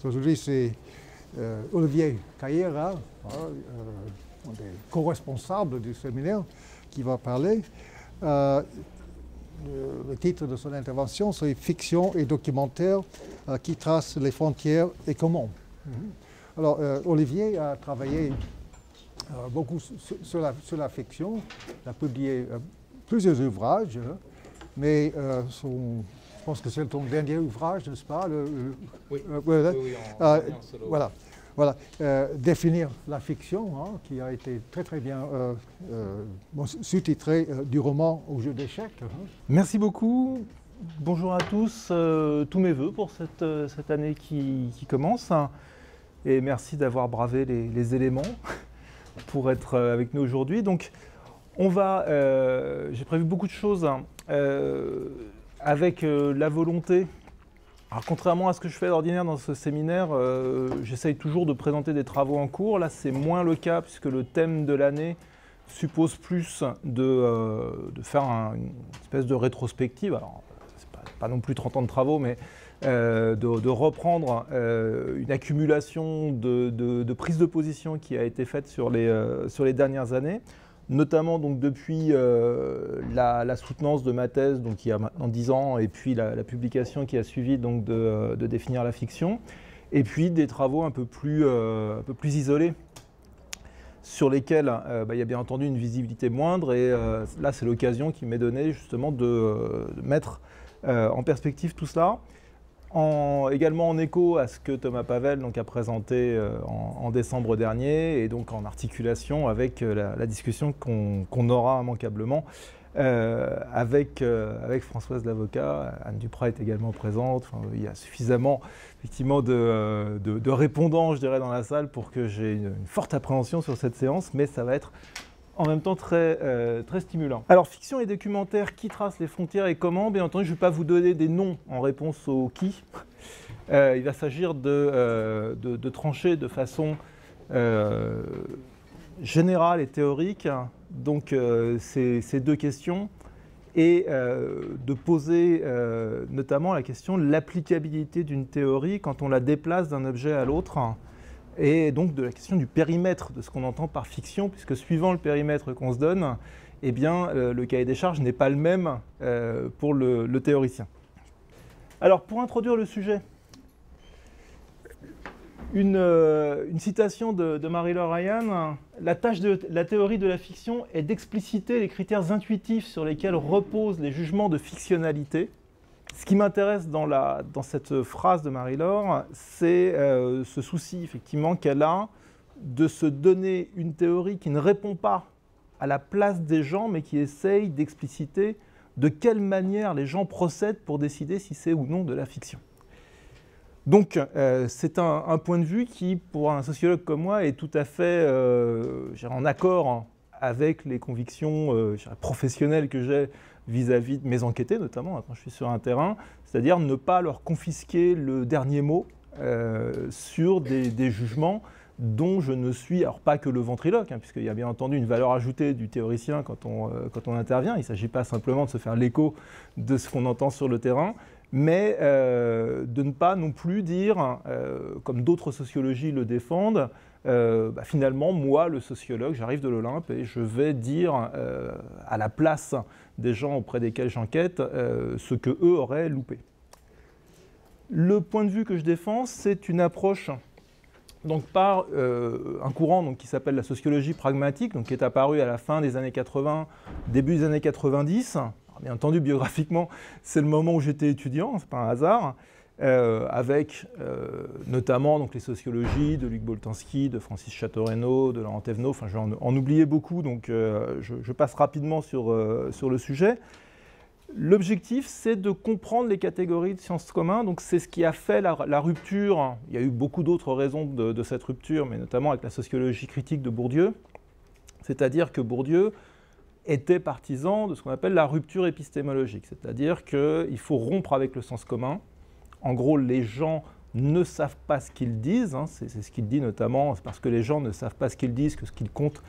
Aujourd'hui, c'est Olivier Caillera, un des co-responsables du séminaire, qui va parler. Le titre de son intervention, c'est « Fiction et documentaire qui tracent les frontières et comment ». Alors, Olivier a travaillé beaucoup sur la fiction, il a publié plusieurs ouvrages, mais je pense que c'est ton dernier ouvrage, n'est-ce pas? Oui, Voilà, Définir la fiction, hein, qui a été très très bien sous-titré du roman au jeu d'échecs. Hein. Merci beaucoup. Bonjour à tous. Tous mes voeux pour cette année qui commence. Et merci d'avoir bravé les éléments pour être avec nous aujourd'hui. Donc, j'ai prévu beaucoup de choses avec la volonté. Alors, contrairement à ce que je fais d'ordinaire dans ce séminaire, j'essaye toujours de présenter des travaux en cours. Là, c'est moins le cas puisque le thème de l'année suppose plus de faire une espèce de rétrospective. Alors, c'est pas non plus 30 ans de travaux, mais de reprendre une accumulation de prises de position qui a été faite sur les dernières années, notamment donc depuis la soutenance de ma thèse, donc il y a maintenant 10 ans, et puis la publication qui a suivi donc de définir la fiction, et puis des travaux un peu plus isolés, sur lesquels il y a bien entendu une visibilité moindre, et là c'est l'occasion qui m'est donnée justement de mettre en perspective tout cela. Également en écho à ce que Thomas Pavel donc, a présenté en décembre dernier, et donc en articulation avec la discussion qu'on aura immanquablement avec Françoise Lavocat. Anne Duprat est également présente. Enfin, il y a suffisamment effectivement de répondants, je dirais, dans la salle pour que j'ai une forte appréhension sur cette séance, mais ça va être en même temps très stimulant. Alors, fiction et documentaire, qui trace les frontières et comment? Bien entendu, je ne vais pas vous donner des noms en réponse au qui. Il va s'agir de trancher de façon générale et théorique donc, ces deux questions, et de poser notamment la question de l'applicabilité d'une théorie quand on la déplace d'un objet à l'autre, et donc de la question du périmètre de ce qu'on entend par fiction, puisque suivant le périmètre qu'on se donne, eh bien, le cahier des charges n'est pas le même pour le théoricien. Alors, pour introduire le sujet, une citation de Marie-Laure Ryan: « La tâche de la théorie de la fiction est d'expliciter les critères intuitifs sur lesquels reposent les jugements de fictionnalité. » Ce qui m'intéresse dans cette phrase de Marie-Laure, c'est ce souci effectivement qu'elle a de se donner une théorie qui ne répond pas à la place des gens, mais qui essaye d'expliciter de quelle manière les gens procèdent pour décider si c'est ou non de la fiction. Donc c'est un point de vue qui, pour un sociologue comme moi, est tout à fait en accord avec les convictions professionnelles que j'ai vis-à-vis de mes enquêtés, notamment quand je suis sur un terrain, c'est-à-dire ne pas leur confisquer le dernier mot sur des jugements dont je ne suis, alors pas que le ventriloque, puisqu'il y a bien entendu une valeur ajoutée du théoricien quand on intervient. Il ne s'agit pas simplement de se faire l'écho de ce qu'on entend sur le terrain, mais de ne pas non plus dire, comme d'autres sociologies le défendent, finalement, moi, le sociologue, j'arrive de l'Olympe et je vais dire à la place des gens auprès desquels j'enquête ce qu'eux auraient loupé. Le point de vue que je défends, c'est une approche donc, par un courant donc, qui s'appelle la sociologie pragmatique, donc, qui est apparu à la fin des années 80, début des années 90. Alors, bien entendu, biographiquement, c'est le moment où j'étais étudiant, c'est pas un hasard. Avec notamment donc, les sociologies de Luc Boltanski, de Francis Chateau-Renaud, de Laurent Thévenot, enfin je vais en oublier beaucoup, donc je passe rapidement sur le sujet. L'objectif, c'est de comprendre les catégories de sciences communes, donc c'est ce qui a fait la rupture. Il y a eu beaucoup d'autres raisons de cette rupture, mais notamment avec la sociologie critique de Bourdieu, c'est-à-dire que Bourdieu était partisan de ce qu'on appelle la rupture épistémologique, c'est-à-dire qu'il faut rompre avec le sens commun. En gros, les gens ne savent pas ce qu'ils disent, c'est ce qu'il dit notamment, c'est parce que les gens ne savent pas ce qu'ils disent que ce qu'ils compte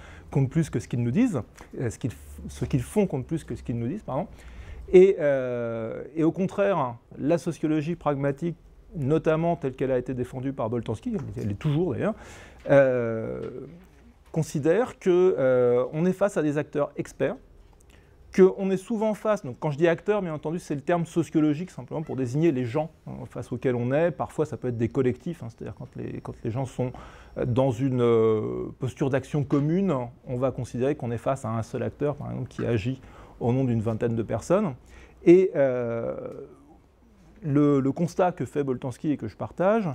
plus que ce qu'ils nous disent, ce qu'ils font compte plus que ce qu'ils nous disent, pardon. Et au contraire, la sociologie pragmatique notamment telle qu'elle a été défendue par Boltanski, elle est toujours d'ailleurs, considère qu'on est face à des acteurs experts, qu'on est souvent face, donc quand je dis acteurs, bien entendu, c'est le terme sociologique simplement pour désigner les gens face auxquels on est. Parfois, ça peut être des collectifs, c'est-à-dire quand les gens sont dans une posture d'action commune, on va considérer qu'on est face à un seul acteur, par exemple, qui agit au nom d'une vingtaine de personnes. Et le constat que fait Boltanski et que je partage,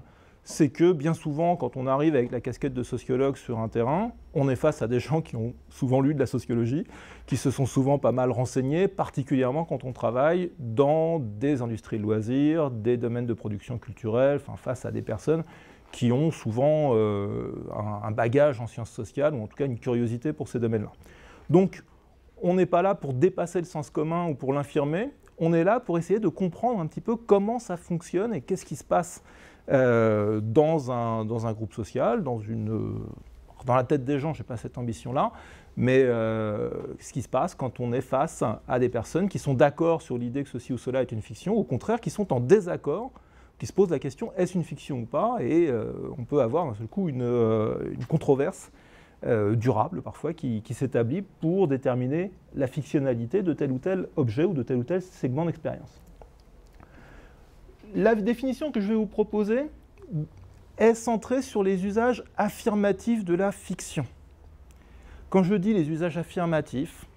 c'est que bien souvent, quand on arrive avec la casquette de sociologue sur un terrain, on est face à des gens qui ont souvent lu de la sociologie, qui se sont souvent pas mal renseignés, particulièrement quand on travaille dans des industries de loisirs, des domaines de production culturelle, enfin, face à des personnes qui ont souvent un bagage en sciences sociales, ou en tout cas une curiosité pour ces domaines-là. Donc, on n'est pas là pour dépasser le sens commun ou pour l'infirmer, on est là pour essayer de comprendre un petit peu comment ça fonctionne et qu'est-ce qui se passe dans un groupe social, dans la tête des gens, je n'ai pas cette ambition-là, mais ce qui se passe quand on est face à des personnes qui sont d'accord sur l'idée que ceci ou cela est une fiction, ou au contraire qui sont en désaccord, qui se posent la question est-ce une fiction ou pas, et on peut avoir d'un seul coup une controverse durable parfois qui s'établit pour déterminer la fictionnalité de tel ou tel objet ou de tel ou tel segment d'expérience. La définition que je vais vous proposer est centrée sur les usages affirmatifs de la fiction. Quand je dis les usages affirmatifs,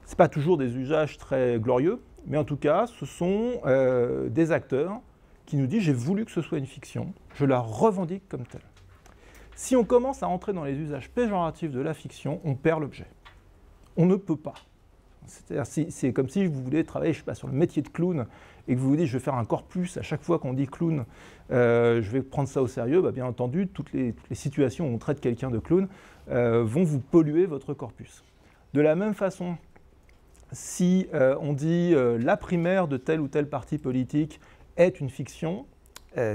ce n'est pas toujours des usages très glorieux, mais en tout cas, ce sont des acteurs qui nous disent « j'ai voulu que ce soit une fiction, je la revendique comme telle ». Si on commence à entrer dans les usages péjoratifs de la fiction, on perd l'objet. On ne peut pas. C'est comme si vous voulez travailler, je sais pas, sur le métier de clown et que vous vous dites je vais faire un corpus à chaque fois qu'on dit clown, je vais prendre ça au sérieux. Bien entendu, toutes les situations où on traite quelqu'un de clown vont vous polluer votre corpus. De la même façon, si on dit la primaire de tel ou tel parti politique est une fiction,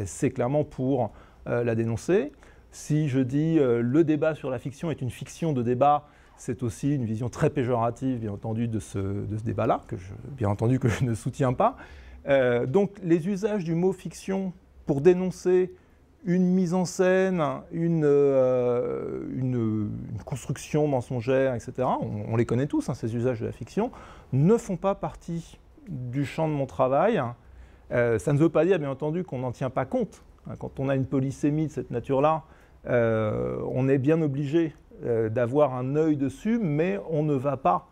c'est clairement pour la dénoncer. Si je dis le débat sur la fiction est une fiction de débat, c'est aussi une vision très péjorative, bien entendu, de ce débat-là, bien entendu que je ne soutiens pas. Donc les usages du mot fiction pour dénoncer une mise en scène, une construction mensongère, etc., on les connaît tous, ces usages de la fiction, ne font pas partie du champ de mon travail. Ça ne veut pas dire, bien entendu, qu'on n'en tient pas compte. Quand on a une polysémie de cette nature-là, on est bien obligé d'avoir un œil dessus, mais on ne va pas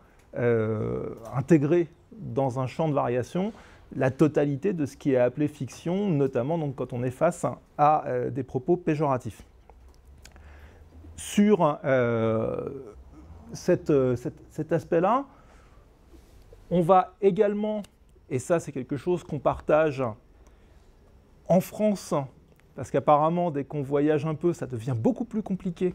intégrer dans un champ de variation la totalité de ce qui est appelé fiction, notamment donc, quand on est face à des propos péjoratifs. Sur cet aspect-là, on va également, et ça c'est quelque chose qu'on partage en France, parce qu'apparemment, dès qu'on voyage un peu, ça devient beaucoup plus compliqué.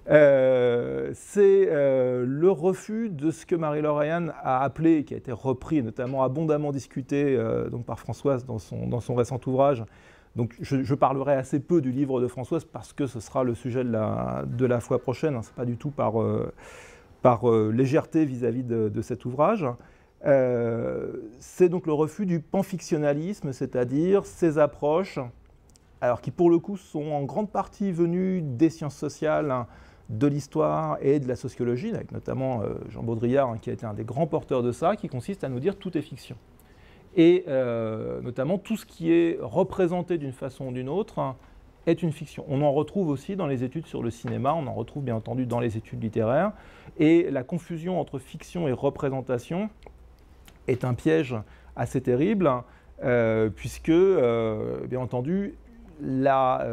C'est le refus de ce que Marie-Laure Ryan a appelé, qui a été repris et notamment abondamment discuté donc par Françoise dans son récent ouvrage. Donc je parlerai assez peu du livre de Françoise parce que ce sera le sujet de la fois prochaine. Ce n'est pas du tout par légèreté vis-à-vis de cet ouvrage. C'est donc le refus du panfictionnalisme, c'est-à-dire ces approches alors qui pour le coup sont en grande partie venues des sciences sociales, de l'histoire et de la sociologie, avec notamment Jean Baudrillard, qui a été un des grands porteurs de ça, qui consiste à nous dire tout est fiction. Et notamment tout ce qui est représenté d'une façon ou d'une autre est une fiction. On en retrouve aussi dans les études sur le cinéma, on en retrouve bien entendu dans les études littéraires, et la confusion entre fiction et représentation est un piège assez terrible, puisque, bien entendu, la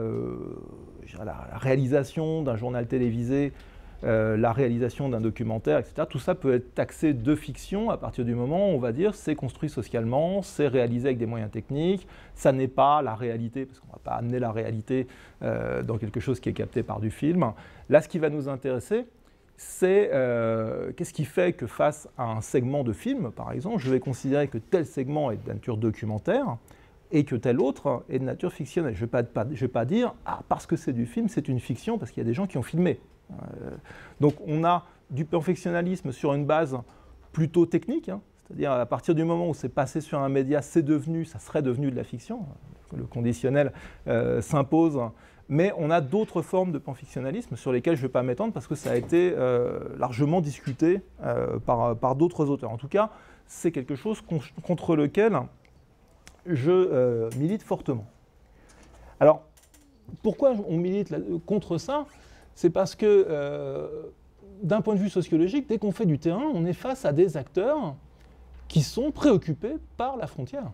réalisation d'un journal télévisé, la réalisation d'un documentaire, etc., tout ça peut être taxé de fiction à partir du moment où on va dire c'est construit socialement, c'est réalisé avec des moyens techniques, ça n'est pas la réalité, parce qu'on ne va pas amener la réalité dans quelque chose qui est capté par du film. Là, ce qui va nous intéresser, c'est qu'est-ce qui fait que face à un segment de film, par exemple, je vais considérer que tel segment est de nature documentaire, et que tel autre est de nature fictionnelle. Je ne vais pas dire « Ah, parce que c'est du film, c'est une fiction, parce qu'il y a des gens qui ont filmé ». Donc on a du perfectionnalisme sur une base plutôt technique, c'est-à-dire à partir du moment où c'est passé sur un média, ça serait devenu de la fiction. le conditionnel s'impose, mais on a d'autres formes de panfictionnalisme sur lesquelles je ne vais pas m'étendre parce que ça a été largement discuté par d'autres auteurs. En tout cas, c'est quelque chose contre lequel je milite fortement. Alors, pourquoi on milite contre ça? C'est parce que, d'un point de vue sociologique, dès qu'on fait du terrain, on est face à des acteurs qui sont préoccupés par la frontière.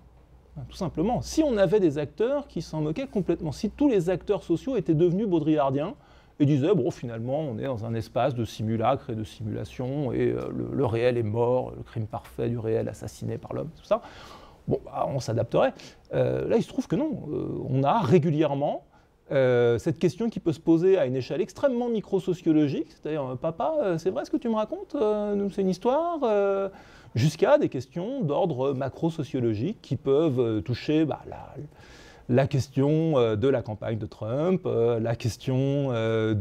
Tout simplement. Si on avait des acteurs qui s'en moquaient complètement, si tous les acteurs sociaux étaient devenus baudrillardiens et disaient, bon, finalement, on est dans un espace de simulacre et de simulation, et le réel est mort, le crime parfait du réel assassiné par l'homme, tout ça, bon, bah, on s'adapterait. Là, il se trouve que non. On a régulièrement cette question qui peut se poser à une échelle extrêmement micro-sociologique, c'est-à-dire, papa, c'est vrai ce que tu me racontes, c'est une histoire jusqu'à des questions d'ordre macro-sociologique qui peuvent toucher la question de la campagne de Trump, la question de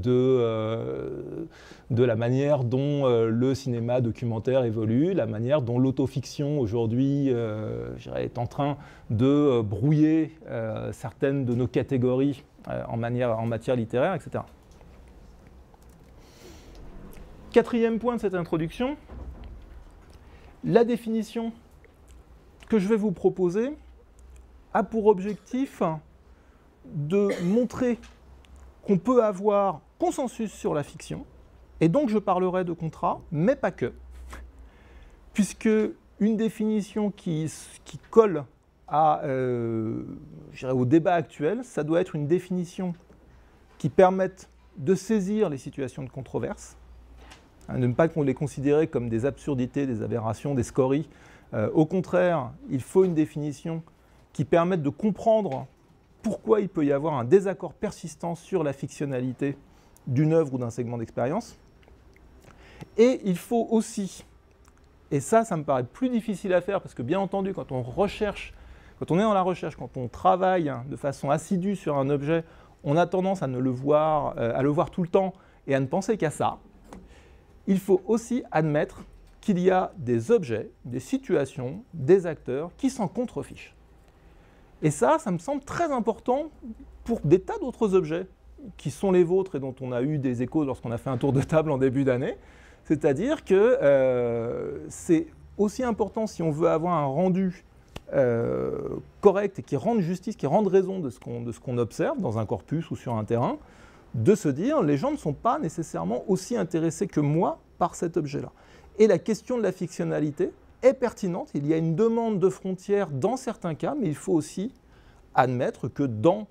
la manière dont le cinéma documentaire évolue, la manière dont l'autofiction aujourd'hui est en train de brouiller certaines de nos catégories en matière littéraire, etc. Quatrième point de cette introduction, la définition que je vais vous proposer a pour objectif de montrer qu'on peut avoir consensus sur la fiction, et donc je parlerai de contrat, mais pas que, puisque une définition qui colle au débat actuel, ça doit être une définition qui permette de saisir les situations de controverse, de ne pas les considérer comme des absurdités, des aberrations, des scories. Au contraire, il faut une définition qui permette de comprendre pourquoi il peut y avoir un désaccord persistant sur la fictionnalité d'une œuvre ou d'un segment d'expérience. Et il faut aussi, et ça me paraît plus difficile à faire, parce que bien entendu, quand on est dans la recherche, quand on travaille de façon assidue sur un objet, on a tendance à le voir tout le temps et à ne penser qu'à ça. Il faut aussi admettre qu'il y a des objets, des situations, des acteurs qui s'en contrefichent. Et ça me semble très important pour des tas d'autres objets qui sont les vôtres et dont on a eu des échos lorsqu'on a fait un tour de table en début d'année. C'est-à-dire que c'est aussi important, si on veut avoir un rendu correct et qui rende justice, qui rende raison de ce qu'on observe dans un corpus ou sur un terrain, de se dire les gens ne sont pas nécessairement aussi intéressés que moi par cet objet-là. Et la question de la fictionnalité est pertinente. Il y a une demande de frontières dans certains cas, mais il faut aussi admettre que dans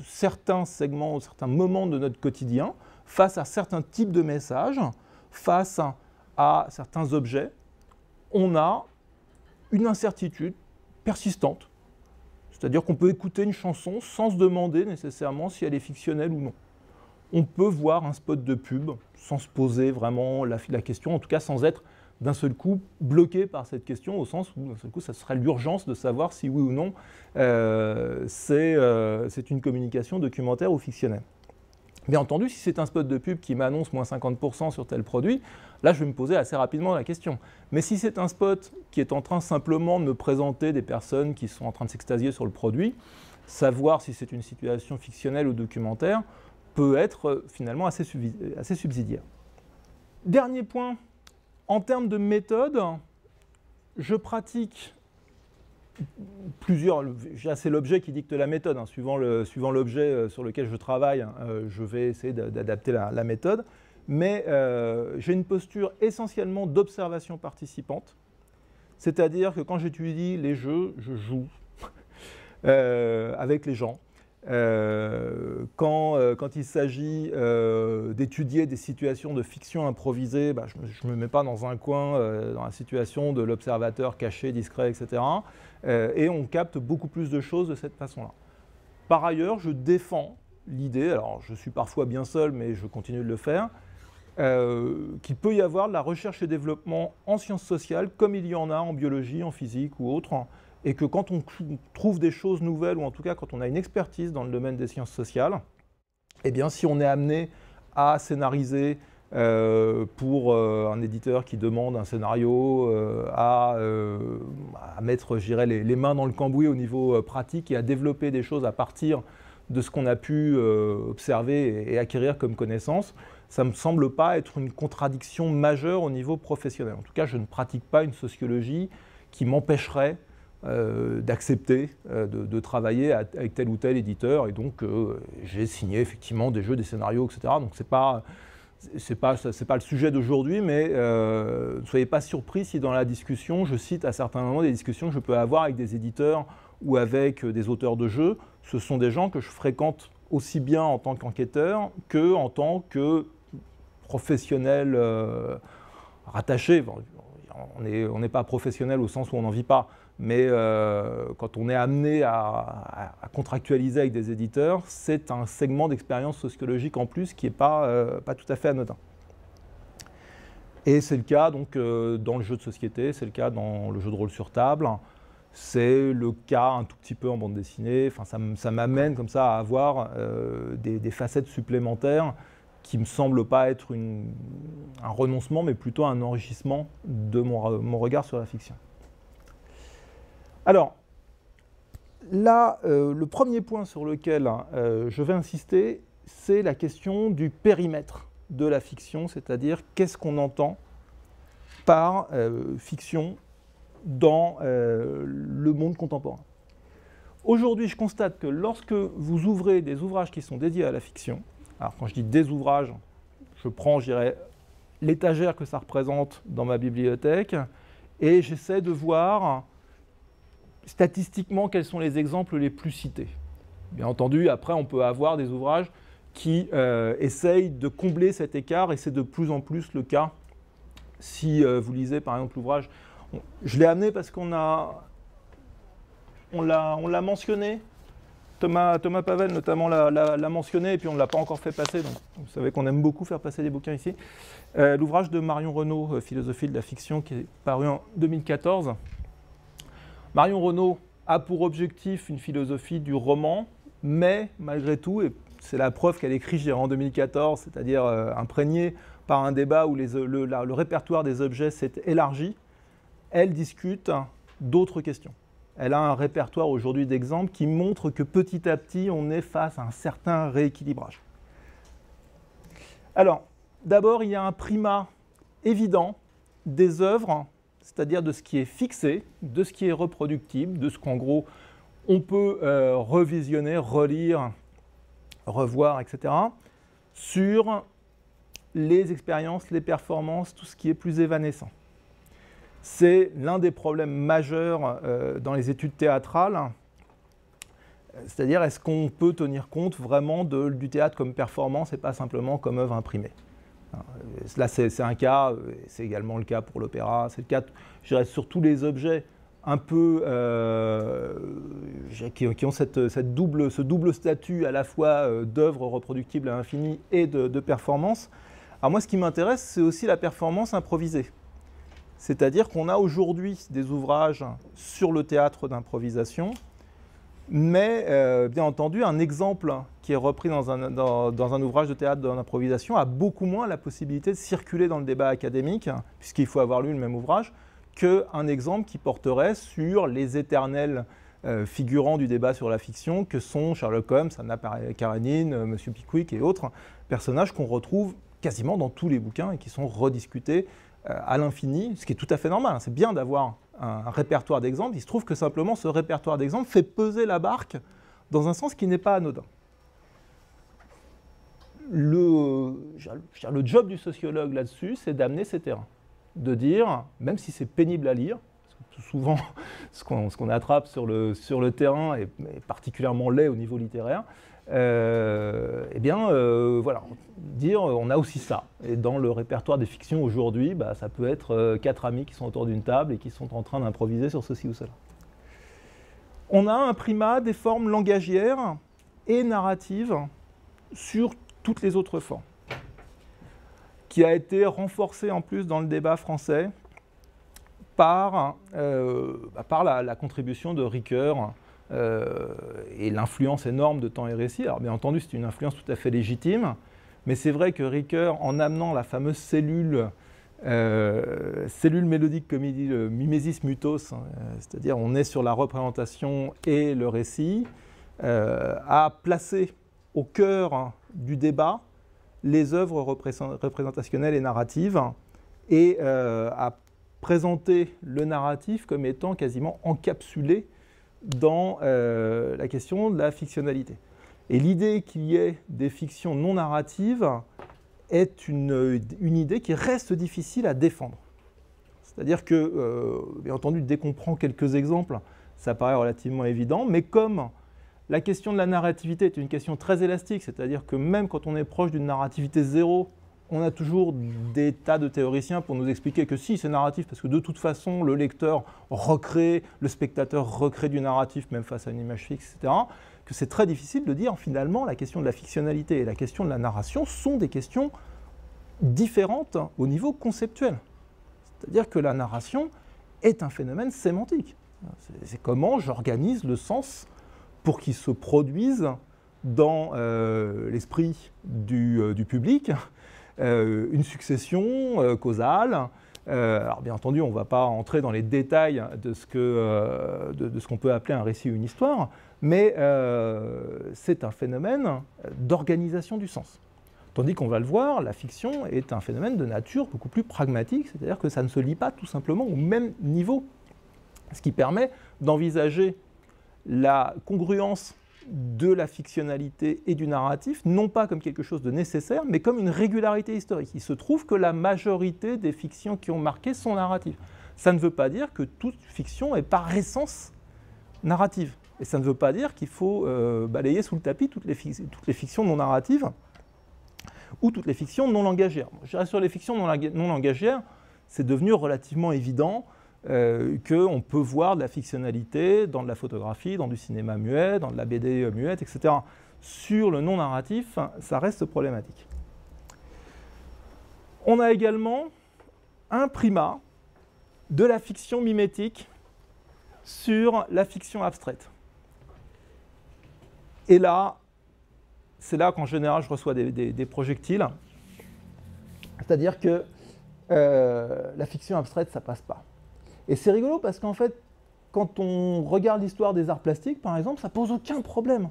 certains segments, certains moments de notre quotidien, face à certains types de messages, face à certains objets, on a une incertitude persistante. C'est-à-dire qu'on peut écouter une chanson sans se demander nécessairement si elle est fictionnelle ou non. On peut voir un spot de pub sans se poser vraiment la question, en tout cas sans être d'un seul coup bloqué par cette question, au sens où d'un seul coup ça serait l'urgence de savoir si oui ou non c'est une communication documentaire ou fictionnelle. Bien entendu, si c'est un spot de pub qui m'annonce moins 50% sur tel produit, là je vais me poser assez rapidement la question. Mais si c'est un spot qui est en train simplement de me présenter des personnes qui sont en train de s'extasier sur le produit, savoir si c'est une situation fictionnelle ou documentaire peut être finalement assez subsidiaire. Dernier point, en termes de méthode, je pratique c'est l'objet qui dicte la méthode. Suivant l'objet sur lequel je travaille, je vais essayer d'adapter la méthode. Mais j'ai une posture essentiellement d'observation participante. C'est-à-dire que quand j'étudie les jeux, je joue avec les gens. Quand il s'agit d'étudier des situations de fiction improvisée, je ne me mets pas dans un coin dans la situation de l'observateur caché, discret, etc. Et on capte beaucoup plus de choses de cette façon-là. Par ailleurs, je défends l'idée, alors je suis parfois bien seul, mais je continue de le faire, qu'il peut y avoir de la recherche et développement en sciences sociales, comme il y en a en biologie, en physique ou autre, et que quand on trouve des choses nouvelles, ou en tout cas quand on a une expertise dans le domaine des sciences sociales, eh bien si on est amené à scénariser pour un éditeur qui demande un scénario à mettre, je dirais, les mains dans le cambouis au niveau pratique et à développer des choses à partir de ce qu'on a pu observer et acquérir comme connaissance, ça ne me semble pas être une contradiction majeure au niveau professionnel. En tout cas, je ne pratique pas une sociologie qui m'empêcherait d'accepter de travailler avec tel ou tel éditeur. Et donc, j'ai signé effectivement des jeux, des scénarios, etc. Donc, c'est pas le sujet d'aujourd'hui, mais ne soyez pas surpris si dans la discussion, je cite à certains moments des discussions que je peux avoir avec des éditeurs ou avec des auteurs de jeux. Ce sont des gens que je fréquente aussi bien en tant qu'enquêteur qu'en tant que professionnel rattaché. Bon, on n'est pas professionnel au sens où on n'en vit pas, mais quand on est amené à contractualiser avec des éditeurs, c'est un segment d'expérience sociologique en plus qui n'est pas tout à fait anodin. Et c'est le cas donc, dans le jeu de société, c'est le cas dans le jeu de rôle sur table, c'est le cas un tout petit peu en bande dessinée. Enfin, ça m'amène comme ça à avoir des facettes supplémentaires qui ne me semblent pas être un renoncement, mais plutôt un enrichissement de mon regard sur la fiction. Alors, là, le premier point sur lequel je vais insister, c'est la question du périmètre de la fiction, c'est-à-dire qu'est-ce qu'on entend par fiction dans le monde contemporain. Aujourd'hui, je constate que lorsque vous ouvrez des ouvrages qui sont dédiés à la fiction, alors quand je dis des ouvrages, je prends, je dirais, l'étagère que ça représente dans ma bibliothèque et j'essaie de voir statistiquement quels sont les exemples les plus cités. Bien entendu, après, on peut avoir des ouvrages qui essayent de combler cet écart et c'est de plus en plus le cas. Si vous lisez par exemple l'ouvrage, je l'ai amené parce qu'on l'a mentionné. Thomas Pavel notamment l'a mentionné et puis on ne l'a pas encore fait passer, donc vous savez qu'on aime beaucoup faire passer des bouquins ici. L'ouvrage de Marion Renaud, Philosophie de la fiction, qui est paru en 2014. Marion Renaud a pour objectif une philosophie du roman, mais malgré tout, et c'est la preuve qu'elle écrit, je dirais, en 2014, c'est-à-dire imprégnée par un débat où le répertoire des objets s'est élargi, elle discute d'autres questions. Elle a un répertoire aujourd'hui d'exemples qui montre que petit à petit, on est face à un certain rééquilibrage. Alors, d'abord, il y a un primat évident des œuvres, c'est-à-dire de ce qui est fixé, de ce qui est reproductible, de ce qu'en gros, on peut revisionner, relire, revoir, etc., sur les expériences, les performances, tout ce qui est plus évanescent. C'est l'un des problèmes majeurs dans les études théâtrales, c'est-à-dire est-ce qu'on peut tenir compte vraiment du théâtre comme performance et pas simplement comme œuvre imprimée. Là, c'est un cas, c'est également le cas pour l'opéra, c'est le cas, je dirais, sur tous les objets un peu qui ont ce double statut à la fois d'œuvre reproductible à l'infini et de performance. Alors moi, ce qui m'intéresse, c'est aussi la performance improvisée. C'est-à-dire qu'on a aujourd'hui des ouvrages sur le théâtre d'improvisation, mais bien entendu, un exemple qui est repris dans un ouvrage de théâtre d'improvisation a beaucoup moins la possibilité de circuler dans le débat académique, puisqu'il faut avoir lu le même ouvrage, qu'un exemple qui porterait sur les éternels figurants du débat sur la fiction, que sont Sherlock Holmes, Anna Karenine, Monsieur Pickwick et autres personnages qu'on retrouve quasiment dans tous les bouquins et qui sont rediscutés à l'infini, ce qui est tout à fait normal. C'est bien d'avoir un répertoire d'exemples. Il se trouve que simplement ce répertoire d'exemples fait peser la barque dans un sens qui n'est pas anodin. Le job du sociologue là-dessus, c'est d'amener ces terrains. De dire, même si c'est pénible à lire, parce que souvent ce qu'on attrape sur le terrain est particulièrement laid au niveau littéraire, eh bien, voilà, dire on a aussi ça. Et dans le répertoire des fictions aujourd'hui, ça peut être 4 amis qui sont autour d'une table et qui sont en train d'improviser sur ceci ou cela. On a un primat des formes langagières et narratives sur toutes les autres formes, qui a été renforcé en plus dans le débat français par la contribution de Ricoeur et l'influence énorme de Temps et Récit. Alors bien entendu, c'est une influence tout à fait légitime, Mais c'est vrai que Ricoeur, en amenant la fameuse cellule mélodique, comme il dit, le mimesis mutos, hein, c'est-à-dire on est sur la représentation et le récit, a placé au cœur du débat les œuvres représentationnelles et narratives et a présenté le narratif comme étant quasiment encapsulé dans la question de la fictionnalité. Et l'idée qu'il y ait des fictions non narratives est une idée qui reste difficile à défendre. C'est-à-dire que, bien entendu, dès qu'on prend quelques exemples, ça paraît relativement évident, mais comme la question de la narrativité est une question très élastique, c'est-à-dire que même quand on est proche d'une narrativité zéro, on a toujours des tas de théoriciens pour nous expliquer que si, c'est narratif, parce que de toute façon, le lecteur recrée, le spectateur recrée du narratif, même face à une image fixe, etc., que c'est très difficile de dire, finalement, la question de la fictionnalité et la question de la narration sont des questions différentes au niveau conceptuel. C'est-à-dire que la narration est un phénomène sémantique. C'est comment j'organise le sens pour qu'il se produise dans l'esprit du public, une succession causale. Alors bien entendu, on ne va pas entrer dans les détails de ce qu'on peut appeler un récit ou une histoire, mais c'est un phénomène d'organisation du sens. Tandis qu'on va le voir, la fiction est un phénomène de nature beaucoup plus pragmatique, c'est-à-dire que ça ne se lit pas tout simplement au même niveau, ce qui permet d'envisager la congruence de la fictionnalité et du narratif, non pas comme quelque chose de nécessaire, mais comme une régularité historique. Il se trouve que la majorité des fictions qui ont marqué sont narratives. Ça ne veut pas dire que toute fiction est par essence narrative. Et ça ne veut pas dire qu'il faut balayer sous le tapis toutes les fictions non narratives ou toutes les fictions non langagières. Je dirais sur les fictions non langagières, c'est devenu relativement évident qu'on peut voir de la fictionnalité dans de la photographie, dans du cinéma muet, dans de la BD muette, etc. Sur le non-narratif, ça reste problématique. On a également un primat de la fiction mimétique sur la fiction abstraite. Et là, c'est là qu'en général je reçois des projectiles. C'est-à-dire que la fiction abstraite, ça passe pas. Et c'est rigolo parce qu'en fait, quand on regarde l'histoire des arts plastiques, par exemple, ça pose aucun problème.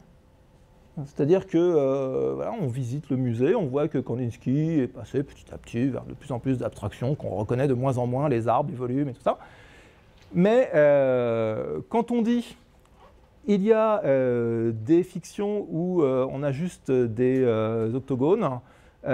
C'est-à-dire que voilà, on visite le musée, on voit que Kandinsky est passé petit à petit vers de plus en plus d'abstractions, qu'on reconnaît de moins en moins les arbres, les volumes et tout ça. Mais quand on dit il y a des fictions où on a juste des octogones, il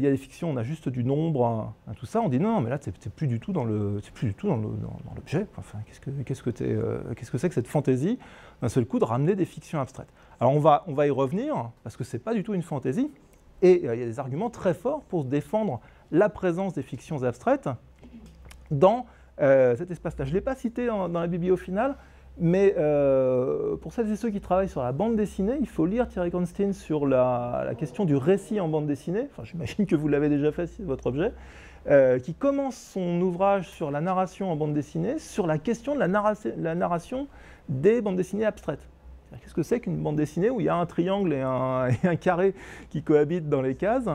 y a des fictions où on a juste du nombre, tout ça, on dit non, mais là, c'est plus du tout dans l'objet. Enfin, qu'est-ce que c'est que cette fantaisie, d'un seul coup, de ramener des fictions abstraites? Alors, on va y revenir, parce que ce n'est pas du tout une fantaisie, et il y a des arguments très forts pour défendre la présence des fictions abstraites dans cet espace-là. Je ne l'ai pas cité dans la biblio finale, mais pour celles et ceux qui travaillent sur la bande dessinée, il faut lire Thierry Kronstein sur la question du récit en bande dessinée. Enfin, j'imagine que vous l'avez déjà fait, si c'est votre objet. Qui commence son ouvrage sur la narration en bande dessinée, sur la question de la narration des bandes dessinées abstraites. Qu'est-ce que c'est qu'une bande dessinée où il y a un triangle et un carré qui cohabitent dans les cases,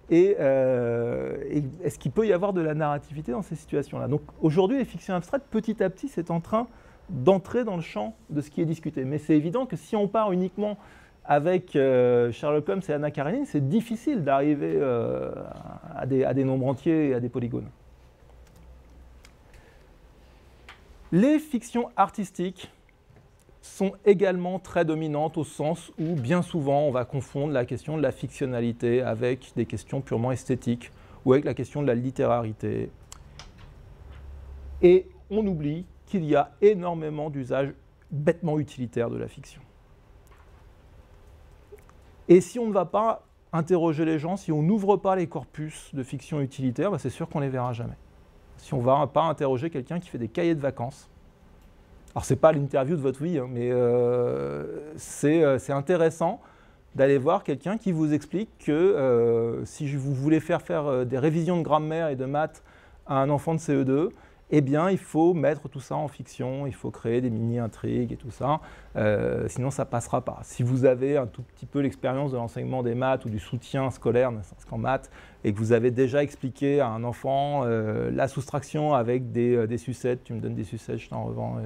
et est-ce qu'il peut y avoir de la narrativité dans ces situations-là? Donc aujourd'hui, les fictions abstraites, petit à petit, c'est en train d'entrer dans le champ de ce qui est discuté. Mais c'est évident que si on part uniquement avec Sherlock Holmes et Anna Karenine, c'est difficile d'arriver à des nombres entiers et à des polygones. Les fictions artistiques sont également très dominantes au sens où, bien souvent, on va confondre la question de la fictionnalité avec des questions purement esthétiques ou avec la question de la littérarité. Et on oublie qu'il y a énormément d'usages bêtement utilitaires de la fiction. Et si on ne va pas interroger les gens, si on n'ouvre pas les corpus de fiction utilitaire, c'est sûr qu'on ne les verra jamais. Si on ne va pas interroger quelqu'un qui fait des cahiers de vacances, alors ce n'est pas l'interview de votre vie, hein, mais c'est intéressant d'aller voir quelqu'un qui vous explique que si vous voulez faire des révisions de grammaire et de maths à un enfant de CE2, eh bien, il faut mettre tout ça en fiction, il faut créer des mini-intrigues et tout ça, sinon ça ne passera pas. Si vous avez un tout petit peu l'expérience de l'enseignement des maths ou du soutien scolaire, ne serait-ce qu'en maths, et que vous avez déjà expliqué à un enfant la soustraction avec des sucettes, tu me donnes des sucettes, je t'en revends.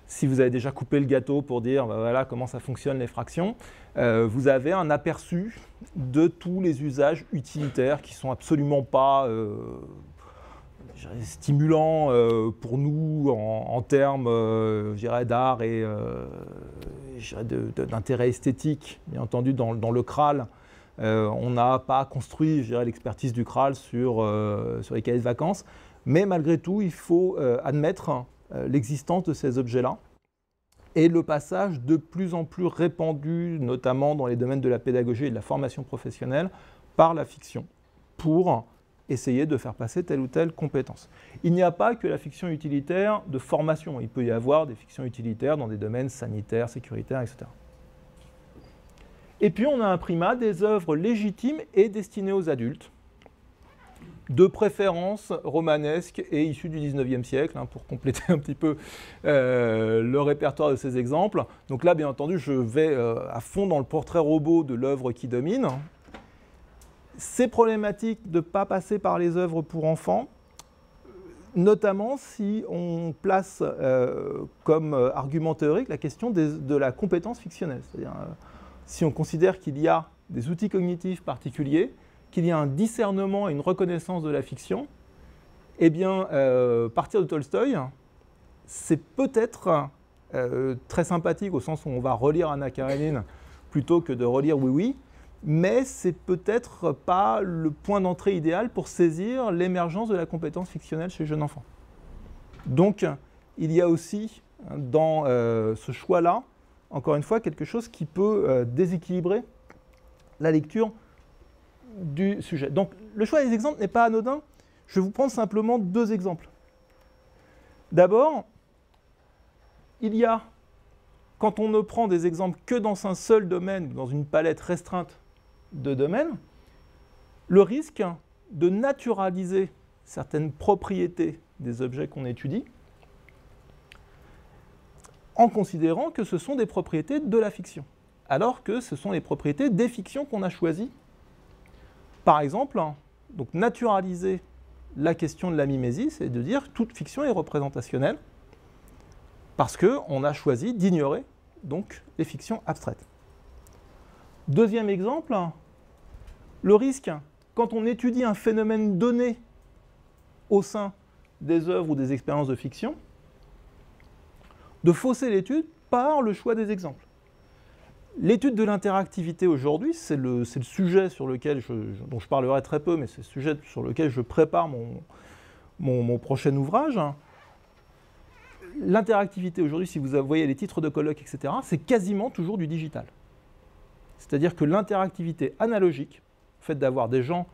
Si vous avez déjà coupé le gâteau pour dire voilà comment ça fonctionne les fractions, vous avez un aperçu de tous les usages utilitaires qui ne sont absolument pas stimulant pour nous en termes d'art et d'intérêt esthétique, bien entendu, dans le CRAL. On n'a pas construit l'expertise du CRAL sur les cahiers de vacances, mais malgré tout, il faut admettre l'existence de ces objets-là et le passage de plus en plus répandu, notamment dans les domaines de la pédagogie et de la formation professionnelle, par la fiction, pour essayer de faire passer telle ou telle compétence. Il n'y a pas que la fiction utilitaire de formation. Il peut y avoir des fictions utilitaires dans des domaines sanitaires, sécuritaires, etc. Et puis on a un primat des œuvres légitimes et destinées aux adultes, de préférence romanesque et issues du XIXe siècle, pour compléter un petit peu le répertoire de ces exemples. Donc là, bien entendu, je vais à fond dans le portrait robot de l'œuvre qui domine. C'est problématique de ne pas passer par les œuvres pour enfants, notamment si on place comme argument théorique la question de la compétence fictionnelle. C'est-à-dire, si on considère qu'il y a des outils cognitifs particuliers, qu'il y a un discernement et une reconnaissance de la fiction, eh bien, partir de Tolstoï, c'est peut-être très sympathique au sens où on va relire Anna Karénine plutôt que de relire Oui Oui, mais c'est peut-être pas le point d'entrée idéal pour saisir l'émergence de la compétence fictionnelle chez le jeune enfant. Donc, il y a aussi dans ce choix-là, encore une fois, quelque chose qui peut déséquilibrer la lecture du sujet. Donc, le choix des exemples n'est pas anodin. Je vais vous prendre simplement deux exemples. D'abord, il y a, quand on ne prend des exemples que dans un seul domaine, dans une palette restreinte de domaines, le risque de naturaliser certaines propriétés des objets qu'on étudie en considérant que ce sont des propriétés de la fiction, alors que ce sont les propriétés des fictions qu'on a choisies. Par exemple, donc naturaliser la question de la mimésis, c'est de dire que toute fiction est représentationnelle parce qu'on a choisi d'ignorer donc les fictions abstraites. Deuxième exemple, le risque, quand on étudie un phénomène donné au sein des œuvres ou des expériences de fiction, de fausser l'étude par le choix des exemples. L'étude de l'interactivité aujourd'hui, c'est le sujet sur lequel dont je parlerai très peu, mais c'est le sujet sur lequel je prépare mon prochain ouvrage. L'interactivité aujourd'hui, si vous voyez les titres de colloques, etc., c'est quasiment toujours du digital. C'est-à-dire que l'interactivité analogique, le fait d'avoir des gens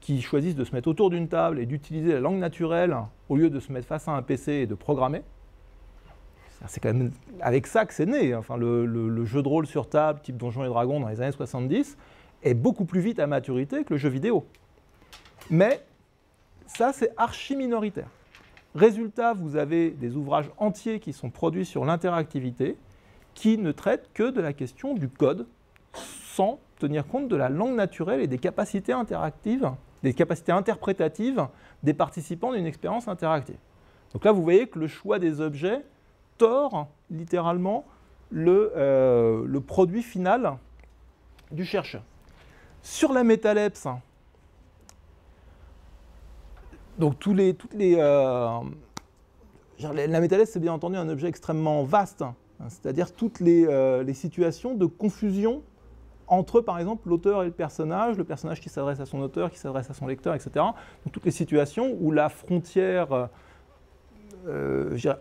qui choisissent de se mettre autour d'une table et d'utiliser la langue naturelle au lieu de se mettre face à un PC et de programmer, c'est quand même avec ça que c'est né. Enfin, le jeu de rôle sur table, type Donjons et Dragons dans les années 70, est beaucoup plus vite à maturité que le jeu vidéo. Mais ça, c'est archi minoritaire. Résultat, vous avez des ouvrages entiers qui sont produits sur l'interactivité qui ne traitent que de la question du code sans tenir compte de la langue naturelle et des capacités interactives, des capacités interprétatives des participants d'une expérience interactive. Donc là, vous voyez que le choix des objets tord littéralement le produit final du chercheur. Sur la métalepse, donc la métalepse, c'est bien entendu un objet extrêmement vaste, c'est-à-dire toutes les situations de confusion entre, par exemple, l'auteur et le personnage qui s'adresse à son auteur, qui s'adresse à son lecteur, etc. Donc toutes les situations où la frontière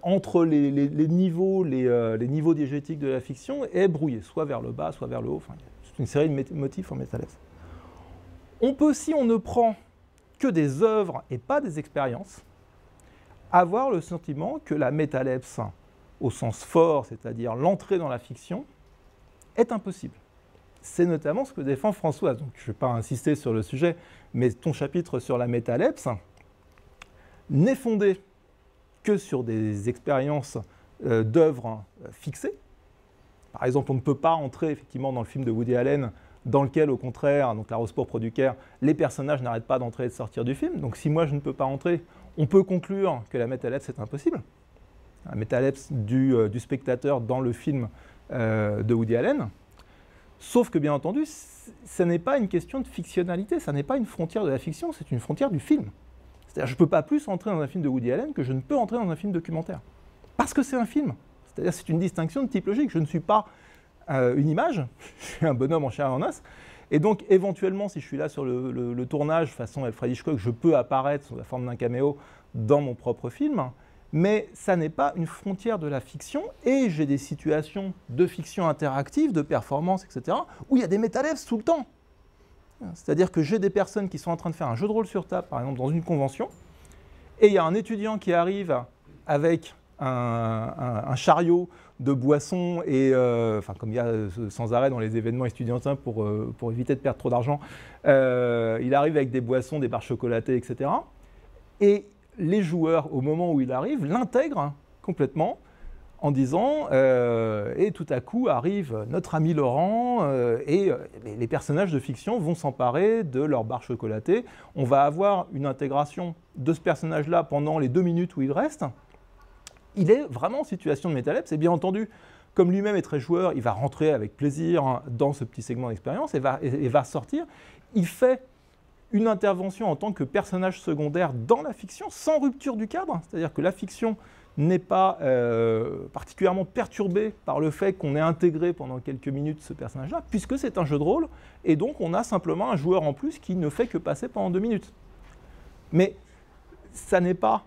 entre les niveaux diégétiques de la fiction est brouillée, soit vers le bas, soit vers le haut. Enfin, c'est une série de motifs en métalepse. On peut, si on ne prend que des œuvres et pas des expériences, avoir le sentiment que la métalepse, au sens fort, c'est-à-dire l'entrée dans la fiction, est impossible. C'est notamment ce que défend Françoise. Donc, je ne vais pas insister sur le sujet, mais ton chapitre sur la métalepse n'est fondé que sur des expériences d'œuvres fixées. Par exemple, on ne peut pas entrer effectivement dans le film de Woody Allen, dans lequel, au contraire, donc La Rose pourpre du Caire, les personnages n'arrêtent pas d'entrer et de sortir du film. Donc si moi je ne peux pas entrer, on peut conclure que la métalepse est impossible. La métalepse du spectateur dans le film de Woody Allen. Sauf que, bien entendu, ce n'est pas une question de fictionnalité, ça n'est pas une frontière de la fiction, c'est une frontière du film. C'est-à-dire je ne peux pas plus entrer dans un film de Woody Allen que je ne peux entrer dans un film documentaire. Parce que c'est un film. C'est-à-dire c'est une distinction de type logique. Je ne suis pas une image, je suis un bonhomme en chair et en os. Et donc, éventuellement, si je suis là sur le tournage, façon Alfred Hitchcock, je peux apparaître sous la forme d'un caméo dans mon propre film. Mais ça n'est pas une frontière de la fiction, et j'ai des situations de fiction interactive, de performance, etc., où il y a des métalepses tout le temps. C'est-à-dire que j'ai des personnes qui sont en train de faire un jeu de rôle sur table, par exemple dans une convention, et il y a un étudiant qui arrive avec un chariot de boissons, et comme il y a sans arrêt dans les événements estudiantins pour éviter de perdre trop d'argent, il arrive avec des boissons, des barres chocolatées, etc., et les joueurs, au moment où il arrive, l'intègrent complètement en disant et tout à coup arrive notre ami Laurent et les personnages de fiction vont s'emparer de leur barre chocolatée. On va avoir une intégration de ce personnage-là pendant les 2 minutes où il reste. Il est vraiment en situation de métalepse et bien entendu, comme lui-même est très joueur, il va rentrer avec plaisir dans ce petit segment d'expérience et va sortir. Il fait une intervention en tant que personnage secondaire dans la fiction, sans rupture du cadre, c'est-à-dire que la fiction n'est pas particulièrement perturbée par le fait qu'on ait intégré pendant quelques minutes ce personnage-là, puisque c'est un jeu de rôle, et donc on a simplement un joueur en plus qui ne fait que passer pendant 2 minutes. Mais ça n'est pas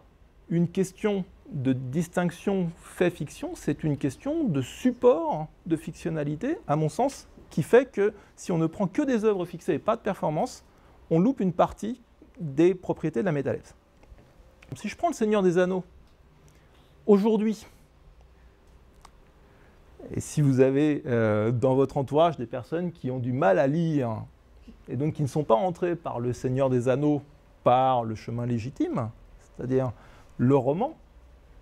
une question de distinction fait-fiction, c'est une question de support de fictionnalité, à mon sens, qui fait que si on ne prend que des œuvres fixées et pas de performance, on loupe une partie des propriétés de la métalepse. Si je prends le Seigneur des Anneaux, aujourd'hui, et si vous avez dans votre entourage des personnes qui ont du mal à lire, et donc qui ne sont pas entrées par le Seigneur des Anneaux par le chemin légitime, c'est-à-dire le roman,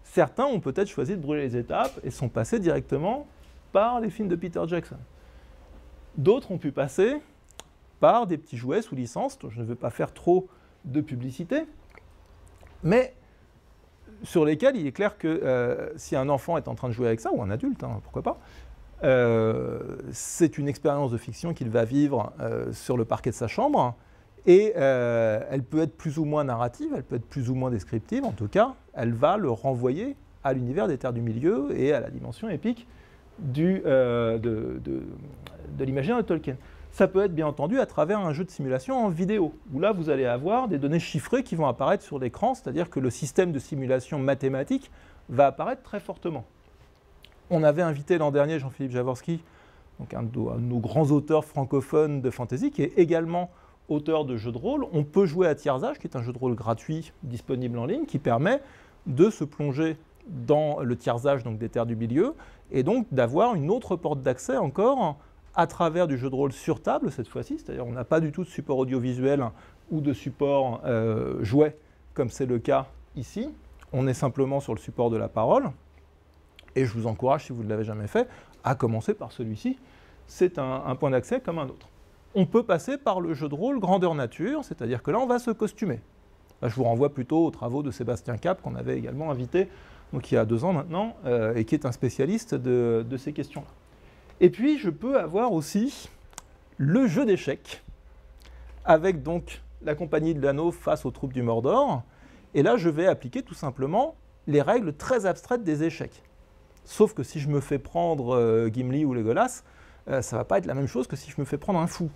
certains ont peut-être choisi de brûler les étapes et sont passés directement par les films de Peter Jackson. D'autres ont pu passer par des petits jouets sous licence, dont je ne veux pas faire trop de publicité, mais sur lesquels il est clair que si un enfant est en train de jouer avec ça, ou un adulte, pourquoi pas, c'est une expérience de fiction qu'il va vivre sur le parquet de sa chambre, et elle peut être plus ou moins narrative, elle peut être plus ou moins descriptive, en tout cas, elle va le renvoyer à l'univers des Terres du Milieu et à la dimension épique de l'imaginaire de Tolkien. Ça peut être bien entendu à travers un jeu de simulation en vidéo, où là vous allez avoir des données chiffrées qui vont apparaître sur l'écran, c'est-à-dire que le système de simulation mathématique va apparaître très fortement. On avait invité l'an dernier Jean-Philippe Jaworski, donc un de nos grands auteurs francophones de fantasy, qui est également auteur de jeux de rôle. On peut jouer à Tiersage, qui est un jeu de rôle gratuit disponible en ligne, qui permet de se plonger dans le tiersage donc des Terres du Milieu, et donc d'avoir une autre porte d'accès encore à travers du jeu de rôle sur table cette fois-ci, c'est-à-dire on n'a pas du tout de support audiovisuel ou de support jouet, comme c'est le cas ici. On est simplement sur le support de la parole, et je vous encourage, si vous ne l'avez jamais fait, à commencer par celui-ci. C'est un point d'accès comme un autre. On peut passer par le jeu de rôle grandeur nature, c'est-à-dire que là on va se costumer. Là, je vous renvoie plutôt aux travaux de Sébastien Cap, qu'on avait également invité donc il y a 2 ans maintenant, et qui est un spécialiste de ces questions-là. Et puis, je peux avoir aussi le jeu d'échecs, avec donc la compagnie de l'anneau face aux troupes du Mordor. Et là, je vais appliquer tout simplement les règles très abstraites des échecs. Sauf que si je me fais prendre Gimli ou Legolas, ça ne va pas être la même chose que si je me fais prendre un fou.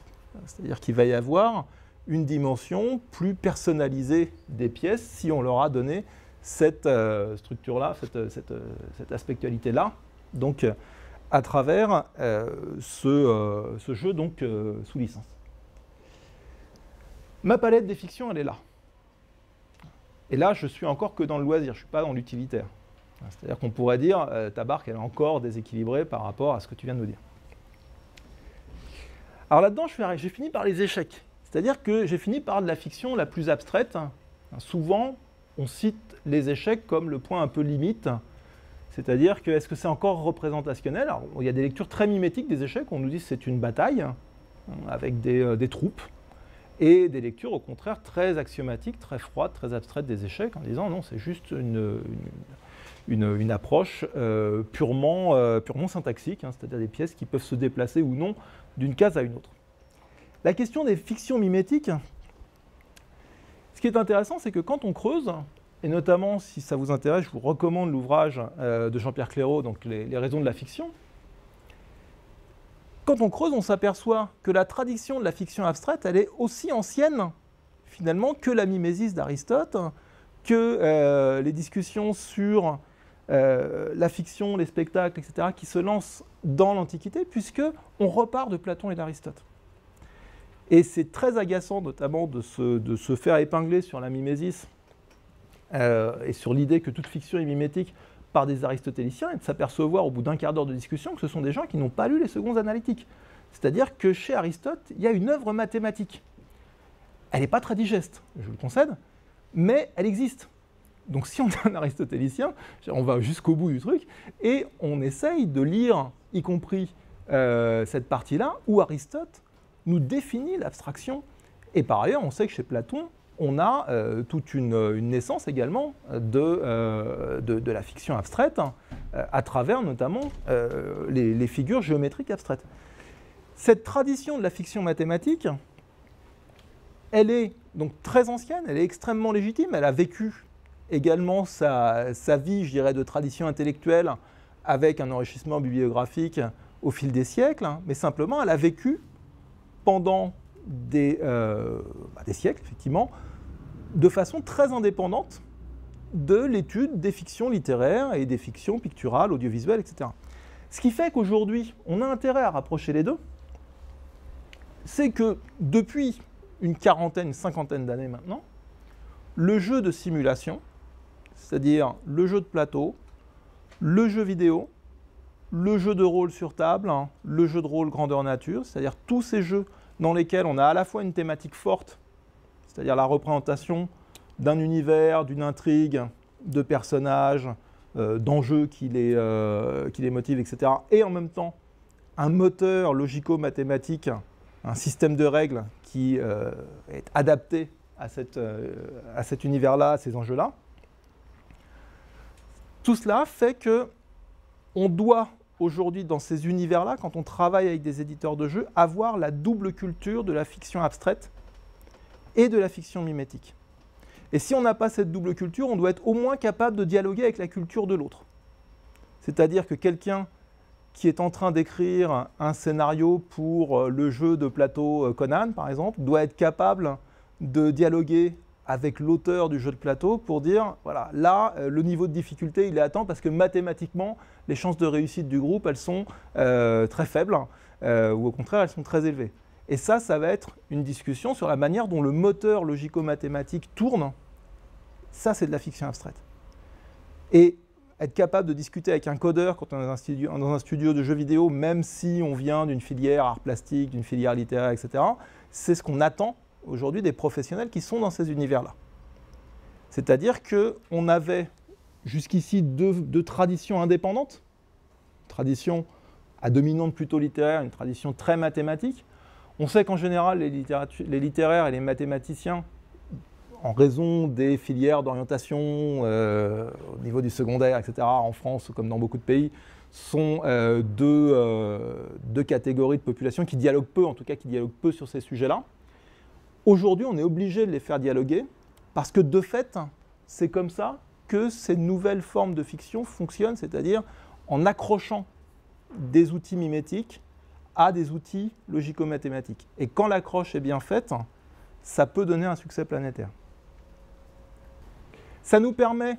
C'est-à-dire qu'il va y avoir une dimension plus personnalisée des pièces si on leur a donné cette structure-là, cette aspectualité-là. Donc, à travers ce jeu donc, sous licence. Ma palette des fictions, elle est là. Et là, je suis encore que dans le loisir, je ne suis pas dans l'utilitaire. C'est-à-dire qu'on pourrait dire, ta barque, elle est encore déséquilibrée par rapport à ce que tu viens de nous dire. Alors là-dedans, j'ai fini par les échecs. C'est-à-dire que j'ai fini par de la fiction la plus abstraite. Souvent, on cite les échecs comme le point un peu limite. C'est-à-dire que est-ce que c'est encore représentationnel? Alors, il y a des lectures très mimétiques des échecs, on nous dit que c'est une bataille avec des troupes, et des lectures au contraire très axiomatiques, très froides, très abstraites des échecs, en disant non, c'est juste une approche purement syntaxique, c'est-à-dire des pièces qui peuvent se déplacer ou non d'une case à une autre. La question des fictions mimétiques, ce qui est intéressant, c'est que quand on creuse, et notamment si ça vous intéresse, je vous recommande l'ouvrage de Jean-Pierre Clairaut, donc les raisons de la fiction. Quand on creuse, on s'aperçoit que la tradition de la fiction abstraite, elle est aussi ancienne, finalement, que la mimésis d'Aristote, que les discussions sur la fiction, les spectacles, etc., qui se lancent dans l'Antiquité, puisqu'on repart de Platon et d'Aristote. Et c'est très agaçant, notamment, de se faire épingler sur la mimésis et sur l'idée que toute fiction est mimétique par des aristotéliciens, et de s'apercevoir au bout d'un quart d'heure de discussion que ce sont des gens qui n'ont pas lu les secondes analytiques. C'est-à-dire que chez Aristote, il y a une œuvre mathématique. Elle n'est pas très digeste, je le concède, mais elle existe. Donc si on est un aristotélicien, on va jusqu'au bout du truc, et on essaye de lire, y compris cette partie-là, où Aristote nous définit l'abstraction. Et par ailleurs, on sait que chez Platon, on a toute une naissance également de la fiction abstraite, à travers notamment les figures géométriques abstraites. Cette tradition de la fiction mathématique, elle est donc très ancienne, elle est extrêmement légitime, elle a vécu également sa vie, je dirais, de tradition intellectuelle avec un enrichissement bibliographique au fil des siècles, mais simplement elle a vécu pendant des siècles, effectivement, de façon très indépendante de l'étude des fictions littéraires et des fictions picturales, audiovisuelles, etc. Ce qui fait qu'aujourd'hui, on a intérêt à rapprocher les deux, c'est que depuis une quarantaine, une cinquantaine d'années maintenant, le jeu de simulation, c'est-à-dire le jeu de plateau, le jeu vidéo, le jeu de rôle sur table, le jeu de rôle grandeur nature, c'est-à-dire tous ces jeux dans lesquels on a à la fois une thématique forte, c'est-à-dire la représentation d'un univers, d'une intrigue, de personnages, d'enjeux qui les motivent, etc. Et en même temps, un moteur logico-mathématique, un système de règles qui est adapté à cet univers-là, à ces enjeux-là. Tout cela fait qu'on doit aujourd'hui, dans ces univers-là, quand on travaille avec des éditeurs de jeux, avoir la double culture de la fiction abstraite et de la fiction mimétique. Et si on n'a pas cette double culture, on doit être au moins capable de dialoguer avec la culture de l'autre. C'est-à-dire que quelqu'un qui est en train d'écrire un scénario pour le jeu de plateau Conan, par exemple, doit être capable de dialoguer avec l'auteur du jeu de plateau pour dire, voilà, là, le niveau de difficulté, il est à temps parce que mathématiquement, les chances de réussite du groupe, elles sont très faibles, ou au contraire, elles sont très élevées. Et ça va être une discussion sur la manière dont le moteur logico-mathématique tourne. Ça, c'est de la fiction abstraite. Et être capable de discuter avec un codeur quand on est dans un studio de jeux vidéo, même si on vient d'une filière art plastique, d'une filière littéraire, etc., c'est ce qu'on attend aujourd'hui des professionnels qui sont dans ces univers-là. C'est-à-dire qu'on avait jusqu'ici deux traditions indépendantes, une tradition à dominante plutôt littéraire, une tradition très mathématique. On sait qu'en général, les littéraires et les mathématiciens, en raison des filières d'orientation au niveau du secondaire, etc., en France comme dans beaucoup de pays, sont deux catégories de population qui dialoguent peu, en tout cas qui dialoguent peu sur ces sujets-là. Aujourd'hui, on est obligé de les faire dialoguer parce que de fait, c'est comme ça que ces nouvelles formes de fiction fonctionnent, c'est-à-dire en accrochant des outils mimétiques à des outils logico-mathématiques. Et quand l'accroche est bien faite, ça peut donner un succès planétaire. Ça nous permet,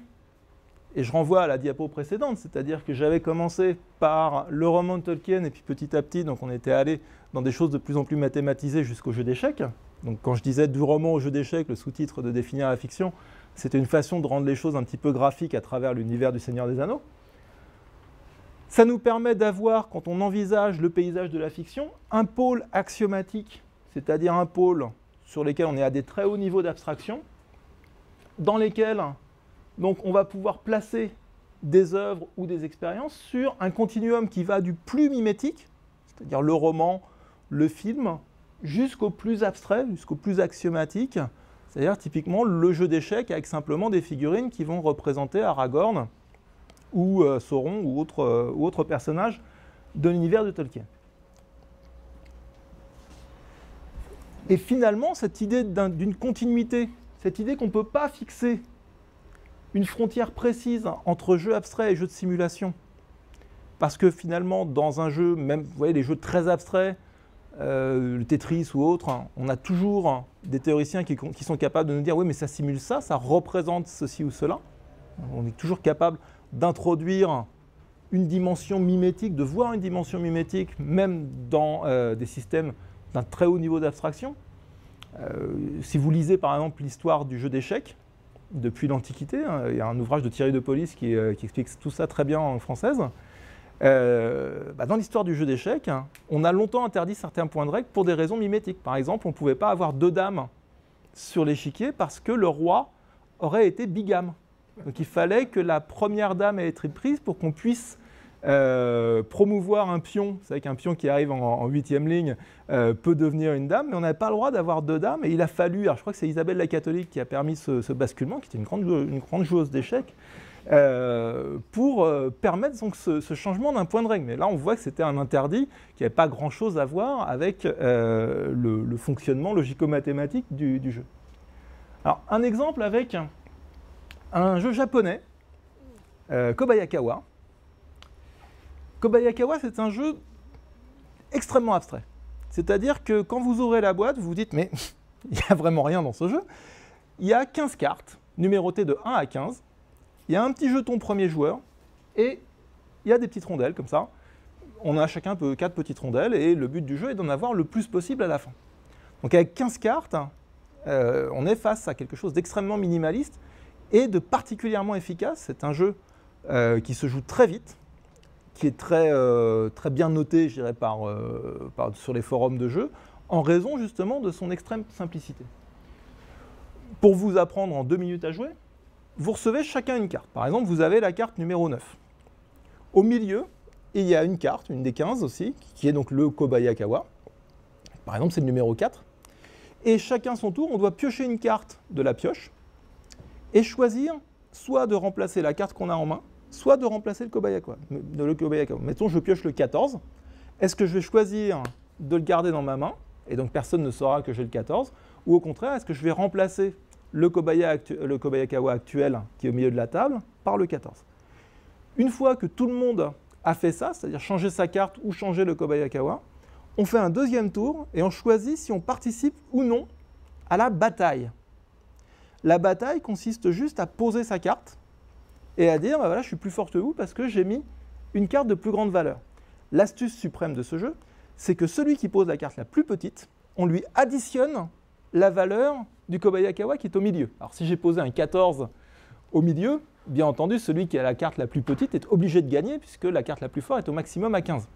et je renvoie à la diapo précédente, c'est-à-dire que j'avais commencé par le roman de Tolkien, et puis petit à petit, donc on était allé dans des choses de plus en plus mathématisées jusqu'au jeu d'échecs. Donc quand je disais du roman au jeu d'échecs, le sous-titre de définir la fiction, c'était une façon de rendre les choses un petit peu graphiques à travers l'univers du Seigneur des Anneaux. Ça nous permet d'avoir, quand on envisage le paysage de la fiction, un pôle axiomatique, c'est-à-dire un pôle sur lequel on est à des très hauts niveaux d'abstraction, dans lesquels Donc on va pouvoir placer des œuvres ou des expériences sur un continuum qui va du plus mimétique, c'est-à-dire le roman, le film, jusqu'au plus abstrait, jusqu'au plus axiomatique, c'est-à-dire typiquement le jeu d'échecs avec simplement des figurines qui vont représenter Aragorn ou Sauron ou autre personnage de l'univers de Tolkien. Et finalement, cette idée d'une continuité, cette idée qu'on ne peut pas fixer une frontière précise entre jeu abstrait et jeu de simulation, parce que finalement, dans un jeu, même vous voyez, les jeux très abstraits, le Tetris ou autre, hein, on a toujours des théoriciens qui sont capables de nous dire « oui, mais ça simule ça, ça représente ceci ou cela ». On est toujours capable d'introduire une dimension mimétique, de voir une dimension mimétique, même dans des systèmes d'un très haut niveau d'abstraction. Si vous lisez par exemple l'histoire du jeu d'échecs, depuis l'Antiquité, hein, il y a un ouvrage de Thierry de Police qui explique tout ça très bien en française. Dans l'histoire du jeu d'échecs, hein, on a longtemps interdit certains points de règle pour des raisons mimétiques. Par exemple, on ne pouvait pas avoir 2 dames sur l'échiquier parce que le roi aurait été bigame. Donc il fallait que la première dame ait été prise pour qu'on puisse promouvoir un pion. Vous savez qu'un pion qui arrive en 8e ligne peut devenir une dame, mais on n'avait pas le droit d'avoir 2 dames. Et il a fallu, alors je crois que c'est Isabelle la Catholique qui a permis ce basculement, qui était une grande joueuse d'échecs, pour permettre donc ce changement d'un point de règle. Mais là, on voit que c'était un interdit qui n'avait pas grand-chose à voir avec le fonctionnement logico-mathématique du jeu. Alors, un exemple avec un jeu japonais, Kobayakawa. Kobayakawa, c'est un jeu extrêmement abstrait. C'est-à-dire que quand vous ouvrez la boîte, vous vous dites « mais il n'y a vraiment rien dans ce jeu ». Il y a 15 cartes, numérotées de 1 à 15. Il y a un petit jeton premier joueur et il y a des petites rondelles comme ça. On a chacun 4 petites rondelles et le but du jeu est d'en avoir le plus possible à la fin. Donc avec 15 cartes, on est face à quelque chose d'extrêmement minimaliste et de particulièrement efficace. C'est un jeu qui se joue très vite, qui est très bien noté, je dirais, sur les forums de jeu, en raison justement de son extrême simplicité. Pour vous apprendre en 2 minutes à jouer, vous recevez chacun une carte. Par exemple, vous avez la carte numéro 9. Au milieu, il y a une carte, une des 15 aussi, qui est donc le Kobayakawa. Par exemple, c'est le numéro 4. Et chacun son tour, on doit piocher une carte de la pioche et choisir soit de remplacer la carte qu'on a en main, soit de remplacer le Kobayakawa. Mettons, je pioche le 14. Est-ce que je vais choisir de le garder dans ma main, et donc personne ne saura que j'ai le 14, ou au contraire, est-ce que je vais remplacer le Kobayakawa actuel, qui est au milieu de la table, par le 14. Une fois que tout le monde a fait ça, c'est-à-dire changer sa carte ou changer le Kobayakawa, on fait un deuxième tour et on choisit si on participe ou non à la bataille. La bataille consiste juste à poser sa carte et à dire, voilà, je suis plus fort que vous parce que j'ai mis une carte de plus grande valeur. L'astuce suprême de ce jeu, c'est que celui qui pose la carte la plus petite, on lui additionne la valeur du Kobayakawa qui est au milieu. Alors si j'ai posé un 14 au milieu, bien entendu, celui qui a la carte la plus petite est obligé de gagner puisque la carte la plus forte est au maximum à 15.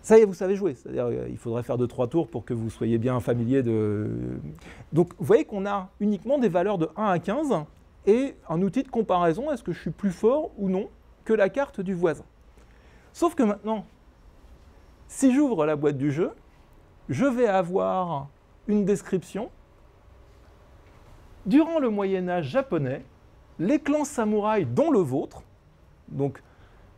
Ça y est, vous savez jouer. C'est-à-dire il faudrait faire 2-3 tours pour que vous soyez bien familier de... Donc vous voyez qu'on a uniquement des valeurs de 1 à 15 et un outil de comparaison, est-ce que je suis plus fort ou non que la carte du voisin. Sauf que maintenant, si j'ouvre la boîte du jeu, je vais avoir une description. Durant le Moyen-Âge japonais, les clans samouraïs, dont le vôtre, donc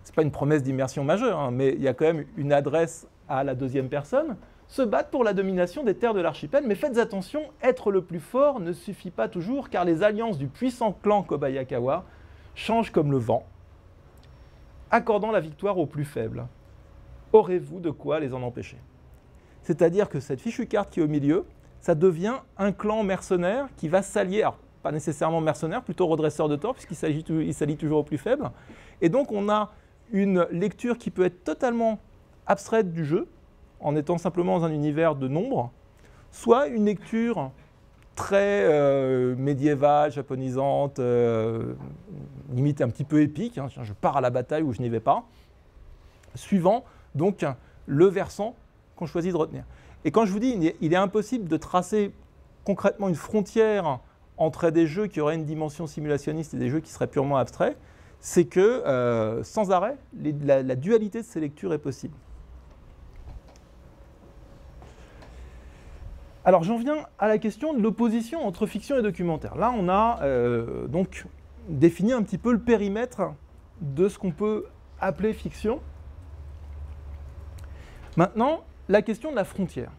ce n'est pas une promesse d'immersion majeure, hein, mais il y a quand même une adresse à la deuxième personne, se battent pour la domination des terres de l'archipel. Mais faites attention, être le plus fort ne suffit pas toujours, car les alliances du puissant clan Kobayakawa changent comme le vent, accordant la victoire aux plus faibles. Aurez-vous de quoi les en empêcher? C'est-à-dire que cette fichue carte qui est au milieu, ça devient un clan mercenaire qui va s'allier, alors pas nécessairement mercenaire, plutôt redresseur de tort, puisqu'il s'allie toujours aux plus faibles. Et donc on a une lecture qui peut être totalement abstraite du jeu, en étant simplement dans un univers de nombres, soit une lecture très médiévale, japonisante, limite un petit peu épique, hein, je pars à la bataille ou je n'y vais pas, suivant donc le versant qu'on choisit de retenir. Et quand je vous dis il est impossible de tracer concrètement une frontière entre des jeux qui auraient une dimension simulationniste et des jeux qui seraient purement abstraits, c'est que, sans arrêt, la dualité de ces lectures est possible. Alors j'en viens à la question de l'opposition entre fiction et documentaire. Là, on a donc défini un petit peu le périmètre de ce qu'on peut appeler fiction. Maintenant, la question de la frontière.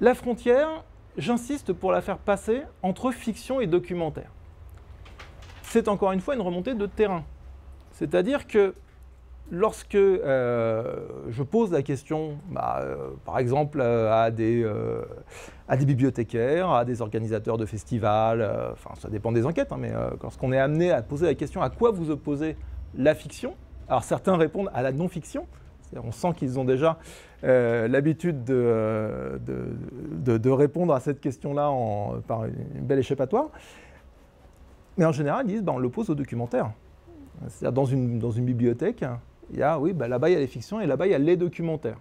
La frontière, j'insiste pour la faire passer entre fiction et documentaire. C'est encore une fois une remontée de terrain. C'est-à-dire que lorsque je pose la question, par exemple, à des bibliothécaires, à des organisateurs de festivals, enfin ça dépend des enquêtes, hein, mais lorsqu'on est amené à poser la question à quoi vous opposez la fiction, alors certains répondent à la non-fiction, on sent qu'ils ont déjà l'habitude de répondre à cette question-là par une belle échappatoire, mais en général ils disent on l'oppose au documentaire. C'est-à-dire dans une bibliothèque, il y a, là-bas il y a les fictions et là-bas il y a les documentaires,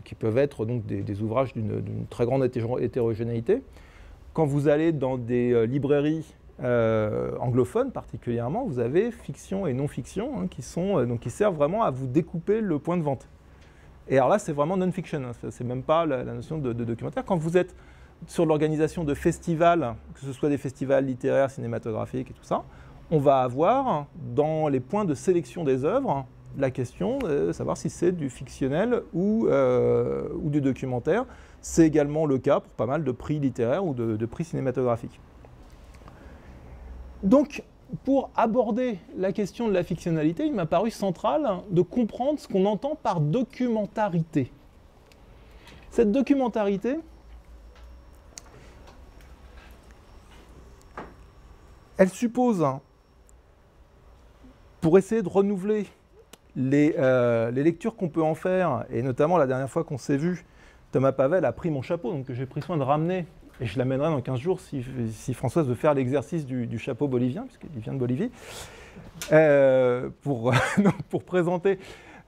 qui peuvent être donc des ouvrages d'une très grande hétérogénéité. Quand vous allez dans des librairies anglophones particulièrement, vous avez fiction et non-fiction qui servent vraiment à vous découper le point de vente. Et alors là, c'est vraiment non-fiction, c'est même pas la notion de documentaire. Quand vous êtes sur l'organisation de festivals, que ce soit des festivals littéraires, cinématographiques et tout ça, on va avoir dans les points de sélection des œuvres la question de savoir si c'est du fictionnel ou du documentaire. C'est également le cas pour pas mal de prix littéraires ou de prix cinématographiques. Donc, pour aborder la question de la fictionnalité, il m'a paru central de comprendre ce qu'on entend par documentarité. Cette documentarité, elle suppose, pour essayer de renouveler les lectures qu'on peut en faire, et notamment la dernière fois qu'on s'est vu, Thomas Pavel a pris mon chapeau, donc que j'ai pris soin de ramener, et je l'amènerai dans 15 jours si Françoise veut faire l'exercice du chapeau bolivien, puisqu'il vient de Bolivie, pour présenter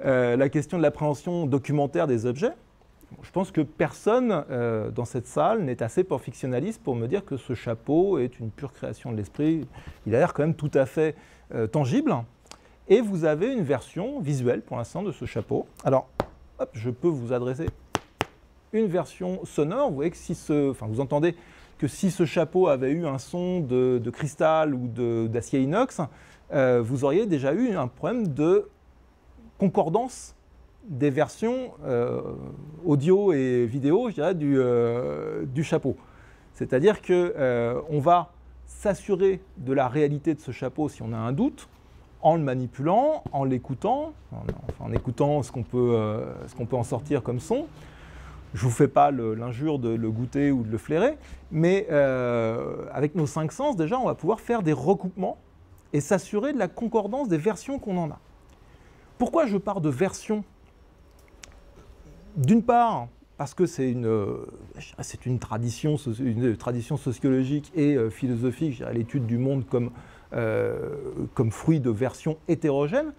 la question de l'appréhension documentaire des objets. Je pense que personne dans cette salle n'est assez fictionnaliste pour me dire que ce chapeau est une pure création de l'esprit. Il a l'air quand même tout à fait tangible. Et vous avez une version visuelle pour l'instant de ce chapeau. Alors, hop, je peux vous adresser une version sonore. Vous voyez que vous entendez que si ce chapeau avait eu un son de cristal ou d'acier inox, vous auriez déjà eu un problème de concordance des versions audio et vidéo, je dirais, du chapeau. C'est-à-dire qu'on va s'assurer de la réalité de ce chapeau si on a un doute, en le manipulant, en l'écoutant, en écoutant ce qu'on peut en sortir comme son. Je ne vous fais pas l'injure de le goûter ou de le flairer, mais avec nos 5 sens, déjà, on va pouvoir faire des recoupements et s'assurer de la concordance des versions qu'on en a. Pourquoi je pars de versions ? D'une part, parce que c'est une tradition sociologique et philosophique, je dirais, l'étude du monde comme fruit de versions hétérogènes,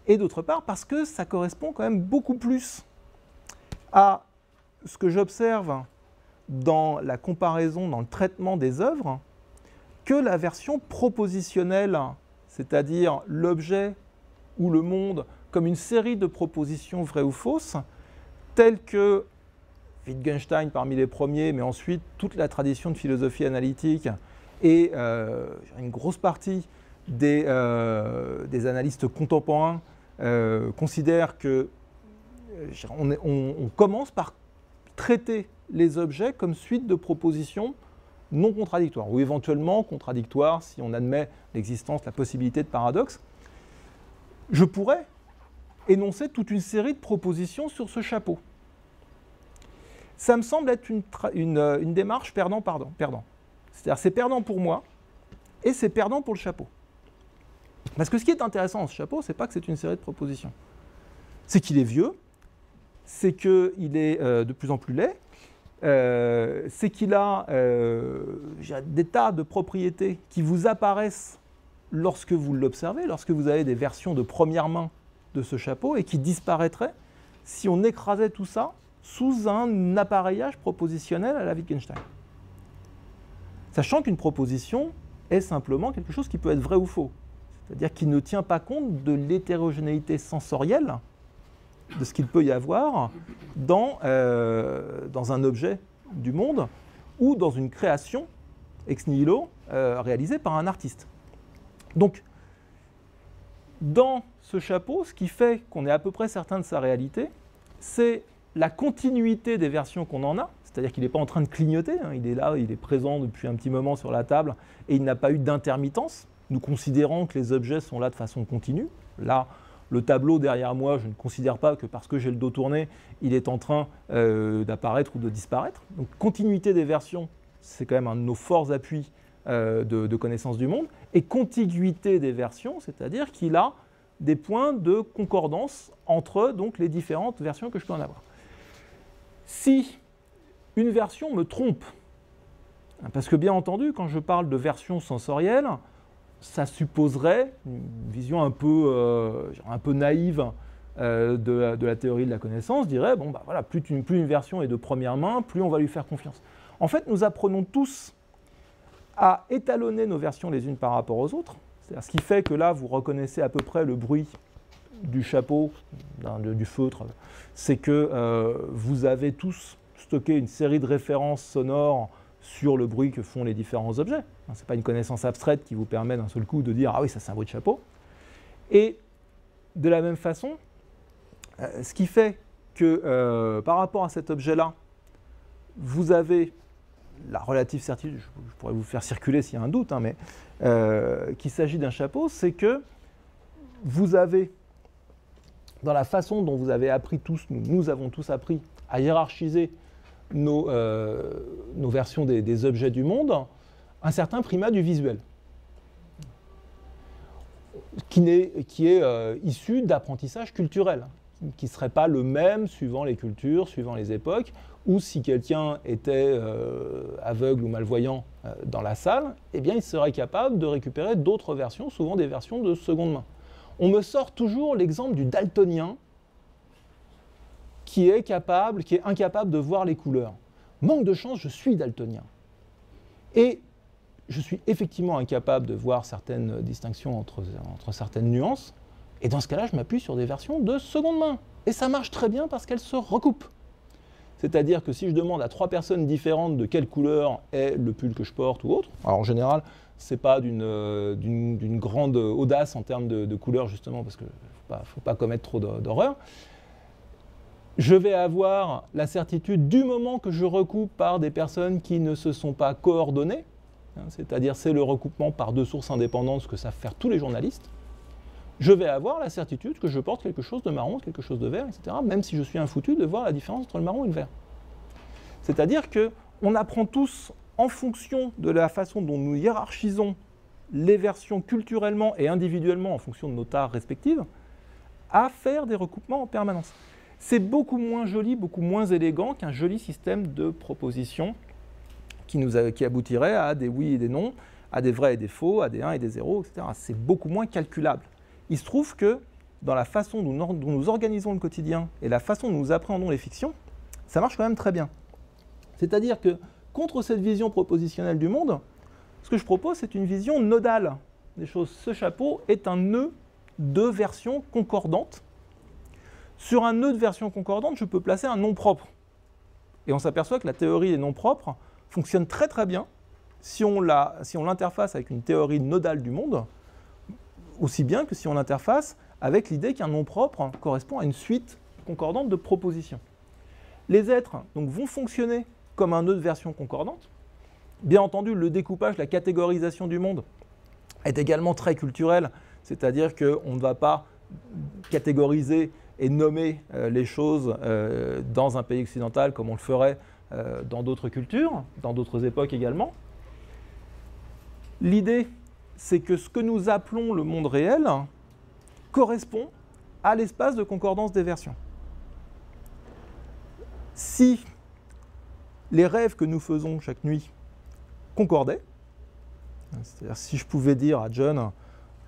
et d'autre part parce que ça correspond quand même beaucoup plus à ce que j'observe dans la comparaison, dans le traitement des œuvres, que la version propositionnelle, c'est-à-dire l'objet ou le monde comme une série de propositions vraies ou fausses, telles que Wittgenstein parmi les premiers, mais ensuite toute la tradition de philosophie analytique et une grosse partie des analystes contemporains considèrent que on commence par traiter les objets comme suite de propositions non contradictoires, ou éventuellement contradictoires si on admet l'existence, la possibilité de paradoxe. Je pourrais énoncer toute une série de propositions sur ce chapeau. Ça me semble être une démarche perdant-perdant. C'est-à-dire c'est perdant pour moi et c'est perdant pour le chapeau. Parce que ce qui est intéressant dans ce chapeau, c'est pas que c'est une série de propositions. C'est qu'il est vieux, c'est qu'il est de plus en plus laid, c'est qu'il a des tas de propriétés qui vous apparaissent lorsque vous l'observez, lorsque vous avez des versions de première main de ce chapeau et qui disparaîtraient si on écrasait tout ça sous un appareillage propositionnel à la Wittgenstein. Sachant qu'une proposition est simplement quelque chose qui peut être vrai ou faux. C'est-à-dire qui ne tient pas compte de l'hétérogénéité sensorielle de ce qu'il peut y avoir dans un objet du monde ou dans une création ex nihilo réalisée par un artiste. Donc, dans ce chapeau, ce qui fait qu'on est à peu près certain de sa réalité, c'est la continuité des versions qu'on en a, c'est-à-dire qu'il n'est pas en train de clignoter, hein, il est là, il est présent depuis un petit moment sur la table et il n'a pas eu d'intermittence. Nous considérons que les objets sont là de façon continue. Là, le tableau derrière moi, je ne considère pas que parce que j'ai le dos tourné, il est en train d'apparaître ou de disparaître. Donc, continuité des versions, c'est quand même un de nos forts appuis de connaissance du monde. Et contiguïté des versions, c'est-à-dire qu'il a des points de concordance entre donc, les différentes versions que je peux en avoir. Si une version me trompe, parce que bien entendu, quand je parle de version sensorielle, ça supposerait une vision un peu naïve de la théorie de la connaissance, dirait, bon, bah, voilà, plus une version est de première main, plus on va lui faire confiance. En fait, nous apprenons tous à étalonner nos versions les unes par rapport aux autres. C'est-à-dire ce qui fait que là, vous reconnaissez à peu près le bruit du chapeau, du feutre. C'est que vous avez tous stocké une série de références sonores sur le bruit que font les différents objets. Ce n'est pas une connaissance abstraite qui vous permet d'un seul coup de dire « Ah oui, ça c'est un bruit de chapeau ». Et de la même façon, ce qui fait que par rapport à cet objet-là, vous avez la relative certitude, je pourrais vous faire circuler s'il y a un doute, hein, mais qu'il s'agit d'un chapeau, c'est que vous avez, dans la façon dont vous avez appris tous, nous avons tous appris à hiérarchiser nos versions des objets du monde, un certain primat du visuel, qui est issu d'apprentissage culturel, qui ne serait pas le même suivant les cultures, suivant les époques, ou si quelqu'un était aveugle ou malvoyant dans la salle, eh bien il serait capable de récupérer d'autres versions, souvent des versions de seconde main. On me sort toujours l'exemple du daltonien qui est incapable de voir les couleurs. Manque de chance, je suis daltonien. Et je suis effectivement incapable de voir certaines distinctions entre certaines nuances, et dans ce cas-là, je m'appuie sur des versions de seconde main. Et ça marche très bien parce qu'elles se recoupent. C'est-à-dire que si je demande à 3 personnes différentes de quelle couleur est le pull que je porte ou autre, alors en général, ce n'est pas d'une grande audace en termes de couleur, justement, parce qu'il ne faut pas commettre trop d'horreur, je vais avoir la certitude du moment que je recoupe par des personnes qui ne se sont pas coordonnées, hein, c'est-à-dire c'est le recoupement par 2 sources indépendantes, ce que savent faire tous les journalistes, je vais avoir la certitude que je porte quelque chose de marron, quelque chose de vert, etc., même si je suis un foutu de voir la différence entre le marron et le vert. C'est-à-dire qu'on apprend tous, en fonction de la façon dont nous hiérarchisons les versions culturellement et individuellement en fonction de nos tares respectives, à faire des recoupements en permanence. C'est beaucoup moins joli, beaucoup moins élégant qu'un joli système de propositions qui aboutirait à des oui et des non, à des vrais et des faux, à des 1 et des 0, etc. C'est beaucoup moins calculable. Il se trouve que dans la façon dont nous organisons le quotidien et la façon dont nous appréhendons les fictions, ça marche quand même très bien. C'est-à-dire que contre cette vision propositionnelle du monde, ce que je propose, c'est une vision nodale des choses. Ce chapeau est un nœud de versions concordantes. Sur un nœud de versions concordantes, je peux placer un nom propre. Et on s'aperçoit que la théorie des noms propres fonctionne très très bien si on l'interface avec une théorie nodale du monde, aussi bien que si on l'interface avec l'idée qu'un nom propre correspond à une suite concordante de propositions. Les êtres donc, vont fonctionner comme un nœud de version concordante. Bien entendu, le découpage, la catégorisation du monde est également très culturel, c'est-à-dire qu'on ne va pas catégoriser et nommer les choses dans un pays occidental comme on le ferait dans d'autres cultures, dans d'autres époques également. L'idée, c'est que ce que nous appelons le monde réel correspond à l'espace de concordance des versions. Si les rêves que nous faisons chaque nuit concordaient, c'est-à-dire si je pouvais dire à John,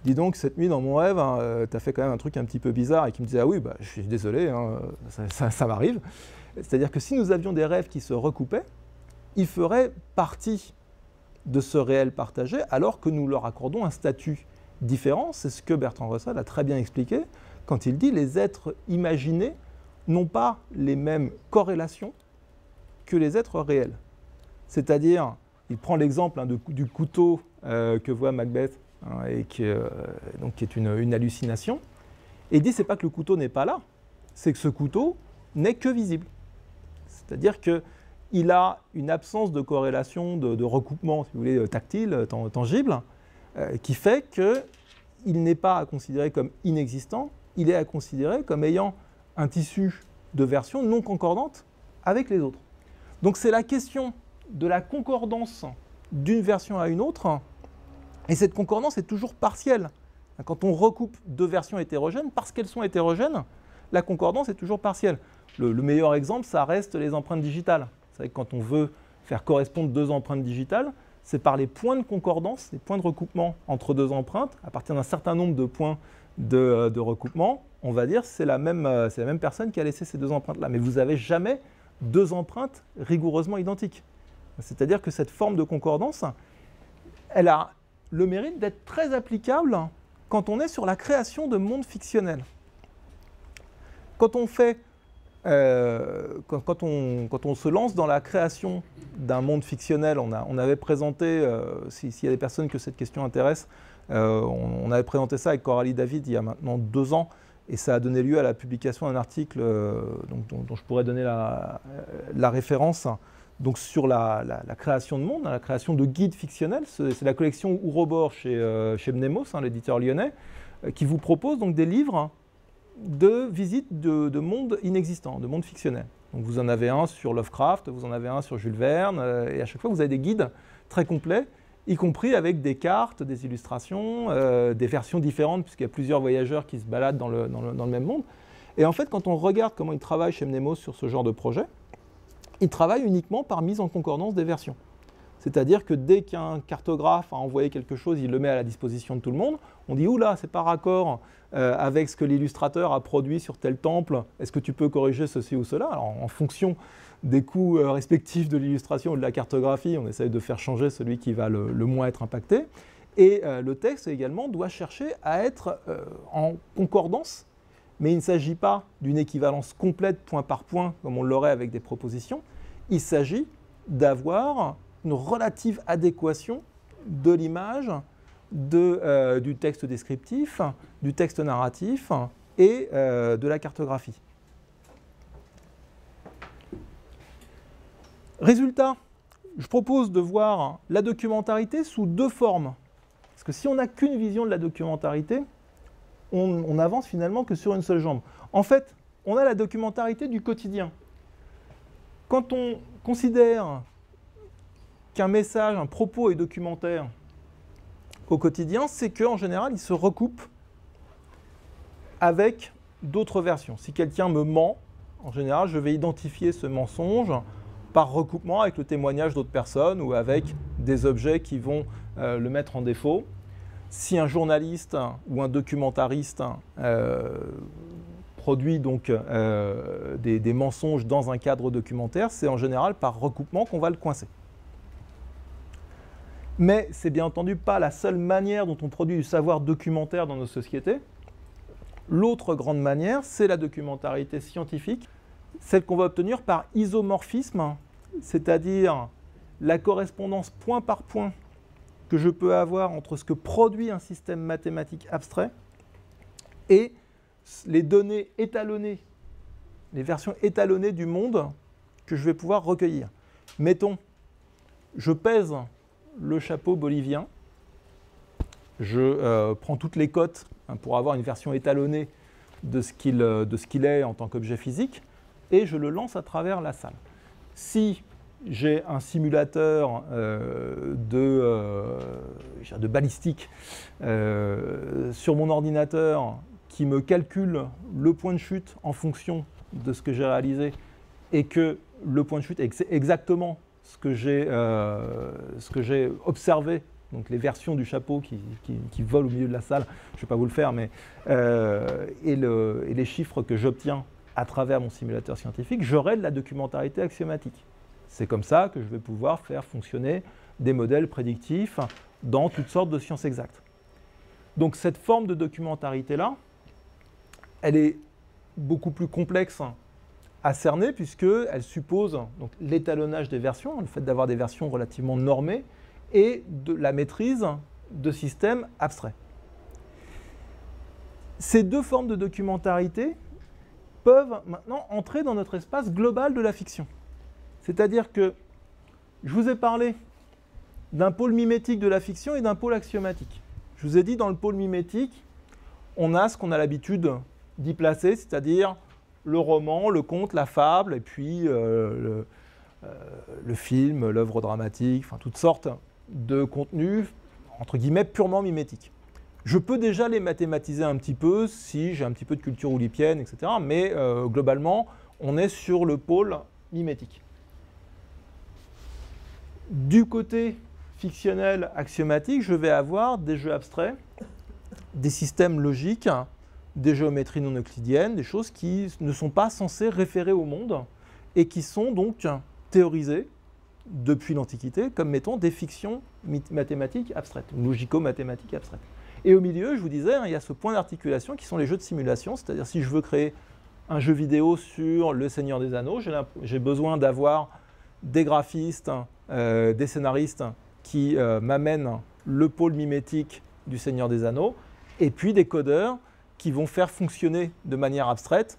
dis donc cette nuit dans mon rêve, tu as fait quand même un truc un petit peu bizarre, et qu'il me disait ah oui, bah, je suis désolé, hein, ça m'arrive. C'est-à-dire que si nous avions des rêves qui se recoupaient, ils feraient partie de ce réel partagé, alors que nous leur accordons un statut différent. C'est ce que Bertrand Russell a très bien expliqué quand il dit les êtres imaginés n'ont pas les mêmes corrélations que les êtres réels. C'est-à-dire, il prend l'exemple du couteau que voit Macbeth, et qui est une hallucination, et il dit c'est pas que le couteau n'est pas là, c'est que ce couteau n'est que visible. C'est-à-dire qu'il a une absence de corrélation, de recoupement, si vous voulez, tactile, tangible, qui fait qu'il n'est pas à considérer comme inexistant, il est à considérer comme ayant un tissu de versions non concordantes avec les autres. Donc c'est la question de la concordance d'une version à une autre, et cette concordance est toujours partielle. Quand on recoupe deux versions hétérogènes, parce qu'elles sont hétérogènes, la concordance est toujours partielle. Le meilleur exemple, ça reste les empreintes digitales. Vous savez que quand on veut faire correspondre deux empreintes digitales, c'est par les points de concordance, les points de recoupement entre deux empreintes, à partir d'un certain nombre de points de recoupement, on va dire que c'est la même personne qui a laissé ces deux empreintes-là. Mais vous n'avez jamais deux empreintes rigoureusement identiques. C'est-à-dire que cette forme de concordance, elle a le mérite d'être très applicable quand on est sur la création de mondes fictionnels. Quand on se lance dans la création d'un monde fictionnel, on avait présenté, s'il y a des personnes que cette question intéresse, on avait présenté ça avec Coralie David il y a maintenant 2 ans, et ça a donné lieu à la publication d'un article dont je pourrais donner la référence, donc sur la création de monde, la création de guides fictionnels. C'est la collection Ourobor chez Mnemos, l'éditeur lyonnais, qui vous propose donc des livres de visites de mondes inexistants, de mondes fictionnels. Donc vous en avez un sur Lovecraft, vous en avez un sur Jules Verne, et à chaque fois vous avez des guides très complets, y compris avec des cartes, des illustrations, des versions différentes, puisqu'il y a plusieurs voyageurs qui se baladent dans le même monde. Et en fait, quand on regarde comment ils travaillent chez Mnemos sur ce genre de projet, ils travaillent uniquement par mise en concordance des versions. C'est-à-dire que dès qu'un cartographe a envoyé quelque chose, il le met à la disposition de tout le monde. On dit « Oula, c'est pas raccord avec ce que l'illustrateur a produit sur tel temple. Est-ce que tu peux corriger ceci ou cela ?» Alors, en fonction des coûts respectifs de l'illustration ou de la cartographie, on essaye de faire changer celui qui va le moins être impacté. Et le texte également doit chercher à être en concordance, mais il ne s'agit pas d'une équivalence complète point par point, comme on l'aurait avec des propositions. Il s'agit d'avoir une relative adéquation de l'image, du texte descriptif, du texte narratif et de la cartographie. Résultat, je propose de voir la documentarité sous 2 formes. Parce que si on n'a qu'une vision de la documentarité, on avance finalement que sur une seule jambe. En fait, on a la documentarité du quotidien. Quand on considère qu'un message, un propos est documentaire au quotidien, c'est qu'en général, il se recoupe avec d'autres versions. Si quelqu'un me ment, en général, je vais identifier ce mensonge par recoupement avec le témoignage d'autres personnes ou avec des objets qui vont le mettre en défaut. Si un journaliste ou un documentariste produit donc des mensonges dans un cadre documentaire, c'est en général par recoupement qu'on va le coincer. Mais c'est bien entendu pas la seule manière dont on produit du savoir documentaire dans nos sociétés. L'autre grande manière, c'est la documentarité scientifique, celle qu'on va obtenir par isomorphisme, c'est-à-dire la correspondance point par point que je peux avoir entre ce que produit un système mathématique abstrait et les données étalonnées, les versions étalonnées du monde que je vais pouvoir recueillir. Mettons, je pèse le chapeau bolivien, je prends toutes les cotes pour avoir une version étalonnée de ce qu'il est en tant qu'objet physique, et je le lance à travers la salle. Si j'ai un simulateur de balistique sur mon ordinateur qui me calcule le point de chute en fonction de ce que j'ai réalisé, et que le point de chute est exactement ce que j'ai observé, donc les versions du chapeau qui volent au milieu de la salle, je ne vais pas vous le faire, mais, et les chiffres que j'obtiens à travers mon simulateur scientifique, j'aurai de la documentarité axiomatique. C'est comme ça que je vais pouvoir faire fonctionner des modèles prédictifs dans toutes sortes de sciences exactes. Donc cette forme de documentarité-là, elle est beaucoup plus complexe à cerner puisqu'elle suppose donc, l'étalonnage des versions, le fait d'avoir des versions relativement normées, et de la maîtrise de systèmes abstraits. Ces deux formes de documentarité peuvent maintenant entrer dans notre espace global de la fiction. C'est-à-dire que je vous ai parlé d'un pôle mimétique de la fiction et d'un pôle axiomatique. Je vous ai dit, dans le pôle mimétique, on a ce qu'on a l'habitude d'y placer, c'est-à-dire le roman, le conte, la fable, et puis le film, l'œuvre dramatique, enfin toutes sortes de contenus, entre guillemets, purement mimétiques. Je peux déjà les mathématiser un petit peu si j'ai un petit peu de culture oulipienne, etc. Mais globalement, on est sur le pôle mimétique. Du côté fictionnel axiomatique, je vais avoir des jeux abstraits, des systèmes logiques, des géométries non euclidiennes, des choses qui ne sont pas censées référer au monde et qui sont donc théorisées depuis l'Antiquité comme mettons des fictions mathématiques abstraites, logico-mathématiques abstraites. Et au milieu, je vous disais, il y a ce point d'articulation qui sont les jeux de simulation, c'est-à-dire si je veux créer un jeu vidéo sur Le Seigneur des Anneaux, j'ai besoin d'avoir des graphistes, des scénaristes qui m'amènent le pôle mimétique du Seigneur des Anneaux, et puis des codeurs qui vont faire fonctionner de manière abstraite,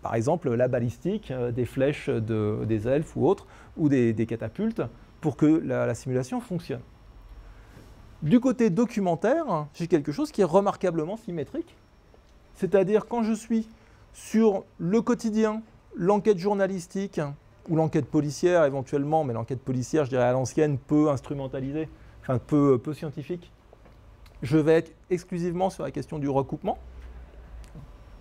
par exemple la balistique, des flèches des elfes ou autres, ou des catapultes, pour que la simulation fonctionne. Du côté documentaire, j'ai quelque chose qui est remarquablement symétrique, c'est-à-dire quand je suis sur le quotidien, l'enquête journalistique, ou l'enquête policière éventuellement, mais l'enquête policière, je dirais à l'ancienne, peu instrumentalisée, enfin peu scientifique, je vais être exclusivement sur la question du recoupement,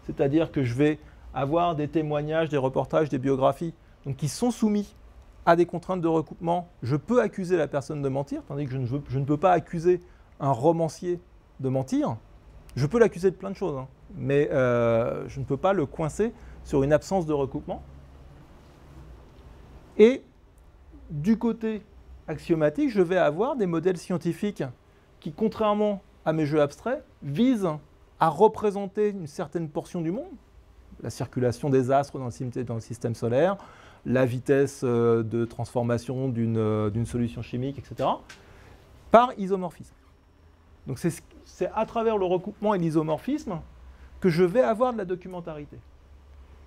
c'est-à-dire que je vais avoir des témoignages, des reportages, des biographies donc, qui sont soumis à des contraintes de recoupement. Je peux accuser la personne de mentir, tandis que je ne peux pas accuser un romancier de mentir. Je peux l'accuser de plein de choses, mais je ne peux pas le coincer sur une absence de recoupement. Et du côté axiomatique, je vais avoir des modèles scientifiques qui, contrairement à mes jeux abstraits, visent à représenter une certaine portion du monde, la circulation des astres dans le système solaire, la vitesse de transformation d'une solution chimique, etc., par isomorphisme. Donc c'est à travers le recoupement et l'isomorphisme que je vais avoir de la documentarité.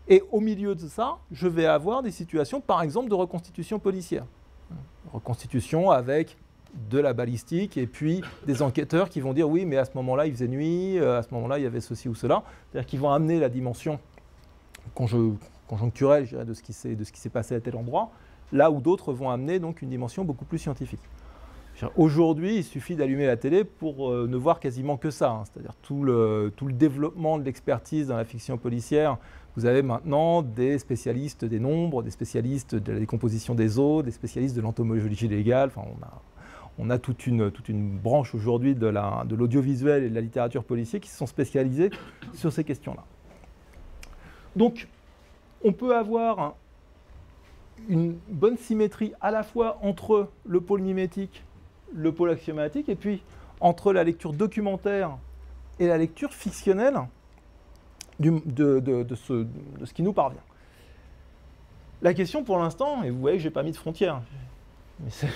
Et au milieu de ça, je vais avoir des situations, par exemple, de reconstitution policière. Reconstitution avec de la balistique et puis des enquêteurs qui vont dire oui, mais à ce moment-là, il faisait nuit, à ce moment-là, il y avait ceci ou cela. C'est-à-dire qu'ils vont amener la dimension conjoncturelle, je dirais, de ce qui s'est passé à tel endroit, là où d'autres vont amener donc une dimension beaucoup plus scientifique. Aujourd'hui, il suffit d'allumer la télé pour ne voir quasiment que ça, c'est-à-dire tout le développement de l'expertise dans la fiction policière. Vous avez maintenant des spécialistes des nombres, des spécialistes de la décomposition des eaux, des spécialistes de l'entomologie légale. Enfin, on a toute une branche aujourd'hui de l'audiovisuel et de la littérature policière qui se sont spécialisés sur ces questions-là. Donc, on peut avoir une bonne symétrie à la fois entre le pôle mimétique, le pôle axiomatique, et puis entre la lecture documentaire et la lecture fictionnelle de ce qui nous parvient. La question pour l'instant, et vous voyez que je n'ai pas mis de frontières,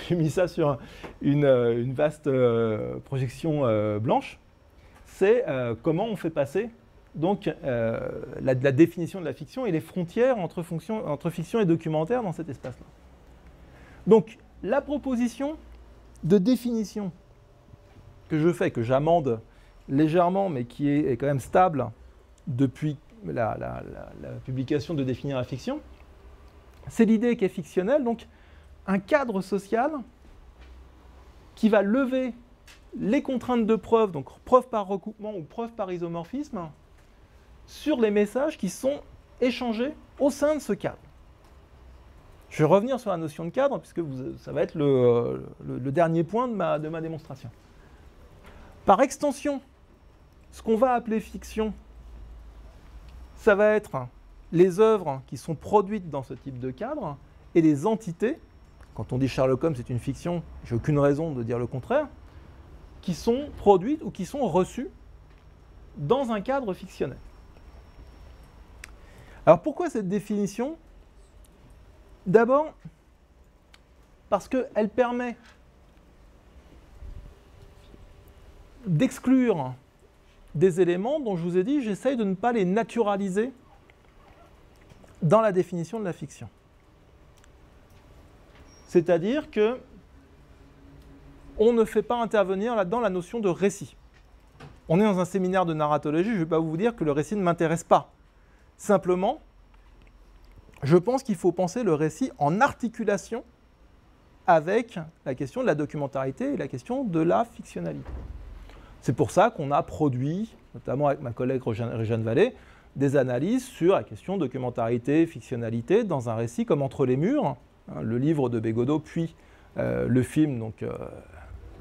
j'ai mis ça sur une vaste projection blanche, c'est comment on fait passer donc, la définition de la fiction et les frontières entre fiction et documentaire dans cet espace-là. Donc, la proposition de définition que je fais, que j'amende légèrement, mais qui est quand même stable depuis la publication de Définir la fiction, c'est l'idée qu'est fictionnelle, donc un cadre social qui va lever les contraintes de preuve, donc preuve par recoupement ou preuve par isomorphisme, sur les messages qui sont échangés au sein de ce cadre. Je vais revenir sur la notion de cadre, puisque ça va être le dernier point de ma démonstration. Par extension, ce qu'on va appeler fiction, ça va être les œuvres qui sont produites dans ce type de cadre et les entités quand on dit Sherlock Holmes c'est une fiction, j'ai aucune raison de dire le contraire, qui sont produites ou qui sont reçues dans un cadre fictionnel. Alors pourquoi cette définition? D'abord, parce qu'elle permet d'exclure des éléments dont je vous ai dit, j'essaye de ne pas les naturaliser dans la définition de la fiction. C'est-à-dire que on ne fait pas intervenir là-dedans la notion de récit. On est dans un séminaire de narratologie, je ne vais pas vous dire que le récit ne m'intéresse pas. Simplement, je pense qu'il faut penser le récit en articulation avec la question de la documentarité et la question de la fictionnalité. C'est pour ça qu'on a produit, notamment avec ma collègue Réjeanne Vallée, des analyses sur la question documentarité, fictionnalité dans un récit comme Entre les murs, le livre de Bégodeau, puis le film, donc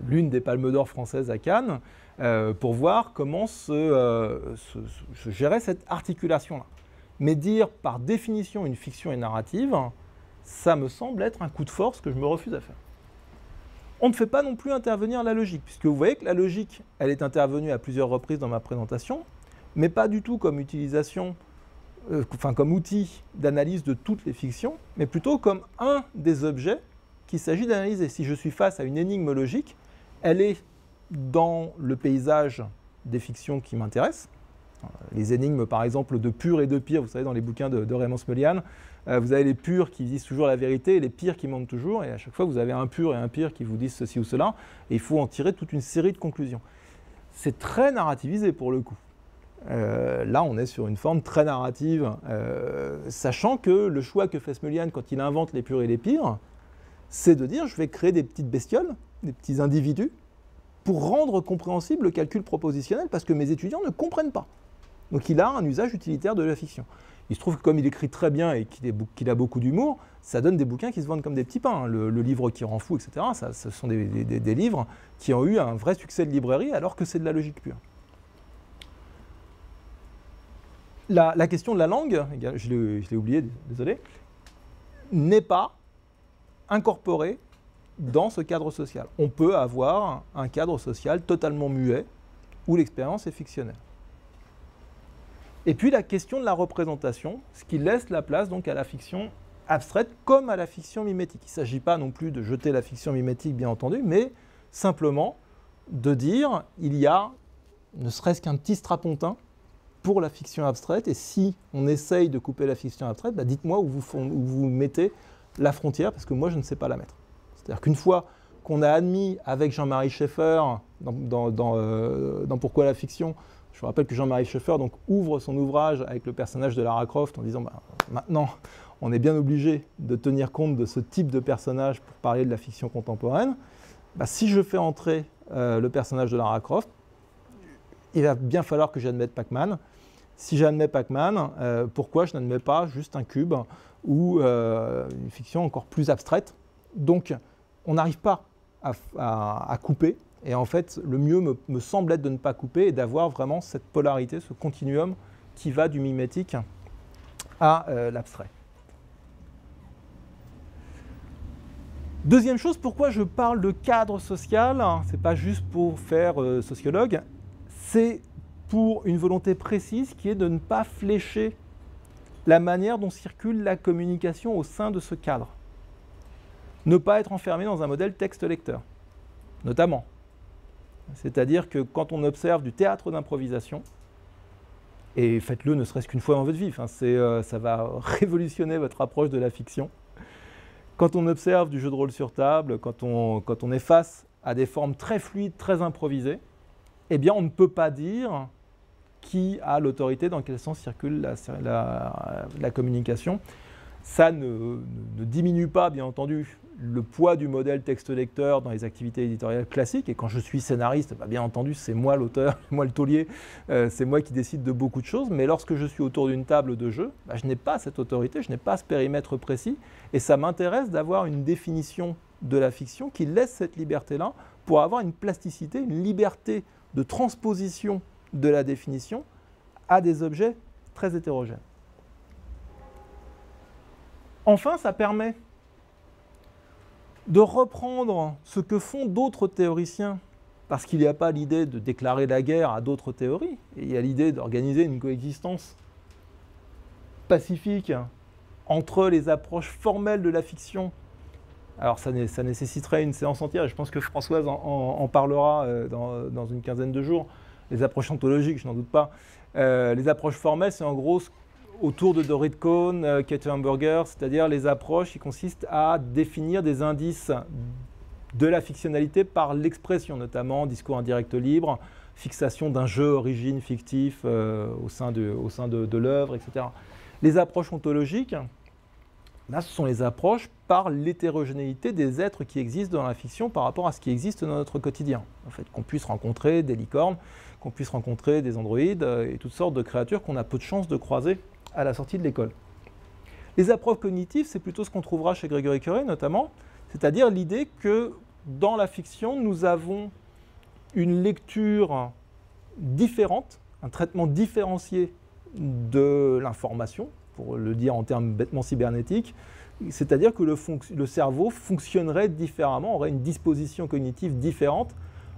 l'une des Palmes d'Or françaises à Cannes, pour voir comment se gérait cette articulation-là. Mais dire par définition une fiction est narrative, ça me semble être un coup de force que je me refuse à faire. On ne fait pas non plus intervenir la logique, puisque vous voyez que la logique, elle est intervenue à plusieurs reprises dans ma présentation, mais pas du tout comme utilisation, comme outil d'analyse de toutes les fictions, mais plutôt comme un des objets qu'il s'agit d'analyser. Si je suis face à une énigme logique, elle est dans le paysage des fictions qui m'intéressent. Les énigmes, par exemple, de pur et de pire, vous savez, dans les bouquins de Raymond Smullyan, vous avez les purs qui disent toujours la vérité et les pires qui mentent toujours, et à chaque fois, vous avez un pur et un pire qui vous disent ceci ou cela, et il faut en tirer toute une série de conclusions. C'est très narrativisé pour le coup. Là, on est sur une forme très narrative, sachant que le choix que fait Smullyan quand il invente les purs et les pires, c'est de dire je vais créer des petites bestioles, des petits individus, pour rendre compréhensible le calcul propositionnel, parce que mes étudiants ne comprennent pas. Donc il a un usage utilitaire de la fiction. Il se trouve que comme il écrit très bien et qu'il a beaucoup d'humour, ça donne des bouquins qui se vendent comme des petits pains. Le livre qui rend fou, etc., ce sont des livres qui ont eu un vrai succès de librairie, alors que c'est de la logique pure. La question de la langue, je l'ai oublié, désolé, n'est pas incorporée dans ce cadre social. On peut avoir un cadre social totalement muet, où l'expérience est fictionnelle. Et puis la question de la représentation, ce qui laisse la place donc à la fiction abstraite comme à la fiction mimétique. Il ne s'agit pas non plus de jeter la fiction mimétique, bien entendu, mais simplement de dire il y a ne serait-ce qu'un petit strapontin pour la fiction abstraite, et si on essaye de couper la fiction abstraite, dites-moi où vous mettez la frontière, parce que moi je ne sais pas la mettre. C'est-à-dire qu'une fois qu'on a admis avec Jean-Marie Schaeffer, dans Pourquoi la fiction, je vous rappelle que Jean-Marie Schaeffer donc, ouvre son ouvrage avec le personnage de Lara Croft en disant maintenant on est bien obligé de tenir compte de ce type de personnage pour parler de la fiction contemporaine. Si je fais entrer le personnage de Lara Croft, il va bien falloir que j'admette Pac-Man. Si j'admets Pac-Man, pourquoi je n'admets pas juste un cube ou une fiction encore plus abstraite? Donc on n'arrive pas à couper. Et en fait, le mieux me semble être de ne pas couper et d'avoir vraiment cette polarité, ce continuum qui va du mimétique à l'abstrait. Deuxième chose, pourquoi je parle de cadre social, ce n'est pas juste pour faire sociologue, c'est pour une volonté précise qui est de ne pas flécher la manière dont circule la communication au sein de ce cadre. Ne pas être enfermé dans un modèle texte-lecteur, notamment. C'est-à-dire que quand on observe du théâtre d'improvisation, et faites-le ne serait-ce qu'une fois dans votre vie, ça va révolutionner votre approche de la fiction. Quand on observe du jeu de rôle sur table, quand on est face à des formes très fluides, très improvisées, eh bien on ne peut pas dire qui a l'autorité, dans quel sens circule la communication. Ça ne diminue pas, bien entendu, le poids du modèle texte-lecteur dans les activités éditoriales classiques. Et quand je suis scénariste, bien entendu, c'est moi l'auteur, moi le taulier, c'est moi qui décide de beaucoup de choses. Mais lorsque je suis autour d'une table de jeu, je n'ai pas cette autorité, je n'ai pas ce périmètre précis. Et ça m'intéresse d'avoir une définition de la fiction qui laisse cette liberté-là pour avoir une plasticité, une liberté de transposition de la définition à des objets très hétérogènes. Enfin, ça permet de reprendre ce que font d'autres théoriciens, parce qu'il n'y a pas l'idée de déclarer la guerre à d'autres théories, et il y a l'idée d'organiser une coexistence pacifique entre les approches formelles de la fiction. Alors ça nécessiterait une séance entière, et je pense que Françoise en parlera dans une quinzaine de jours. Les approches ontologiques, je n'en doute pas. Les approches formelles, c'est en gros autour de Dorit Cohn, Kate Hamburger, c'est-à-dire les approches qui consistent à définir des indices de la fictionnalité par l'expression, notamment discours indirect libre, fixation d'un jeu origine fictif au sein de l'œuvre, etc. Les approches ontologiques, là, ce sont les approches par l'hétérogénéité des êtres qui existent dans la fiction par rapport à ce qui existe dans notre quotidien. En fait, qu'on puisse rencontrer des licornes, qu'on puisse rencontrer des androïdes et toutes sortes de créatures qu'on a peu de chances de croiser à la sortie de l'école. Les approches cognitives, c'est plutôt ce qu'on trouvera chez Gregory Curé notamment, c'est-à-dire l'idée que dans la fiction, nous avons une lecture différente, un traitement différencié de l'information, pour le dire en termes bêtement cybernétiques, c'est-à-dire que le cerveau fonctionnerait différemment, aurait une disposition cognitive différente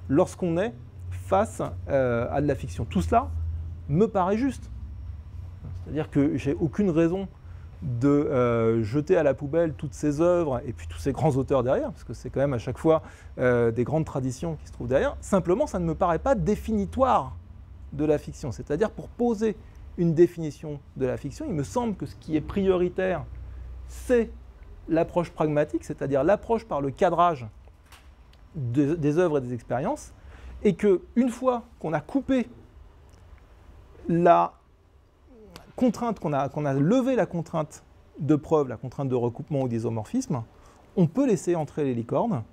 lorsqu'on est face à de la fiction. Tout cela me paraît juste. C'est-à-dire que j'ai aucune raison de jeter à la poubelle toutes ces œuvres et puis tous ces grands auteurs derrière, parce que c'est quand même à chaque fois des grandes traditions qui se trouvent derrière. Simplement, ça ne me paraît pas définitoire de la fiction. C'est-à-dire, pour poser une définition de la fiction, il me semble que ce qui est prioritaire, c'est l'approche pragmatique, c'est-à-dire l'approche par le cadrage des œuvres et des expériences, et qu'une fois qu'on a coupé la contrainte, qu'on a levé la contrainte de preuve, la contrainte de recoupement ou d'isomorphisme, on peut laisser entrer les licornes,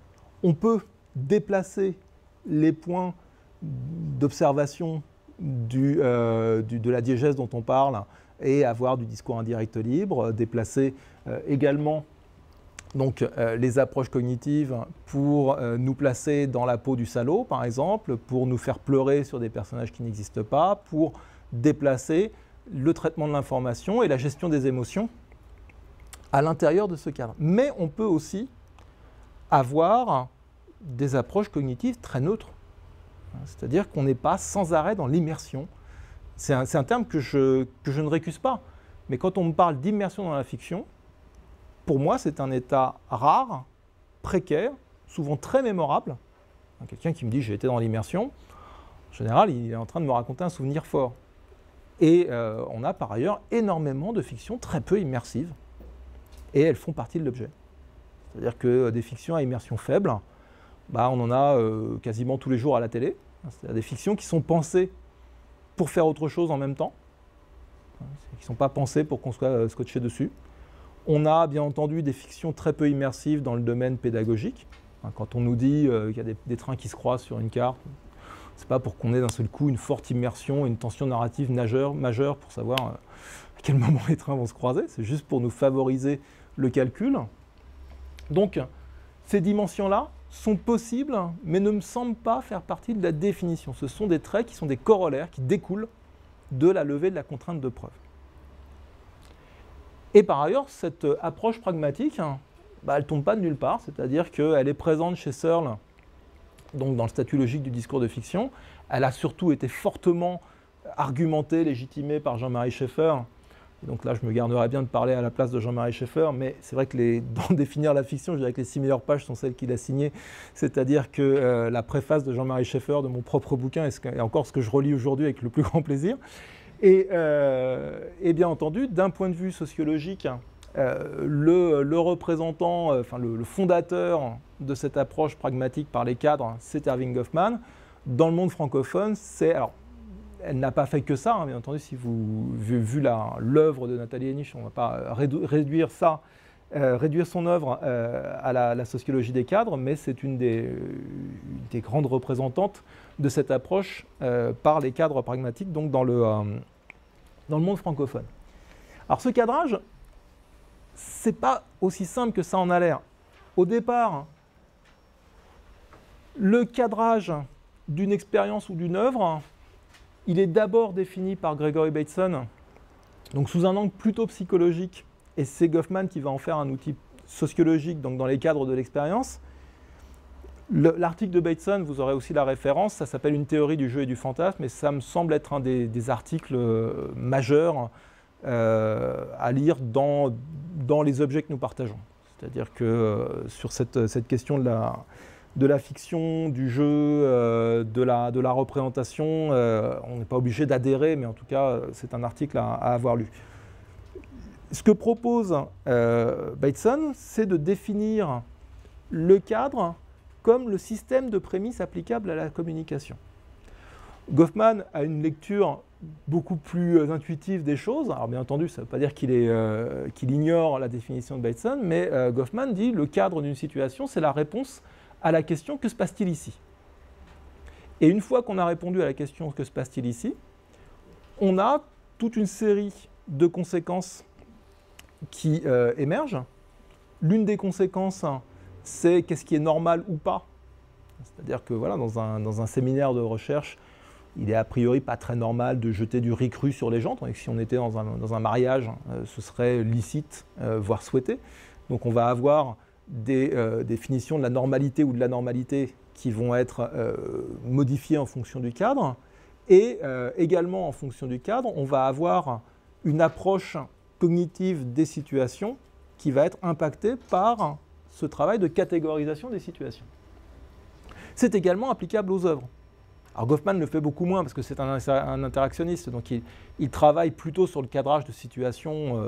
on peut déplacer les points d'observation de la diégèse dont on parle et avoir du discours indirect libre, déplacer également donc, les approches cognitives pour nous placer dans la peau du salaud, par exemple, pour nous faire pleurer sur des personnages qui n'existent pas, pour déplacer le traitement de l'information et la gestion des émotions à l'intérieur de ce cadre. Mais on peut aussi avoir des approches cognitives très neutres. C'est-à-dire qu'on n'est pas sans arrêt dans l'immersion. C'est un terme que je ne récuse pas. Mais quand on me parle d'immersion dans la fiction, pour moi, c'est un état rare, précaire, souvent très mémorable. Quelqu'un qui me dit « j'ai été dans l'immersion », en général, il est en train de me raconter un souvenir fort. Et on a par ailleurs énormément de fictions très peu immersives. Et elles font partie de l'objet. C'est-à-dire que des fictions à immersion faible, on en a quasiment tous les jours à la télé. C'est-à-dire des fictions qui sont pensées pour faire autre chose en même temps, qui ne sont pas pensées pour qu'on soit scotché dessus. On a bien entendu des fictions très peu immersives dans le domaine pédagogique. Quand on nous dit qu'il y a des trains qui se croisent sur une carte, ce n'est pas pour qu'on ait d'un seul coup une forte immersion, une tension narrative majeure pour savoir à quel moment les trains vont se croiser. C'est juste pour nous favoriser le calcul. Donc, ces dimensions-là sont possibles, mais ne me semblent pas faire partie de la définition. Ce sont des traits qui sont des corollaires, qui découlent de la levée de la contrainte de preuve. Et par ailleurs, cette approche pragmatique, elle ne tombe pas de nulle part, c'est-à-dire qu'elle est présente chez Searle, donc dans le statut logique du discours de fiction. Elle a surtout été fortement argumentée, légitimée par Jean-Marie Schaeffer. Et donc là, je me garderai bien de parler à la place de Jean-Marie Schaeffer, mais c'est vrai que dans Définir la fiction, je dirais que les 6 meilleures pages sont celles qu'il a signées, c'est-à-dire que la préface de Jean-Marie Schaeffer de mon propre bouquin est encore ce que je relis aujourd'hui avec le plus grand plaisir. Et bien entendu, d'un point de vue sociologique, le représentant, le fondateur de cette approche pragmatique par les cadres, c'est Erving Goffman. Dans le monde francophone, elle n'a pas fait que ça, bien entendu, si vous avez vu l'œuvre de Nathalie Henich, on ne va pas réduire son œuvre à la sociologie des cadres, mais c'est une des grandes représentantes de cette approche par les cadres pragmatiques, donc dans le monde francophone. Alors ce cadrage, c'est pas aussi simple que ça en a l'air. Au départ, le cadrage d'une expérience ou d'une œuvre, il est d'abord défini par Gregory Bateson, donc sous un angle plutôt psychologique, et c'est Goffman qui va en faire un outil sociologique, donc dans les cadres de l'expérience. L'article de Bateson, vous aurez aussi la référence, ça s'appelle « Une théorie du jeu et du fantasme » et ça me semble être un des articles majeurs à lire dans les objets que nous partageons. C'est-à-dire que sur cette question de la fiction, du jeu, de la représentation, on n'est pas obligé d'adhérer, mais en tout cas, c'est un article à avoir lu. Ce que propose Bateson, c'est de définir le cadre comme le système de prémices applicable à la communication. Goffman a une lecture beaucoup plus intuitive des choses. Alors bien entendu, ça ne veut pas dire qu'il ignore la définition de Bateson, mais Goffman dit le cadre d'une situation, c'est la réponse à la question « que se passe-t-il ici ?» Et une fois qu'on a répondu à la question « que se passe-t-il ici ?», on a toute une série de conséquences qui émergent. L'une des conséquences, c'est qu'est-ce qui est normal ou pas. C'est-à-dire que voilà, dans un séminaire de recherche, il est a priori pas très normal de jeter du riz cru sur les gens, tandis que si on était dans un mariage, ce serait licite, voire souhaité. Donc on va avoir des définitions de la normalité ou de l'anormalité qui vont être modifiées en fonction du cadre. Et également en fonction du cadre, on va avoir une approche cognitive des situations qui va être impactée par ce travail de catégorisation des situations. C'est également applicable aux œuvres. Alors Goffman le fait beaucoup moins parce que c'est un interactionniste, donc il travaille plutôt sur le cadrage de situations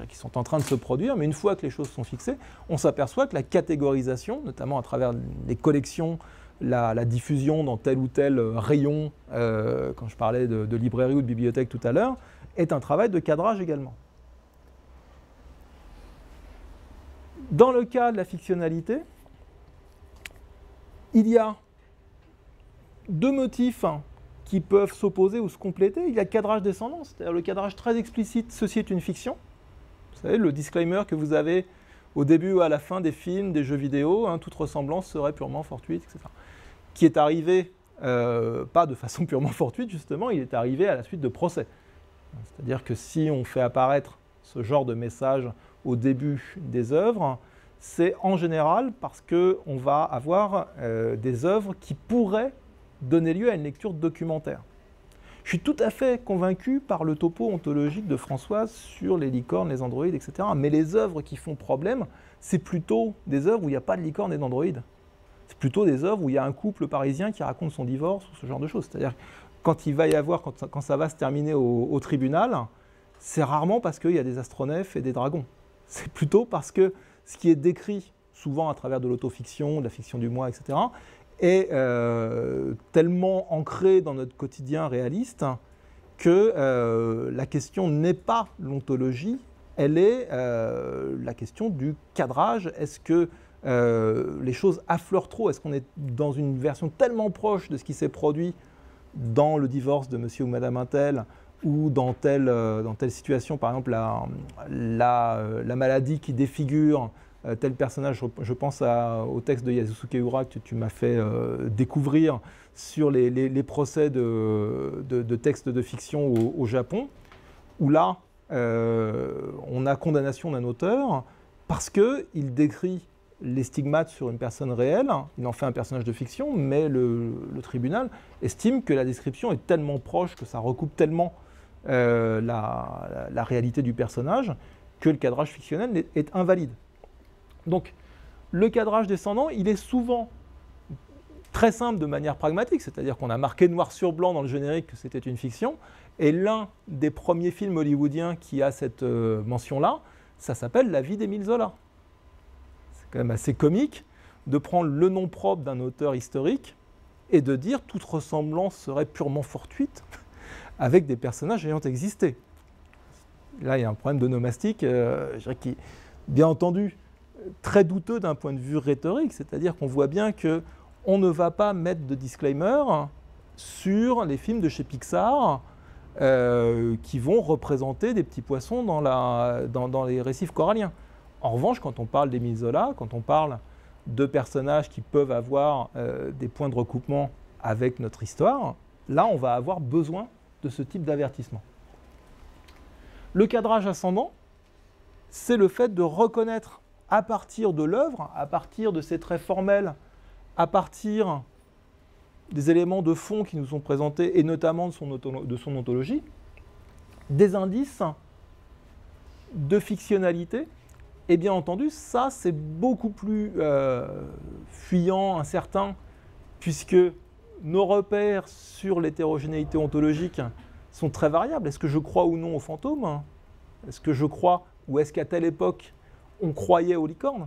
qui sont en train de se produire, mais une fois que les choses sont fixées, on s'aperçoit que la catégorisation, notamment à travers les collections, la diffusion dans tel ou tel rayon, quand je parlais de librairie ou de bibliothèque tout à l'heure, est un travail de cadrage également. Dans le cas de la fictionnalité, il y a deux motifs qui peuvent s'opposer ou se compléter. Il y a le cadrage descendant, c'est-à-dire le cadrage très explicite, ceci est une fiction. Vous savez, le disclaimer que vous avez au début ou à la fin des films, des jeux vidéo, toute ressemblance serait purement fortuite, etc. Qui est arrivé, pas de façon purement fortuite justement, il est arrivé à la suite de procès. C'est-à-dire que si on fait apparaître ce genre de message au début des œuvres, c'est en général parce qu'on va avoir des œuvres qui pourraient donner lieu à une lecture documentaire. Je suis tout à fait convaincu par le topo ontologique de Françoise sur les licornes, les androïdes, etc. Mais les œuvres qui font problème, c'est plutôt des œuvres où il n'y a pas de licornes et d'androïdes. C'est plutôt des œuvres où il y a un couple parisien qui raconte son divorce ou ce genre de choses. C'est-à-dire quand il va y avoir, quand ça va se terminer au tribunal, c'est rarement parce qu'il y a des astronefs et des dragons. C'est plutôt parce que ce qui est décrit, souvent à travers de l'autofiction, de la fiction du moi, etc., est tellement ancré dans notre quotidien réaliste que la question n'est pas l'ontologie, elle est la question du cadrage. Est-ce que les choses affleurent trop? Est-ce qu'on est dans une version tellement proche de ce qui s'est produit dans le divorce de monsieur ou madame Untel, ou dans telle situation, par exemple la maladie qui défigure tel personnage, je pense au texte de Yasusuke Ura que tu m'as fait découvrir sur les procès de textes de fiction au Japon, où là, on a condamnation d'un auteur parce qu'il décrit les stigmates sur une personne réelle, il en fait un personnage de fiction, mais le tribunal estime que la description est tellement proche, que ça recoupe tellement la réalité du personnage, que le cadrage fictionnel est invalide. Donc, le cadrage descendant, il est souvent très simple de manière pragmatique, c'est-à-dire qu'on a marqué noir sur blanc dans le générique que c'était une fiction, et l'un des premiers films hollywoodiens qui a cette mention-là, ça s'appelle La vie d'Émile Zola. C'est quand même assez comique de prendre le nom propre d'un auteur historique et de dire toute ressemblance serait purement fortuite avec des personnages ayant existé. Là, il y a un problème d'onomastique, je dirais qui, bien entendu, très douteux d'un point de vue rhétorique, c'est-à-dire qu'on voit bien qu'on ne va pas mettre de disclaimer sur les films de chez Pixar qui vont représenter des petits poissons dans les récifs coralliens. En revanche, quand on parle d'Émile Zola, quand on parle de personnages qui peuvent avoir des points de recoupement avec notre histoire, là, on va avoir besoin de ce type d'avertissement. Le cadrage ascendant, c'est le fait de reconnaître à partir de l'œuvre, à partir de ses traits formels, à partir des éléments de fond qui nous sont présentés, et notamment de son ontologie, des indices de fictionnalité. Et bien entendu, ça, c'est beaucoup plus fuyant, incertain, puisque nos repères sur l'hétérogénéité ontologique sont très variables. Est-ce que je crois ou non aux fantômes? Est-ce que je crois, ou est-ce qu'à telle époque, on croyait aux licornes?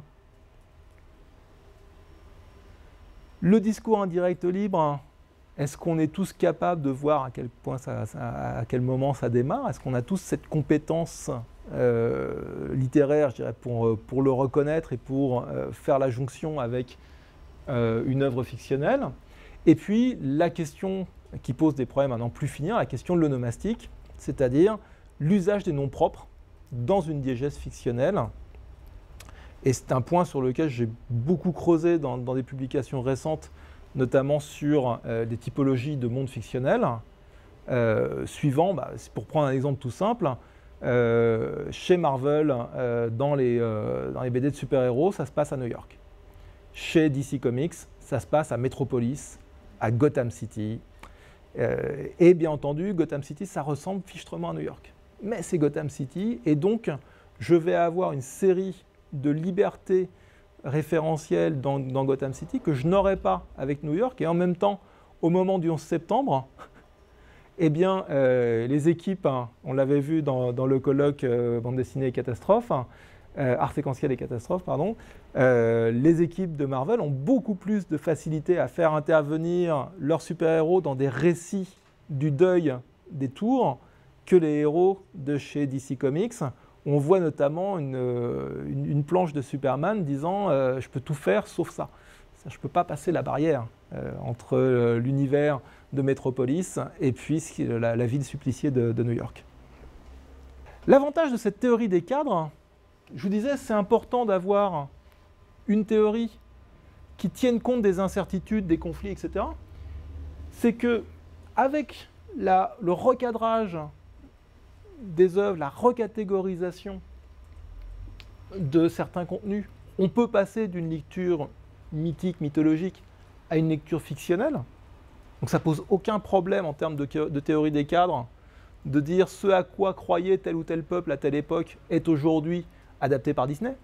Le discours indirect libre, est-ce qu'on est tous capables de voir à quel point à quel moment ça démarre? Est-ce qu'on a tous cette compétence littéraire, je dirais, pour le reconnaître et pour faire la jonction avec une œuvre fictionnelle? Et puis, la question qui pose des problèmes à n'en plus finir, la question de l'onomastique, c'est-à-dire l'usage des noms propres dans une diégèse fictionnelle. Et c'est un point sur lequel j'ai beaucoup creusé dans des publications récentes, notamment sur des typologies de mondes fictionnels. Suivant, pour prendre un exemple tout simple, chez Marvel, dans les BD de super-héros, ça se passe à New York. Chez DC Comics, ça se passe à Metropolis, à Gotham City. Et bien entendu, Gotham City, ça ressemble fichtrement à New York. Mais c'est Gotham City, et donc je vais avoir une série de libertés référentielles dans Gotham City que je n'aurais pas avec New York. Et en même temps, au moment du 11 septembre, eh bien, les équipes, on l'avait vu dans le colloque bande dessinée et catastrophes, art séquentiel et catastrophes, pardon, les équipes de Marvel ont beaucoup plus de facilité à faire intervenir leurs super-héros dans des récits du deuil des tours que les héros de chez DC Comics. On voit notamment une planche de Superman disant « je peux tout faire sauf ça ». Je ne peux pas passer la barrière entre l'univers de Metropolis et puis la ville suppliciée de New York. L'avantage de cette théorie des cadres, je vous disais, c'est important d'avoir une théorie qui tienne compte des incertitudes, des conflits, etc. C'est que avec le recadrage des œuvres, la recatégorisation de certains contenus, on peut passer d'une lecture mythique, mythologique, à une lecture fictionnelle. Donc ça pose aucun problème en termes de théorie des cadres, de dire ce à quoi croyait tel ou tel peuple à telle époque est aujourd'hui adapté par Disney.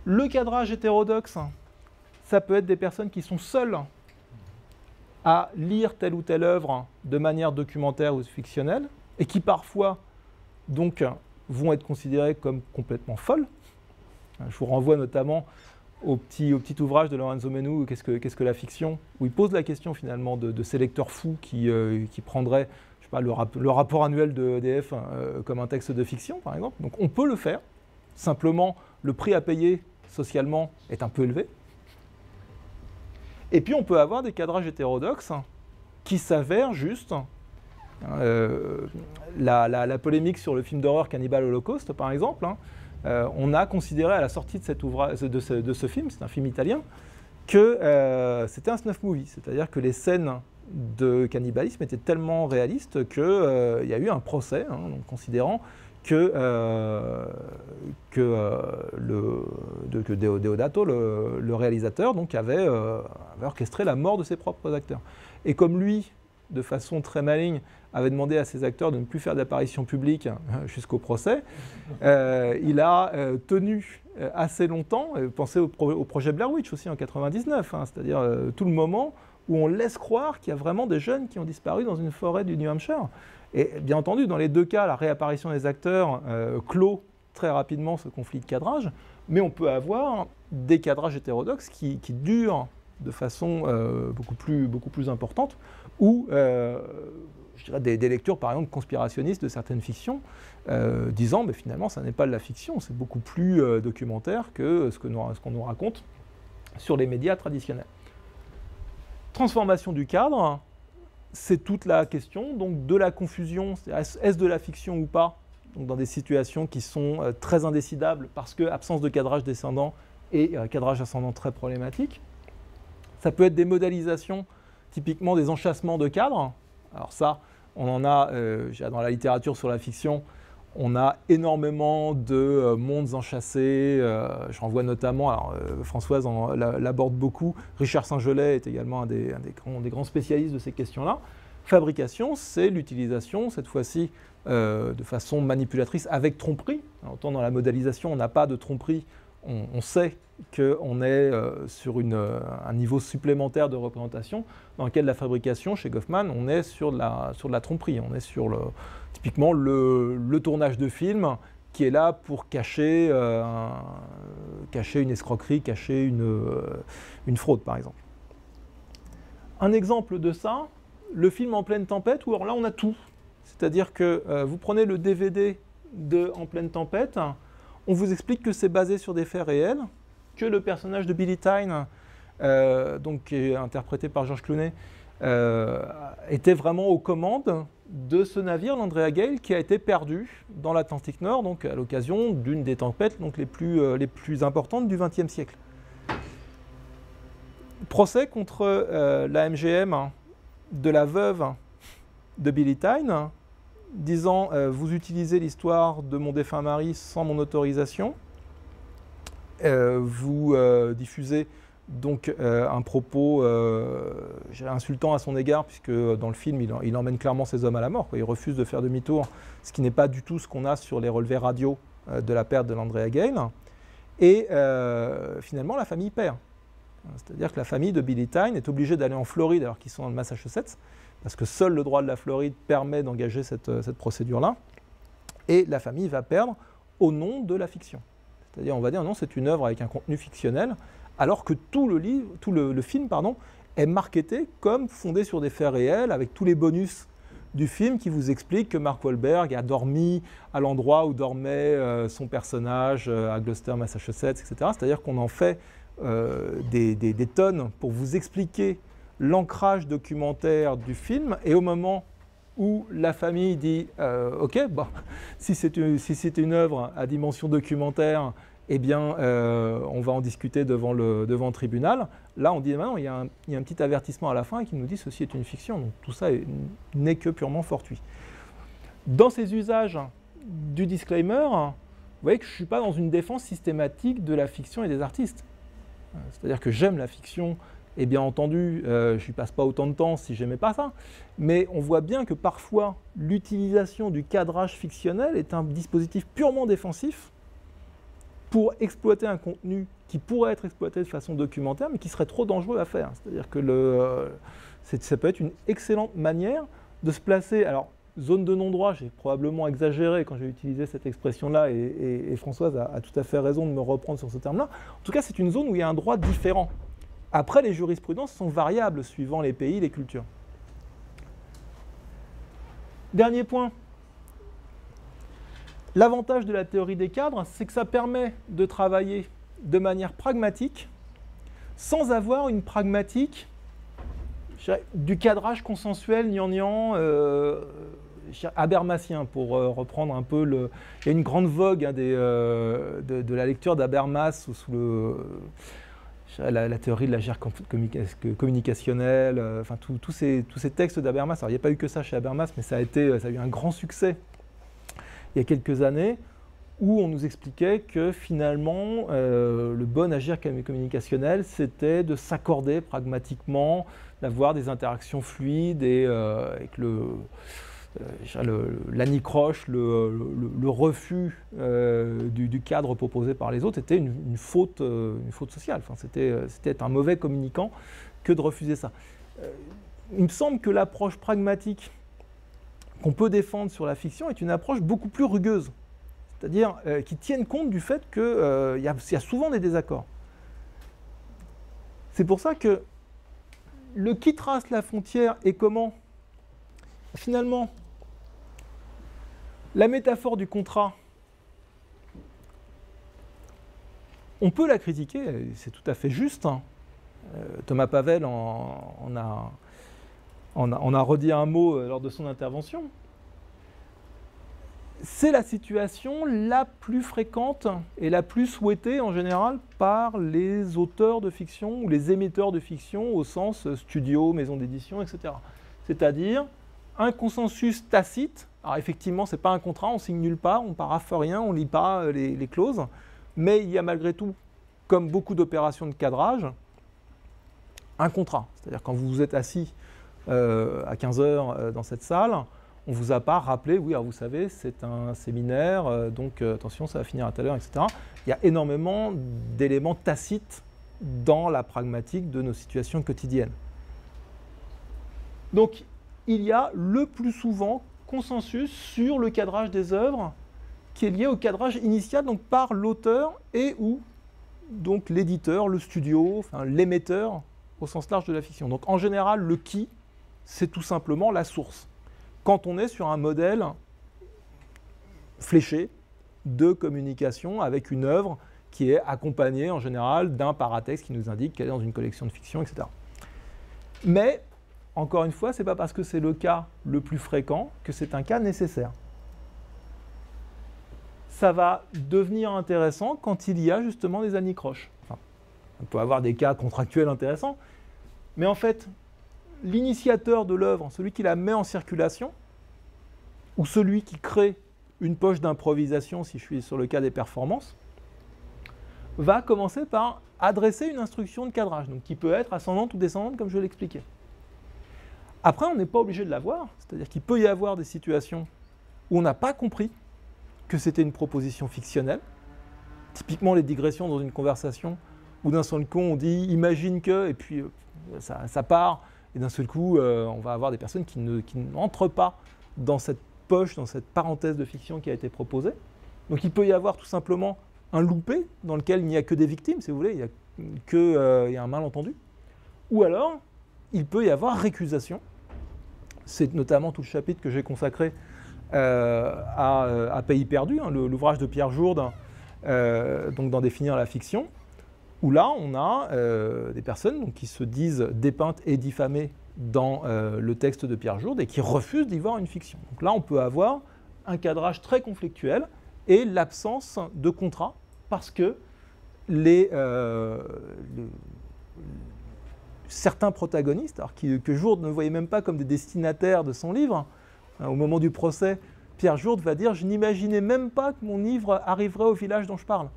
Le cadrage hétérodoxe, ça peut être des personnes qui sont seules à lire telle ou telle œuvre de manière documentaire ou fictionnelle, et qui parfois donc vont être considérées comme complètement folles. Je vous renvoie notamment au petit ouvrage de Lorenzo Menu, Qu'est-ce que la fiction, où il pose la question finalement de ces lecteurs fous qui prendraient, je sais pas, le rapport annuel de EDF comme un texte de fiction, par exemple. Donc on peut le faire, simplement le prix à payer socialement est un peu élevé. Et puis on peut avoir des cadrages hétérodoxes qui s'avèrent juste. La polémique sur le film d'horreur Cannibal Holocaust, par exemple, on a considéré à la sortie de ce film, c'est un film italien, que c'était un snuff movie, c'est-à-dire que les scènes de cannibalisme étaient tellement réalistes qu'il y a eu un procès, donc considérant que Deodato, le réalisateur, donc, avait orchestré la mort de ses propres acteurs. Et comme lui, de façon très maligne, avait demandé à ses acteurs de ne plus faire d'apparition publique jusqu'au procès, il a tenu assez longtemps, pensez au projet Blair Witch aussi en 1999, c'est-à-dire tout le moment où on laisse croire qu'il y a vraiment des jeunes qui ont disparu dans une forêt du New Hampshire. Et bien entendu, dans les deux cas, la réapparition des acteurs clôt très rapidement ce conflit de cadrage, mais on peut avoir des cadrages hétérodoxes qui durent de façon beaucoup plus importante, ou je dirais des lectures par exemple conspirationnistes de certaines fictions, disant mais finalement ça n'est pas de la fiction, c'est beaucoup plus documentaire que ce qu'on nous raconte sur les médias traditionnels. Transformation du cadre, c'est toute la question donc, de la confusion, est-ce de la fiction ou pas, donc, dans des situations qui sont très indécidables parce que absence de cadrage descendant et cadrage ascendant très problématique. Ça peut être des modélisations, typiquement des enchâssements de cadres. Alors ça, on en a dans la littérature sur la fiction, On a énormément de mondes enchâssés. Je renvoie notamment, alors, Françoise l'aborde beaucoup, Richard Saint-Gelais est également un des grands spécialistes de ces questions-là. Fabrication, c'est l'utilisation, cette fois-ci, de façon manipulatrice avec tromperie. Alors, autant dans la modélisation, on n'a pas de tromperie, on sait qu'on est sur un niveau supplémentaire de représentation, dans lequel la fabrication, chez Goffman, on est sur de la tromperie, on est sur typiquement le tournage de film qui est là pour cacher une escroquerie, cacher une fraude, par exemple. Un exemple de ça, le film En pleine tempête, où alors là on a tout. C'est-à-dire que vous prenez le DVD de En pleine tempête, on vous explique que c'est basé sur des faits réels, que le personnage de Billy Tyne, donc, qui est interprété par George Clooney, était vraiment aux commandes de ce navire, l'Andrea Gale, qui a été perdu dans l'Atlantique Nord, donc à l'occasion d'une des tempêtes donc, les plus importantes du XXe siècle. Procès contre la MGM de la veuve de Billy Tyne, disant vous utilisez l'histoire de mon défunt mari sans mon autorisation, vous diffusez donc un propos insultant à son égard, puisque dans le film il emmène clairement ses hommes à la mort, quoi. Il refuse de faire demi-tour, ce qui n'est pas du tout ce qu'on a sur les relevés radio de la perte de l'Andrea Gale. Et finalement la famille perd. C'est-à-dire que la famille de Billy Tyne est obligée d'aller en Floride alors qu'ils sont dans le Massachusetts, parce que seul le droit de la Floride permet d'engager cette procédure-là. Et la famille va perdre au nom de la fiction. C'est-à-dire, on va dire, non, c'est une œuvre avec un contenu fictionnel, alors que tout le film est marketé comme fondé sur des faits réels, avec tous les bonus du film qui vous expliquent que Mark Wahlberg a dormi à l'endroit où dormait son personnage à Gloucester, Massachusetts, etc. C'est-à-dire qu'on en fait des tonnes pour vous expliquer l'ancrage documentaire du film, et au moment où la famille dit ok, bon, si c'est une œuvre à dimension documentaire, eh bien on va en discuter devant le tribunal. Là on dit non, il y a un petit avertissement à la fin qui nous dit ceci est une fiction, donc tout ça n'est que purement fortuit. Dans ces usages du disclaimer, vous voyez que je ne suis pas dans une défense systématique de la fiction et des artistes. C'est-à-dire que j'aime la fiction, et bien entendu, je n'y passe pas autant de temps si je n'aimais pas ça, mais on voit bien que parfois l'utilisation du cadrage fictionnel est un dispositif purement défensif pour exploiter un contenu qui pourrait être exploité de façon documentaire, mais qui serait trop dangereux à faire. C'est-à-dire que ça peut être une excellente manière de se placer. Alors, zone de non-droit, j'ai probablement exagéré quand j'ai utilisé cette expression-là, et Françoise a tout à fait raison de me reprendre sur ce terme-là. En tout cas, c'est une zone où il y a un droit différent. Après, les jurisprudences sont variables suivant les pays, les cultures. Dernier point. L'avantage de la théorie des cadres, c'est que ça permet de travailler de manière pragmatique, sans avoir une pragmatique du cadrage consensuel gnangnan habermasien, pour reprendre un peu il y a une grande vogue de la lecture d'Habermas sous la théorie de la guerre communicationnelle, enfin tous ces textes d'Habermas. Alors il n'y a pas eu que ça chez Habermas, mais ça a eu un grand succès il y a quelques années, où on nous expliquait que finalement le bon agir communicationnel, c'était de s'accorder pragmatiquement, d'avoir des interactions fluides, et que l'anicroche, le refus du cadre proposé par les autres était une faute sociale. Enfin, c'était un mauvais communicant que de refuser ça. Il me semble que l'approche pragmatique qu'on peut défendre sur la fiction est une approche beaucoup plus rugueuse, c'est-à-dire qui tienne compte du fait qu'il y a souvent des désaccords. C'est pour ça que qui trace la frontière et comment, finalement, la métaphore du contrat, on peut la critiquer, c'est tout à fait juste. Thomas Pavel en a redit un mot lors de son intervention. C'est la situation la plus fréquente et la plus souhaitée en général par les auteurs de fiction ou les émetteurs de fiction au sens studio, maison d'édition, etc. C'est-à-dire un consensus tacite. Alors effectivement, ce n'est pas un contrat, on ne signe nulle part, on ne paraphe rien, on ne lit pas les clauses, mais il y a malgré tout, comme beaucoup d'opérations de cadrage, un contrat. C'est-à-dire quand vous êtes assis à 15 heures dans cette salle, on ne vous a pas rappelé, oui, alors vous savez, c'est un séminaire, donc attention, ça va finir à telle heure, etc. Il y a énormément d'éléments tacites dans la pragmatique de nos situations quotidiennes. Donc, il y a le plus souvent consensus sur le cadrage des œuvres qui est lié au cadrage initial, donc par l'auteur et ou donc l'éditeur, le studio, enfin, l'émetteur au sens large de la fiction. Donc en général, le qui, c'est tout simplement la source. Quand on est sur un modèle fléché de communication avec une œuvre qui est accompagnée en général d'un paratexte qui nous indique qu'elle est dans une collection de fiction, etc. Mais, encore une fois, ce n'est pas parce que c'est le cas le plus fréquent que c'est un cas nécessaire. Ça va devenir intéressant quand il y a justement des anicroches. Enfin, on peut avoir des cas contractuels intéressants, mais en fait, l'initiateur de l'œuvre, celui qui la met en circulation, ou celui qui crée une poche d'improvisation, si je suis sur le cas des performances, va commencer par adresser une instruction de cadrage, donc qui peut être ascendante ou descendante, comme je l'expliquais. Après, on n'est pas obligé de l'avoir, c'est-à-dire qu'il peut y avoir des situations où on n'a pas compris que c'était une proposition fictionnelle. Typiquement les digressions dans une conversation où d'un seul coup on dit « imagine que » et puis ça part, et d'un seul coup on va avoir des personnes qui n'entrent pas dans cette poche, dans cette parenthèse de fiction qui a été proposée. Donc il peut y avoir tout simplement un loupé dans lequel il n'y a que des victimes, si vous voulez, il y a un malentendu. Ou alors, il peut y avoir récusation. C'est notamment tout le chapitre que j'ai consacré à Pays perdu, hein, l'ouvrage de Pierre Jourde, donc dans Définir la fiction, où là, on a des personnes donc, qui se disent dépeintes et diffamées dans le texte de Pierre Jourde et qui refusent d'y voir une fiction. Donc là, on peut avoir un cadrage très conflictuel et l'absence de contrat parce que certains protagonistes, alors que Jourde ne voyait même pas comme des destinataires de son livre, au moment du procès, Pierre Jourde va dire « Je n'imaginais même pas que mon livre arriverait au village dont je parle ».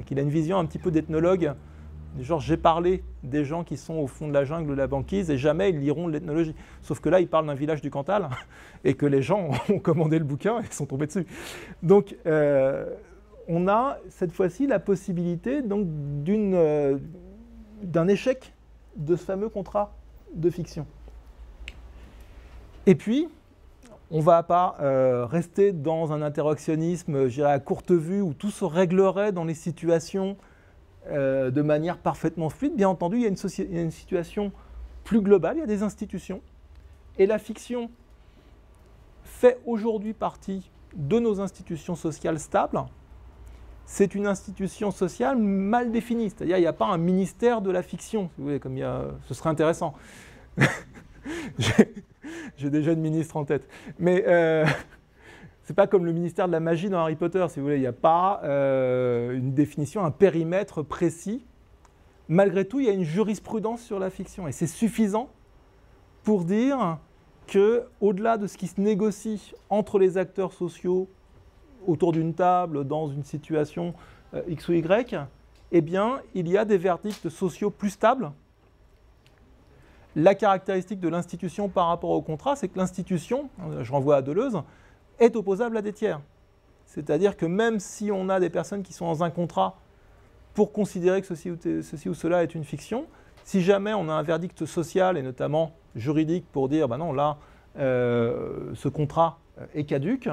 Il a une vision un petit peu d'ethnologue, du genre « J'ai parlé des gens qui sont au fond de la jungle de la banquise et jamais ils liront de l'ethnologie ». Sauf que là, il parle d'un village du Cantal et que les gens ont commandé le bouquin et sont tombés dessus. Donc, on a cette fois-ci la possibilité d'un échec de ce fameux contrat de fiction. Et puis, on ne va pas rester dans un interactionnisme, je dirais, à courte vue, où tout se réglerait dans les situations de manière parfaitement fluide. Bien entendu, il y a une situation plus globale, il y a des institutions. Et la fiction fait aujourd'hui partie de nos institutions sociales stables. C'est une institution sociale mal définie, c'est-à-dire qu'il n'y a pas un ministère de la fiction, si vous voulez, comme ce serait intéressant. J'ai déjà une ministre en tête. Mais c'est pas comme le ministère de la magie dans Harry Potter, si vous voulez, il n'y a pas une définition, un périmètre précis. Malgré tout, il y a une jurisprudence sur la fiction, et c'est suffisant pour dire qu'au-delà de ce qui se négocie entre les acteurs sociaux, autour d'une table, dans une situation X ou Y, eh bien, il y a des verdicts sociaux plus stables. La caractéristique de l'institution par rapport au contrat, c'est que l'institution, je renvoie à Deleuze, est opposable à des tiers. C'est-à-dire que même si on a des personnes qui sont dans un contrat pour considérer que ceci ou cela est une fiction, si jamais on a un verdict social, et notamment juridique, pour dire, ben non, là, ce contrat est caduc,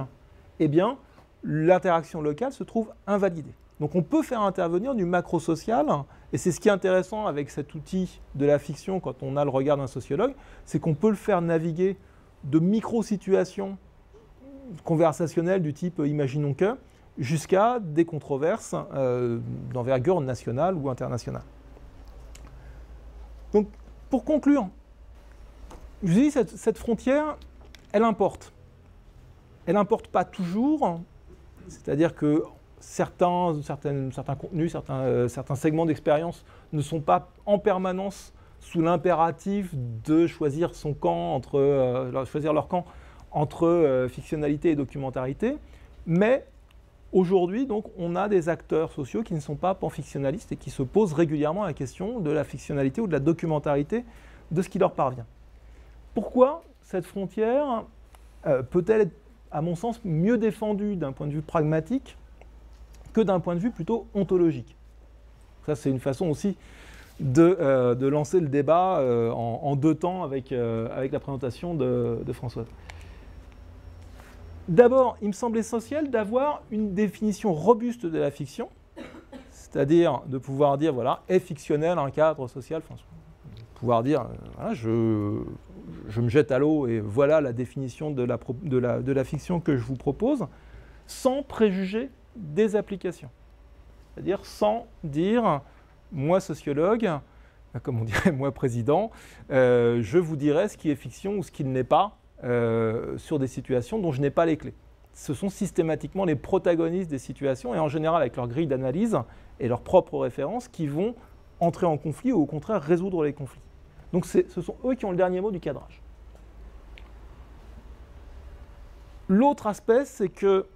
eh bien, l'interaction locale se trouve invalidée. Donc on peut faire intervenir du macro-social, et c'est ce qui est intéressant avec cet outil de la fiction quand on a le regard d'un sociologue, c'est qu'on peut le faire naviguer de micro-situations conversationnelles du type « imaginons que » jusqu'à des controverses d'envergure nationale ou internationale. Donc pour conclure, je vous dis cette frontière, elle importe. Elle n'importe pas toujours, c'est-à-dire que certains contenus, certains segments d'expérience ne sont pas en permanence sous l'impératif de choisir son camp choisir leur camp entre fictionnalité et documentarité. Mais aujourd'hui, donc, on a des acteurs sociaux qui ne sont pas panfictionnalistes et qui se posent régulièrement la question de la fictionnalité ou de la documentarité de ce qui leur parvient. Pourquoi cette frontière peut-elle être, à mon sens, mieux défendue d'un point de vue pragmatique que d'un point de vue plutôt ontologique? Ça, c'est une façon aussi de lancer le débat en deux temps avec la présentation de Françoise. D'abord, il me semble essentiel d'avoir une définition robuste de la fiction, c'est-à-dire de pouvoir dire, voilà, est fictionnel un cadre social, enfin, pouvoir dire, voilà, je me jette à l'eau et voilà la définition de la fiction que je vous propose, sans préjuger des applications. C'est-à-dire sans dire, moi sociologue, comme on dirait moi président, je vous dirai ce qui est fiction ou ce qui ne l'est pas sur des situations dont je n'ai pas les clés. Ce sont systématiquement les protagonistes des situations et en général avec leur grille d'analyse et leurs propres références qui vont entrer en conflit ou au contraire résoudre les conflits. Donc ce sont eux qui ont le dernier mot du cadrage. L'autre aspect, c'est que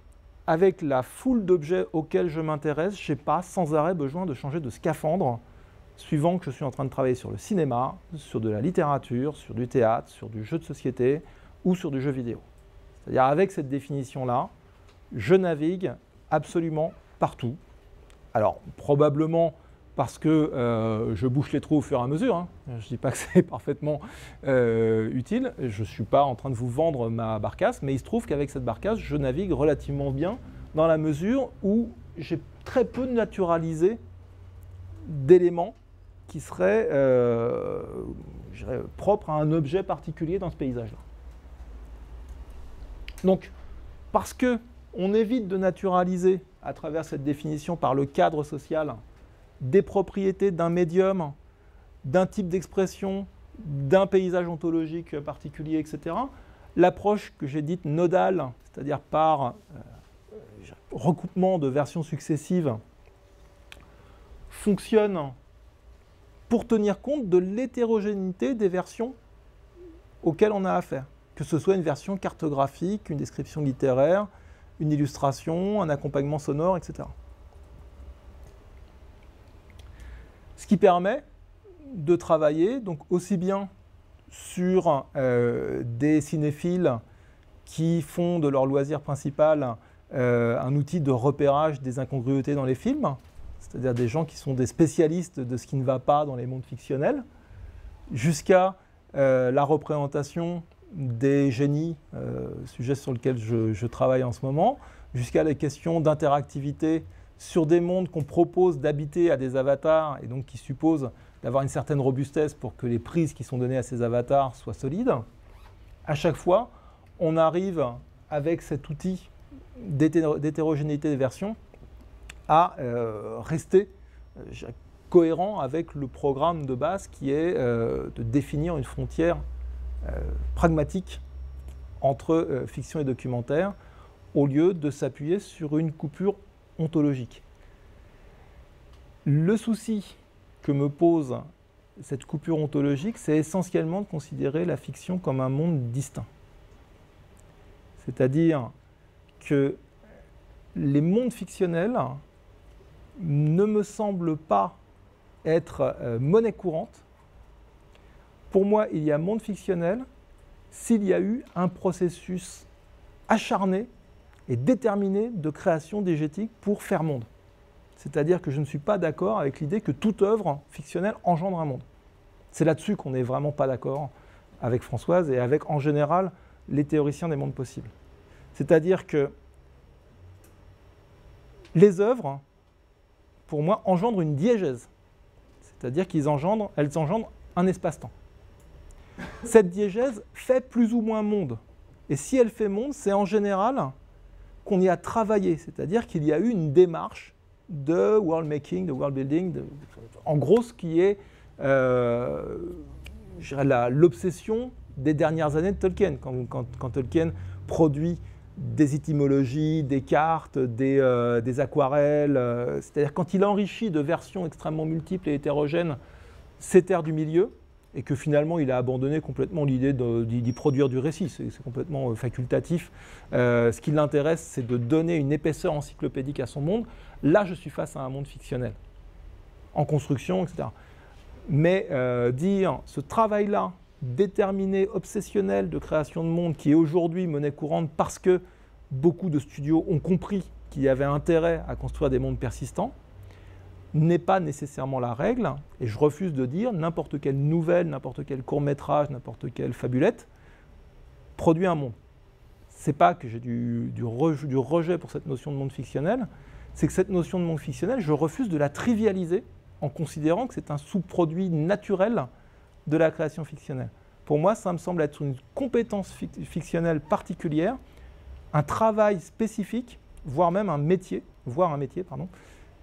avec la foule d'objets auxquels je m'intéresse, je n'ai pas sans arrêt besoin de changer de scaphandre, suivant que je suis en train de travailler sur le cinéma, sur de la littérature, sur du théâtre, sur du jeu de société ou sur du jeu vidéo. C'est-à-dire avec cette définition-là, je navigue absolument partout. Alors probablement parce que je bouche les trous au fur et à mesure, hein. Je ne dis pas que c'est parfaitement utile, je ne suis pas en train de vous vendre ma barcasse, mais il se trouve qu'avec cette barcasse, je navigue relativement bien dans la mesure où j'ai très peu naturalisé d'éléments qui seraient propres à un objet particulier dans ce paysage-là. Donc, parce qu'on évite de naturaliser à travers cette définition par le cadre social des propriétés d'un médium, d'un type d'expression, d'un paysage ontologique particulier, etc., l'approche que j'ai dite nodale, c'est-à-dire par recoupement de versions successives, fonctionne pour tenir compte de l'hétérogénéité des versions auxquelles on a affaire. Que ce soit une version cartographique, une description littéraire, une illustration, un accompagnement sonore, etc. Ce qui permet de travailler donc aussi bien sur des cinéphiles qui font de leur loisir principal un outil de repérage des incongruités dans les films, c'est-à-dire des gens qui sont des spécialistes de ce qui ne va pas dans les mondes fictionnels, jusqu'à la représentation des génies, sujet sur lequel je travaille en ce moment, jusqu'à les questions d'interactivité sur des mondes qu'on propose d'habiter à des avatars et donc qui supposent d'avoir une certaine robustesse pour que les prises qui sont données à ces avatars soient solides. À chaque fois, on arrive avec cet outil d'hétérogénéité des versions à rester cohérent avec le programme de base qui est de définir une frontière pragmatique entre fiction et documentaire au lieu de s'appuyer sur une coupure ontologique. Le souci que me pose cette coupure ontologique, c'est essentiellement de considérer la fiction comme un monde distinct. C'est-à-dire que les mondes fictionnels ne me semblent pas être monnaie courante. Pour moi, il y a monde fictionnel s'il y a eu un processus acharné et déterminé de création diégétique pour faire monde. C'est-à-dire que je ne suis pas d'accord avec l'idée que toute œuvre fictionnelle engendre un monde. C'est là-dessus qu'on n'est vraiment pas d'accord avec Françoise et avec, en général, les théoriciens des mondes possibles. C'est-à-dire que les œuvres, pour moi, engendrent une diégèse. C'est-à-dire qu'elles engendrent un espace-temps. Cette diégèse fait plus ou moins monde. Et si elle fait monde, c'est en général qu'on y a travaillé. C'est-à-dire qu'il y a eu une démarche de world making, de world building, en gros ce qui est l'obsession des dernières années de Tolkien. Quand Tolkien produit des étymologies, des cartes, des aquarelles, c'est-à-dire quand il enrichit de versions extrêmement multiples et hétérogènes ces terres du milieu, et que finalement il a abandonné complètement l'idée d'y produire du récit, c'est complètement facultatif. Ce qui l'intéresse, c'est de donner une épaisseur encyclopédique à son monde. Là, je suis face à un monde fictionnel, en construction, etc. Mais dire ce travail-là, déterminé, obsessionnel de création de monde, qui est aujourd'hui monnaie courante parce que beaucoup de studios ont compris qu'il y avait intérêt à construire des mondes persistants, n'est pas nécessairement la règle, et je refuse de dire n'importe quelle nouvelle, n'importe quel court-métrage, n'importe quelle fabulette produit un monde. C'est pas que j'ai du rejet pour cette notion de monde fictionnel, c'est que cette notion de monde fictionnel, je refuse de la trivialiser en considérant que c'est un sous-produit naturel de la création fictionnelle. Pour moi, ça me semble être une compétence fictionnelle particulière, un travail spécifique, voire même un métier,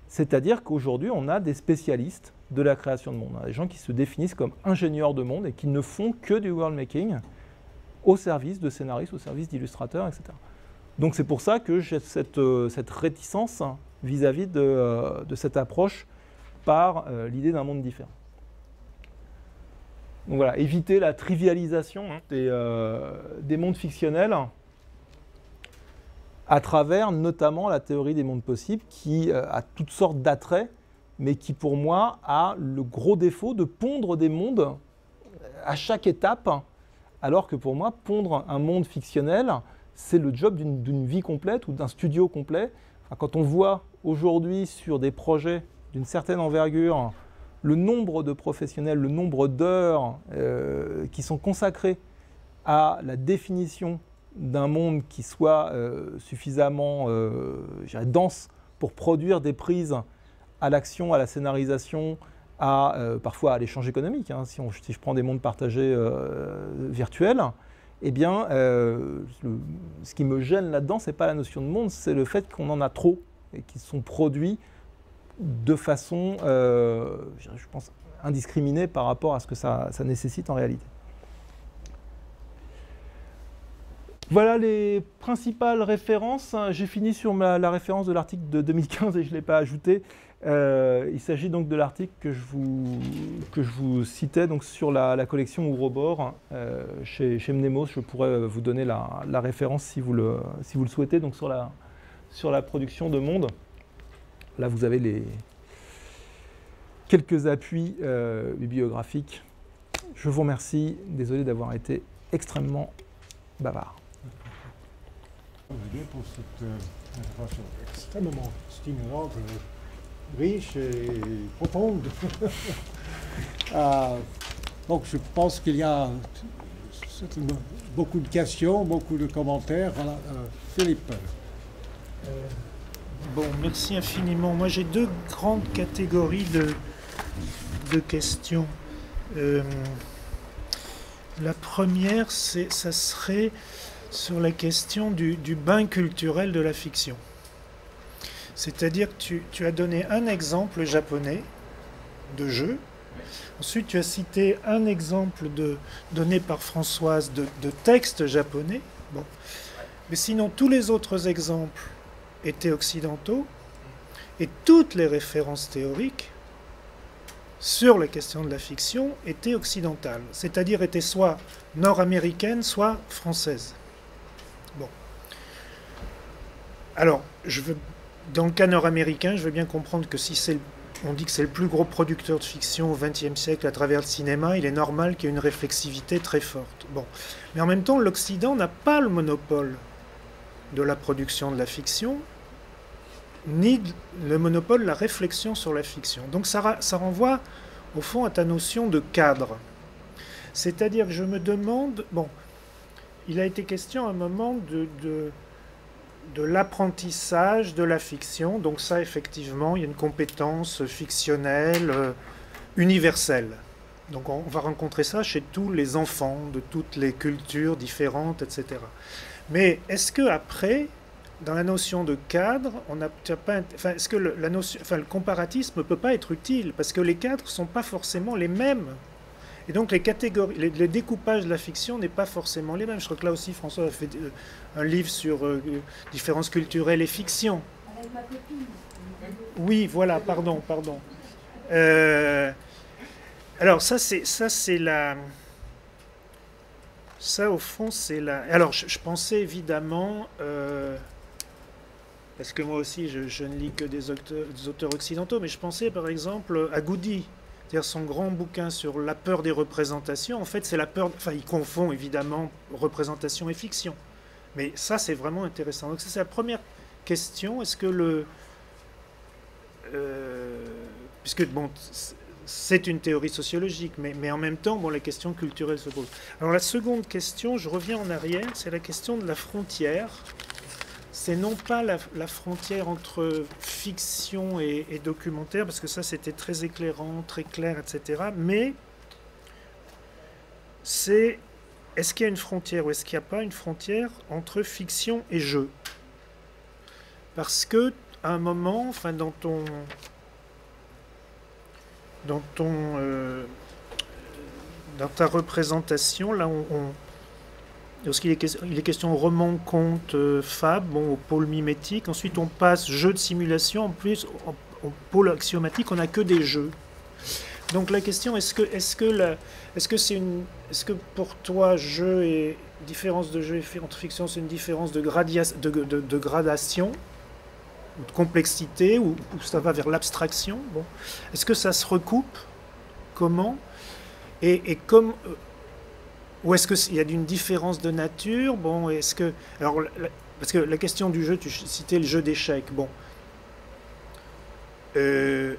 c'est-à-dire qu'aujourd'hui, on a des spécialistes de la création de monde, des gens qui se définissent comme ingénieurs de monde et qui ne font que du world making au service de scénaristes, au service d'illustrateurs, etc. Donc c'est pour ça que j'ai cette réticence vis-à-vis de cette approche par l'idée d'un monde différent. Donc voilà, éviter la trivialisation des mondes fictionnels à travers notamment la théorie des mondes possibles qui a toutes sortes d'attraits, mais qui pour moi a le gros défaut de pondre des mondes à chaque étape, alors que pour moi, pondre un monde fictionnel, c'est le job d'une vie complète ou d'un studio complet. Enfin, quand on voit aujourd'hui sur des projets d'une certaine envergure, le nombre de professionnels, le nombre d'heures qui sont consacrées à la définition d'un monde qui soit suffisamment dense pour produire des prises à l'action, à la scénarisation, parfois à l'échange économique. Hein, si je prends des mondes partagés virtuels, eh bien, ce qui me gêne là-dedans, ce n'est pas la notion de monde, c'est le fait qu'on en a trop et qu'ils sont produits de façon, je pense, indiscriminée par rapport à ce que ça nécessite en réalité. Voilà les principales références. J'ai fini sur la référence de l'article de 2015 et je ne l'ai pas ajouté. Il s'agit donc de l'article que je vous citais donc sur la collection Ouroboros chez Mnemos. Je pourrais vous donner la référence si vous le souhaitez, donc sur la production de monde. Là, vous avez quelques appuis bibliographiques. Je vous remercie. Désolé d'avoir été extrêmement bavard. Pour cette intervention extrêmement stimulante, riche et profonde. Donc je pense qu'il y a beaucoup de questions, beaucoup de commentaires. Voilà, Philippe. Bon, merci infiniment. Moi j'ai deux grandes catégories de questions. La première, ça serait sur la question du bain culturel de la fiction. C'est-à-dire que tu as donné un exemple japonais de jeu. Ensuite, tu as cité un exemple donné par Françoise de texte japonais. Bon. Mais sinon, tous les autres exemples étaient occidentaux et toutes les références théoriques sur la question de la fiction étaient occidentales. C'est-à-dire étaient soit nord-américaines, soit françaises. Bon. Alors, dans le cas nord-américain, je veux bien comprendre que si on dit que c'est le plus gros producteur de fiction au XXe siècle à travers le cinéma, il est normal qu'il y ait une réflexivité très forte. Bon. Mais en même temps, l'Occident n'a pas le monopole de la production de la fiction, ni le monopole de la réflexion sur la fiction. Donc ça renvoie, au fond, à ta notion de cadre. C'est-à-dire que je me demande... Bon, il a été question à un moment de l'apprentissage de la fiction. Donc ça, effectivement, il y a une compétence fictionnelle universelle. Donc on va rencontrer ça chez tous les enfants, de toutes les cultures différentes, etc. Mais est-ce qu'après, dans la notion de cadre, est-ce que le comparatisme ne peut pas être utile? Parce que les cadres ne sont pas forcément les mêmes. Et donc les catégories, le découpage de la fiction n'est pas forcément les mêmes. Je crois que là aussi, François a fait un livre sur différences culturelles et fiction. Avec ma copine. Oui, voilà, pardon. Alors ça c'est la... Ça au fond c'est la... Alors je pensais évidemment... Parce que moi aussi, je ne lis que des auteurs occidentaux, mais je pensais par exemple à Goody, c'est-à-dire son grand bouquin sur la peur des représentations. En fait, c'est la peur... Enfin, il confond évidemment représentation et fiction. Mais ça, c'est vraiment intéressant. Donc, ça, c'est la première question. Est-ce que le... puisque, bon, c'est une théorie sociologique, mais en même temps, bon, la question culturelle se pose. Alors, la seconde question, je reviens en arrière, c'est la question de la frontière. C'est non pas la frontière entre fiction et documentaire, parce que ça c'était très éclairant, très clair, etc. Mais c'est est-ce qu'il y a une frontière ou est-ce qu'il n'y a pas une frontière entre fiction et jeu? Parce que à un moment, enfin dans ta représentation, là lorsqu'il est question roman, conte, fable, bon, au pôle mimétique. Ensuite, on passe jeu de simulation. En plus, au pôle axiomatique, on n'a que des jeux. Donc la question, est-ce que pour toi, jeu et différence de jeu entre fiction, c'est une différence de gradation, ou de complexité, ou ça va vers l'abstraction? Bon. Est-ce que ça se recoupe? Comment? Et comme... Ou est-ce qu'il y a une différence de nature? Bon, est-ce que... Alors, parce que la question du jeu, tu citais le jeu d'échecs. Bon. Mais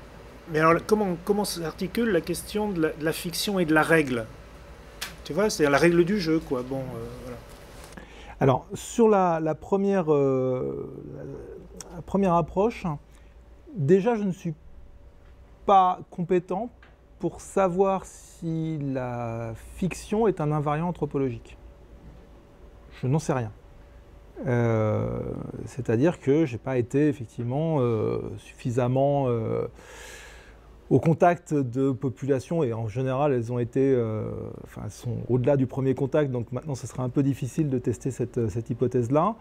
alors, comment s'articule la question de la fiction et de la règle? Tu vois, c'est la règle du jeu, quoi. Bon, voilà. Alors, sur la première approche, déjà, je ne suis pas compétent pour savoir si la fiction est un invariant anthropologique. Je n'en sais rien. C'est-à-dire que je n'ai pas été effectivement suffisamment au contact de populations, et en général elles ont été, elles sont au-delà du premier contact, donc maintenant ce sera un peu difficile de tester cette hypothèse-là,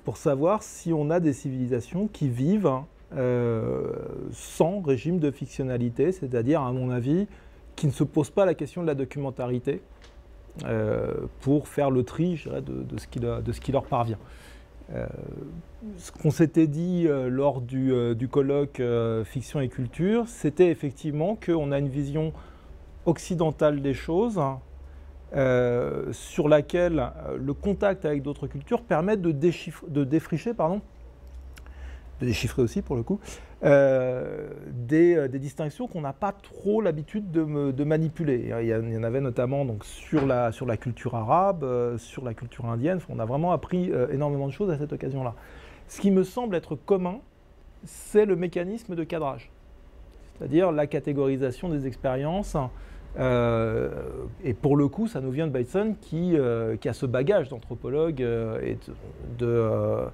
pour savoir si on a des civilisations qui vivent sans régime de fictionnalité, c'est-à-dire, à mon avis, qui ne se posent pas la question de la documentarité pour faire le tri, je dirais, de ce qui leur parvient. Ce qu'on s'était dit lors du colloque Fiction et Culture, c'était effectivement qu'on a une vision occidentale des choses sur laquelle le contact avec d'autres cultures permet de déchiffrer aussi pour le coup, des distinctions qu'on n'a pas trop l'habitude de manipuler. Il y en avait notamment donc, sur la culture arabe, sur la culture indienne. On a vraiment appris énormément de choses à cette occasion-là. Ce qui me semble être commun, c'est le mécanisme de cadrage, c'est-à-dire la catégorisation des expériences. Et pour le coup, ça nous vient de Bateson qui a ce bagage d'anthropologue et de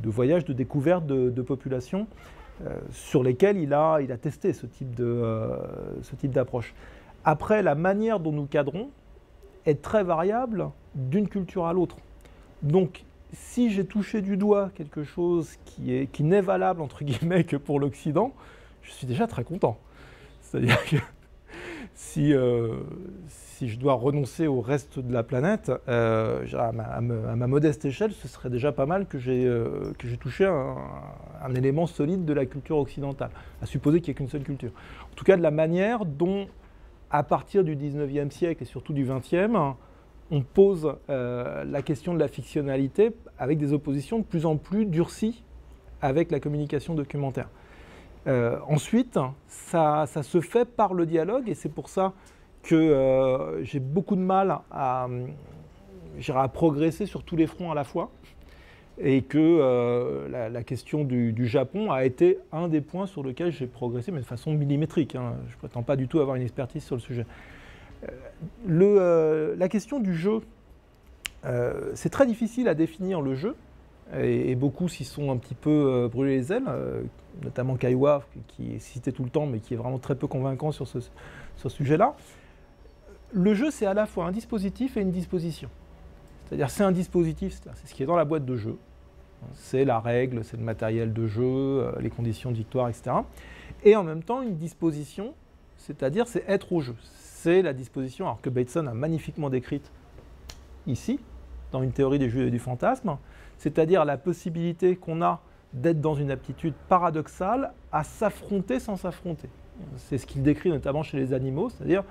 voyages, de découvertes de populations sur lesquelles il a testé ce type d'approche. Après, la manière dont nous cadrons est très variable d'une culture à l'autre. Donc, si j'ai touché du doigt quelque chose qui n'est valable, entre guillemets, que pour l'Occident, je suis déjà très content. C'est-à-dire que si je dois renoncer au reste de la planète, à ma modeste échelle, ce serait déjà pas mal que j'ai touché un élément solide de la culture occidentale, à supposer qu'il n'y ait qu'une seule culture. En tout cas, de la manière dont, à partir du 19e siècle et surtout du 20e, on pose la question de la fictionnalité avec des oppositions de plus en plus durcies avec la communication documentaire. Ensuite, ça se fait par le dialogue, et c'est pour ça que j'ai beaucoup de mal à progresser sur tous les fronts à la fois, et que la question du Japon a été un des points sur lesquels j'ai progressé, mais de façon millimétrique. Je ne prétends pas du tout avoir une expertise sur le sujet. La question du jeu, c'est très difficile à définir le jeu, et beaucoup s'y sont un petit peu brûlés les ailes, notamment Caillois, qui est cité tout le temps, mais qui est vraiment très peu convaincant sur ce sujet-là. Le jeu, c'est à la fois un dispositif et une disposition. C'est-à-dire, c'est un dispositif, c'est ce qui est dans la boîte de jeu. C'est la règle, c'est le matériel de jeu, les conditions de victoire, etc. Et en même temps, une disposition, c'est-à-dire c'est être au jeu. C'est la disposition alors que Bateson a magnifiquement décrite ici, dans une théorie des jeux et du fantasme, c'est-à-dire la possibilité qu'on a d'être dans une aptitude paradoxale à s'affronter sans s'affronter. C'est ce qu'il décrit notamment chez les animaux, c'est-à-dire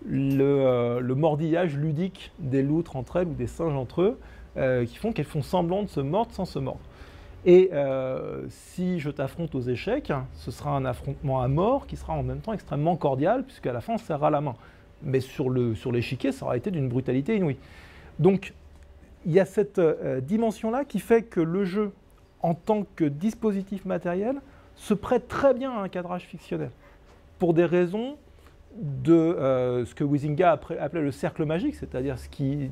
le mordillage ludique des loutres entre elles ou des singes entre eux, qui font qu'elles font semblant de se mordre sans se mordre. Et si je t'affronte aux échecs, ce sera un affrontement à mort qui sera en même temps extrêmement cordial, puisqu'à la fin on se serrera la main. Mais sur l'échiquier, ça aura été d'une brutalité inouïe. Donc il y a cette dimension-là qui fait que le jeu, en tant que dispositif matériel, se prête très bien à un cadrage fictionnel, pour des raisons de ce que Huizinga appelait le cercle magique, c'est-à-dire ce qui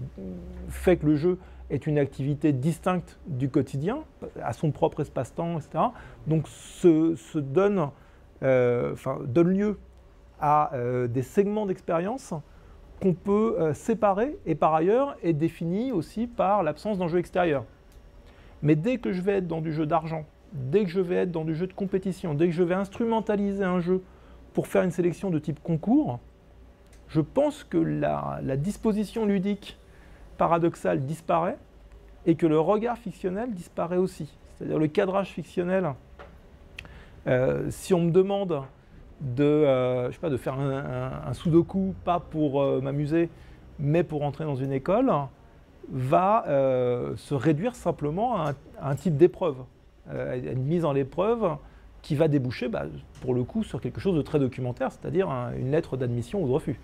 fait que le jeu est une activité distincte du quotidien, à son propre espace-temps, etc. Donc donne lieu à des segments d'expérience qu'on peut séparer et par ailleurs est défini aussi par l'absence d'enjeux extérieurs. Mais dès que je vais être dans du jeu d'argent, dès que je vais être dans du jeu de compétition, dès que je vais instrumentaliser un jeu pour faire une sélection de type concours, je pense que la disposition ludique paradoxale disparaît et que le regard fictionnel disparaît aussi. C'est-à-dire le cadrage fictionnel, si on me demande de faire un sudoku, pas pour m'amuser, mais pour entrer dans une école, va se réduire simplement à un type d'épreuve, à une mise en l'épreuve qui va déboucher, pour le coup, sur quelque chose de très documentaire, c'est-à-dire une lettre d'admission ou de refus.